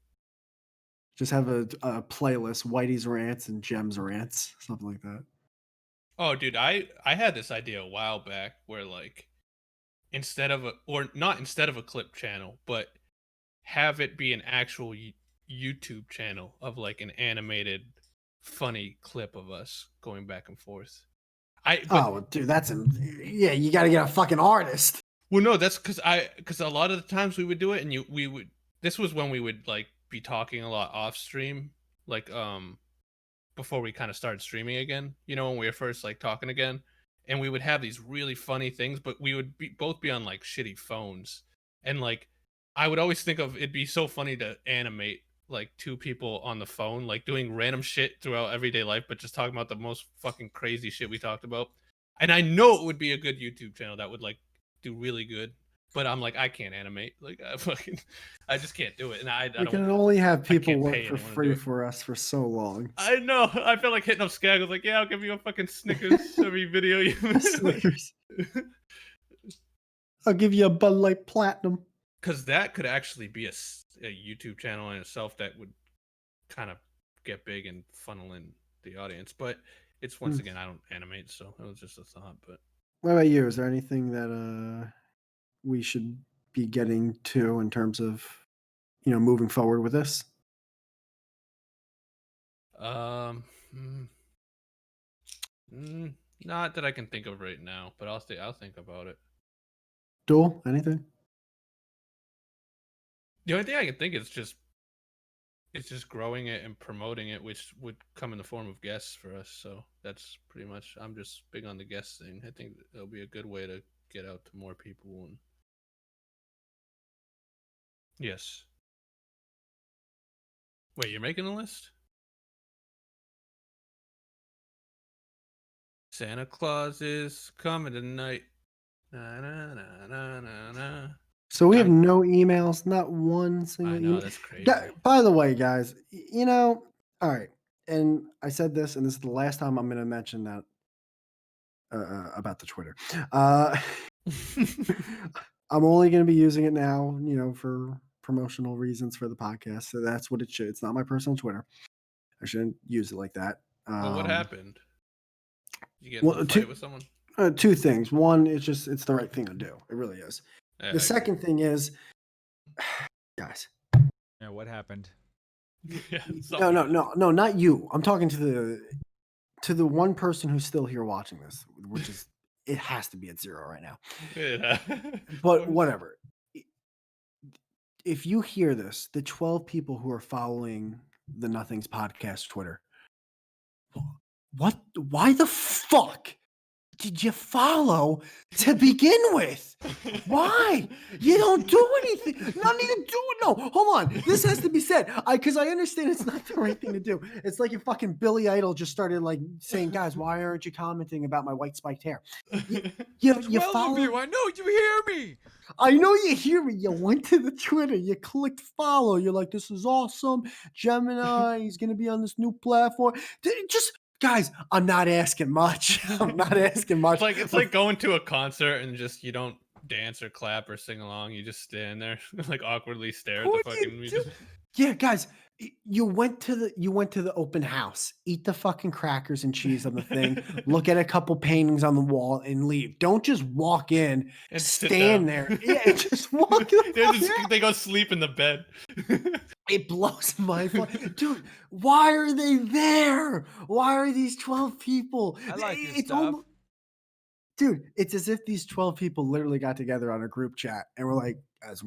Just have a playlist, Whitey's rants and Gem's rants, something like that. Oh, dude, I had this idea a while back where like instead of a clip channel, but have it be an actual YouTube channel of like an animated funny clip of us going back and forth. Dude, yeah, you got to get a fucking artist. Well, no, that's because a lot of the times we would do it, and this was when we would like be talking a lot off stream, like before we kind of started streaming again, when we were first like talking again, and we would have these really funny things, but we would both be on like shitty phones, and like I would always think of it'd be so funny to animate like 2 people on the phone, like doing random shit throughout everyday life, but just talking about the most fucking crazy shit we talked about. And I know it would be a good YouTube channel that would like do really good. But I'm like, I can't animate. Like, I just can't do it. And I We don't. can only have people can't work pay for anyone to do free it. for us for so long. I know. I feel like hitting up Skag. I was like, yeah, I'll give you a fucking Snickers every video you make. Snickers. I'll give you a Bud Light Platinum. Because that could actually be a YouTube channel in itself that would kind of get big and funnel in the audience. But it's once again, I don't animate, so it was just a thought. But what about you? Is there anything that we should be getting to in terms of, moving forward with this? Not that I can think of right now, but I'll think about it. Duel? Anything? The only thing I can think is just growing it and promoting it, which would come in the form of guests for us. So that's pretty much. I'm just big on the guest thing. I think it'll be a good way to get out to more people. And yes. Wait, you're making a list? Santa Claus is coming tonight. Na, na, na, na, na, na. So we have no emails, not one single I know, email. that's crazy. By the way, guys, all right. And I said this, and this is the last time I'm going to mention that about the Twitter. I'm only going to be using it now, for promotional reasons for the podcast. So that's what it should. It's not my personal Twitter. I shouldn't use it like that. Well, what happened? You get in a fight with someone? Two things. One, it's the right thing to do. It really is. Yeah, the second thing is, guys. Yeah, what happened? Yeah, no, not you. I'm talking to the one person who's still here watching this, which is it has to be at 0 right now. Yeah. But whatever. If you hear this, the 12 people who are following the Nothings Podcast Twitter, what? Why the fuck did you follow to begin with? Why? You don't do anything. Not even do it. No, hold on. This has to be said. Because I understand it's not the right thing to do. It's like if fucking Billy Idol just started like saying, guys, why aren't you commenting about my white spiked hair? You follow you. I know you hear me. I know you hear me. You went to the Twitter. You clicked follow. You're like, this is awesome. Gemini, he's going to be on this new platform. Just... Guys, I'm not asking much. I'm not asking much. It's like going to a concert and just you don't dance or clap or sing along. You just stand there like awkwardly stare at the fucking music. Yeah, guys, you went to the open house. Eat the fucking crackers and cheese on the thing. Look at a couple paintings on the wall and leave. Don't just walk in and stand there. Yeah, just walk. They go sleep in the bed. It blows my mind. Dude, why are they there? Why are these 12 people? I like your stuff. Dude, it's as if these 12 people literally got together on a group chat and we're like, guys,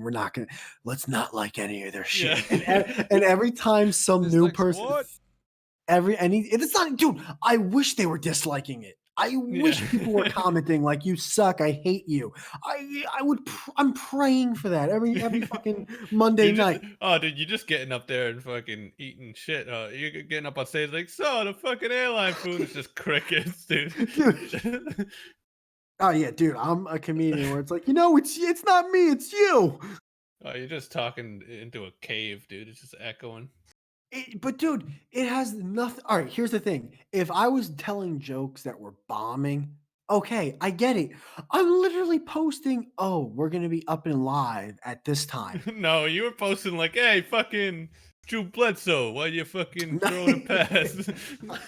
let's not like any of their shit. Yeah. And every time some new person, it's not, dude, I wish they were disliking it. I wish people were commenting like, you suck, I hate you. I'm praying for that every fucking Monday night. Oh, dude, you're just getting up there and fucking eating shit. You're getting up on stage like, so the fucking airline food is just crickets, dude. Oh yeah, dude, I'm a comedian where it's like, it's not me, it's you. Oh, you're just talking into a cave, dude. It's just echoing. But dude, it has nothing. All right, here's the thing. If I was telling jokes that were bombing, okay, I get it. I'm literally posting, oh, we're going to be up and live at this time. No, you were posting like, hey, fucking Drew Bledsoe, why you fucking throwing a pass?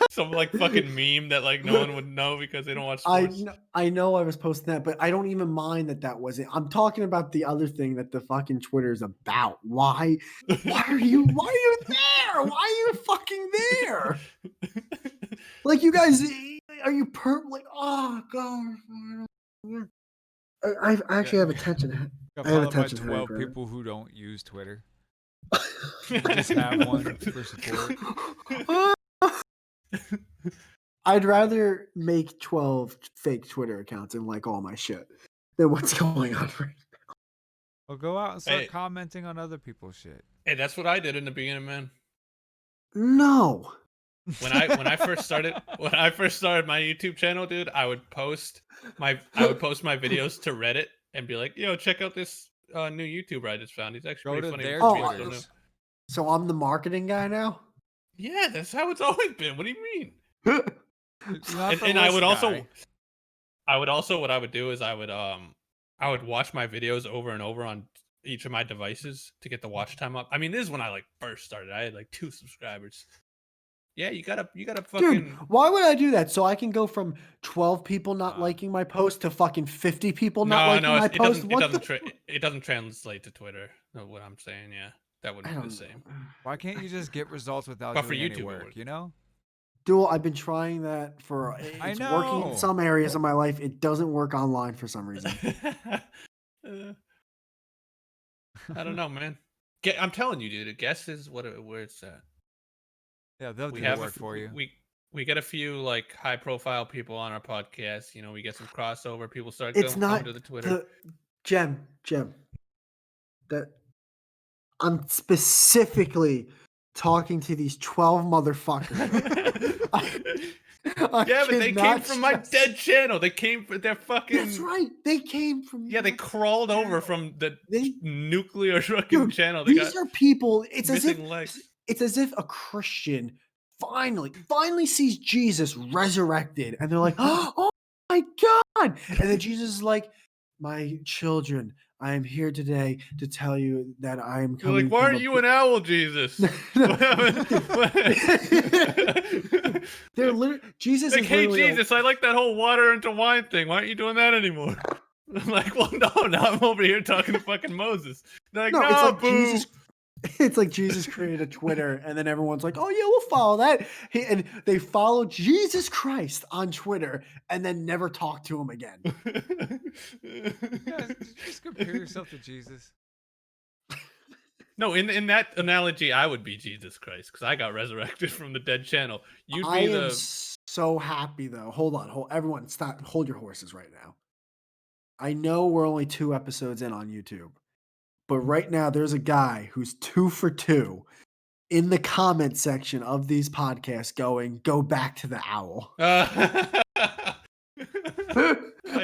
Some like fucking meme that like no one would know because they don't watch sports. I know I was posting that, but I don't even mind that wasn't. I'm talking about the other thing that the fucking Twitter is about. Why are you there? Why are you fucking there? Like you guys, are you like, oh god. I actually have attention. I have attention. 12 people who don't use Twitter. Just have one for support. I'd rather make 12 fake Twitter accounts and like all my shit than what's going on right now. Well, go out and start commenting on other people's shit. Hey, that's what I did in the beginning, man. No. When I first started my YouTube channel, dude, I would post my videos to Reddit and be like, "Yo, check out this new YouTuber I just found. He's actually pretty funny." Their Twitters. So I'm the marketing guy now? Yeah, that's how it's always been. What do you mean? And I would also what I would do is I would watch my videos over and over on each of my devices to get the watch time up. I mean, this is when I first started. I had 2 subscribers. Yeah, you gotta fucking. Dude, why would I do that? So I can go from 12 people not liking my post to fucking 50 people not liking my post? It doesn't translate to Twitter. No, what I'm saying, yeah, that wouldn't be the same. Why can't you just get results without doing any work? You know. Duel, I've been trying that for. It's working in some areas of my life. It doesn't work online for some reason. I don't know, man. I'm telling you, dude. Guess is where it's at. Yeah, they'll do the work for you. We get a few high profile people on our podcast. You know, we get some crossover. People start going to the Twitter. Gem. That I'm specifically talking to these 12 motherfuckers. But they came from my dead channel. They came from their fucking. That's right. They came from. Yeah, they crawled over from the nuclear fucking channel. These are people. It's legs. It's as if a Christian finally sees Jesus resurrected, and they're like, "Oh my God!" And then Jesus is like, "My children, I am here today to tell you that I am coming." You're like, why aren't you an owl, Jesus? They're literally Jesus. Like, hey, Jesus, I like that whole water into wine thing. Why aren't you doing that anymore? I'm like, well, no, I'm over here talking to fucking Moses. They're like, no, it's like boo. It's like Jesus created a Twitter, and then everyone's like, "Oh yeah, we'll follow that." And they follow Jesus Christ on Twitter, and then never talk to him again. Yeah, just compare yourself to Jesus. No, in that analogy, I would be Jesus Christ because I got resurrected from the dead channel. You'd be am so happy though. Hold on, everyone, stop. Hold your horses right now. I know we're only 2 episodes in on YouTube. But right now, there's a guy who's 2 for 2 in the comment section of these podcasts going, "Go back to the owl."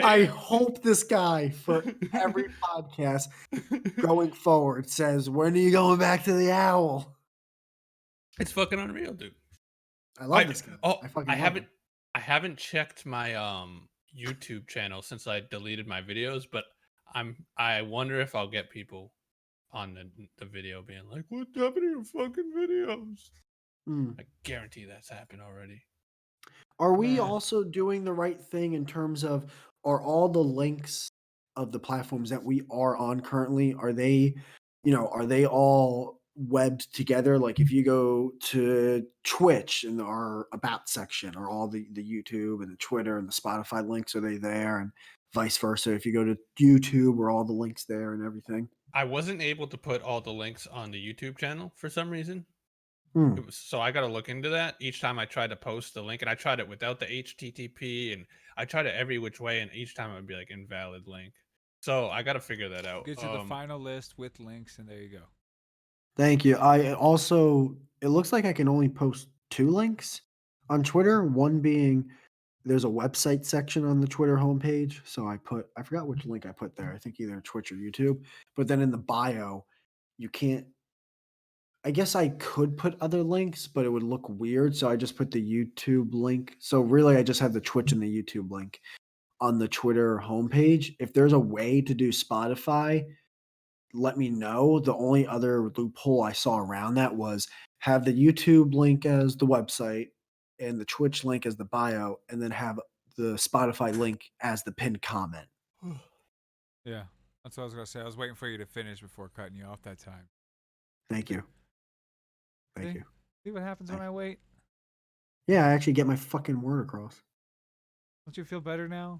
I hope this guy for every podcast going forward says, "When are you going back to the owl?" It's fucking unreal, dude. I love this guy. I haven't checked my YouTube channel since I deleted my videos, but I wonder if I'll get people on the video being like, "What happened to your fucking videos?" I guarantee that's happened already. Are we also doing the right thing in terms of, are all the links of the platforms that we are on currently, are they all webbed together? Like if you go to Twitch in our about section, are all the YouTube and the Twitter and the Spotify links, are they there? And vice versa. If you go to YouTube, are all the links there and everything? I wasn't able to put all the links on the YouTube channel for some reason. So I got to look into that each time I tried to post the link, and I tried it without the HTTP, and I tried it every which way, and each time it would be like invalid link. So I got to figure that out. Get you the final list with links, and there you go. Thank you. I also, it looks like I can only post 2 links on Twitter. One being, there's a website section on the Twitter homepage. So I forgot which link I put there. I think either Twitch or YouTube. But then in the bio, you can't. I guess I could put other links, but it would look weird. So I just put the YouTube link. So really, I just have the Twitch and the YouTube link on the Twitter homepage. If there's a way to do Spotify, let me know. The only other loophole I saw around that was have the YouTube link as the website and the Twitch link as the bio, and then have the Spotify link as the pinned comment. Yeah, that's what I was going to say. I was waiting for you to finish before cutting you off that time. Thank you. Thank you. See what happens when I wait? Yeah, I actually get my fucking word across. Don't you feel better now?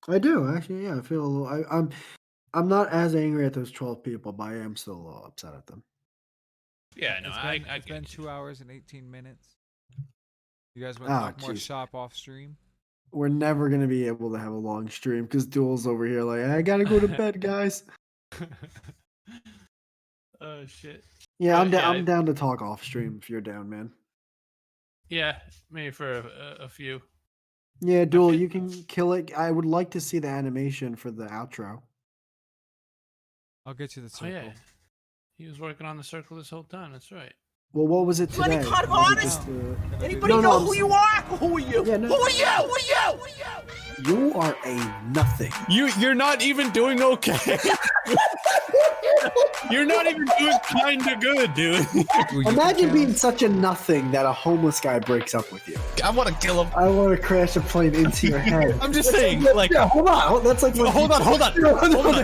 I do, actually. Yeah, I feel a little. I'm not as angry at those 12 people, but I am still a little upset at them. Yeah, no, it's been 2 hours and 18 minutes. You guys want to talk more shop off stream? We're never going to be able to have a long stream because Duel's over here like, I got to go to bed, guys. Oh, shit. Yeah, I'm down to talk off stream if you're down, man. Yeah, maybe for a few. Yeah, Duel, you can kill it. I would like to see the animation for the outro. I'll get you the circle. Oh, yeah. He was working on the circle this whole time. That's right. Well, what was it today? Any kind of honest? Anybody know who you are? Who are you? Yeah, no. Who are you? Who are you? You are a nothing. You're not even doing okay. You're not even doing kinda good, dude. Imagine being such a nothing that a homeless guy breaks up with you. I want to kill him. I want to crash a plane into your head. I'm just saying, like, yeah, hold on. That's like hold on. Hold on.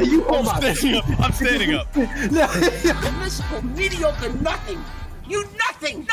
You hold on. I'm standing up. You miserable, mediocre nothing. You nothing.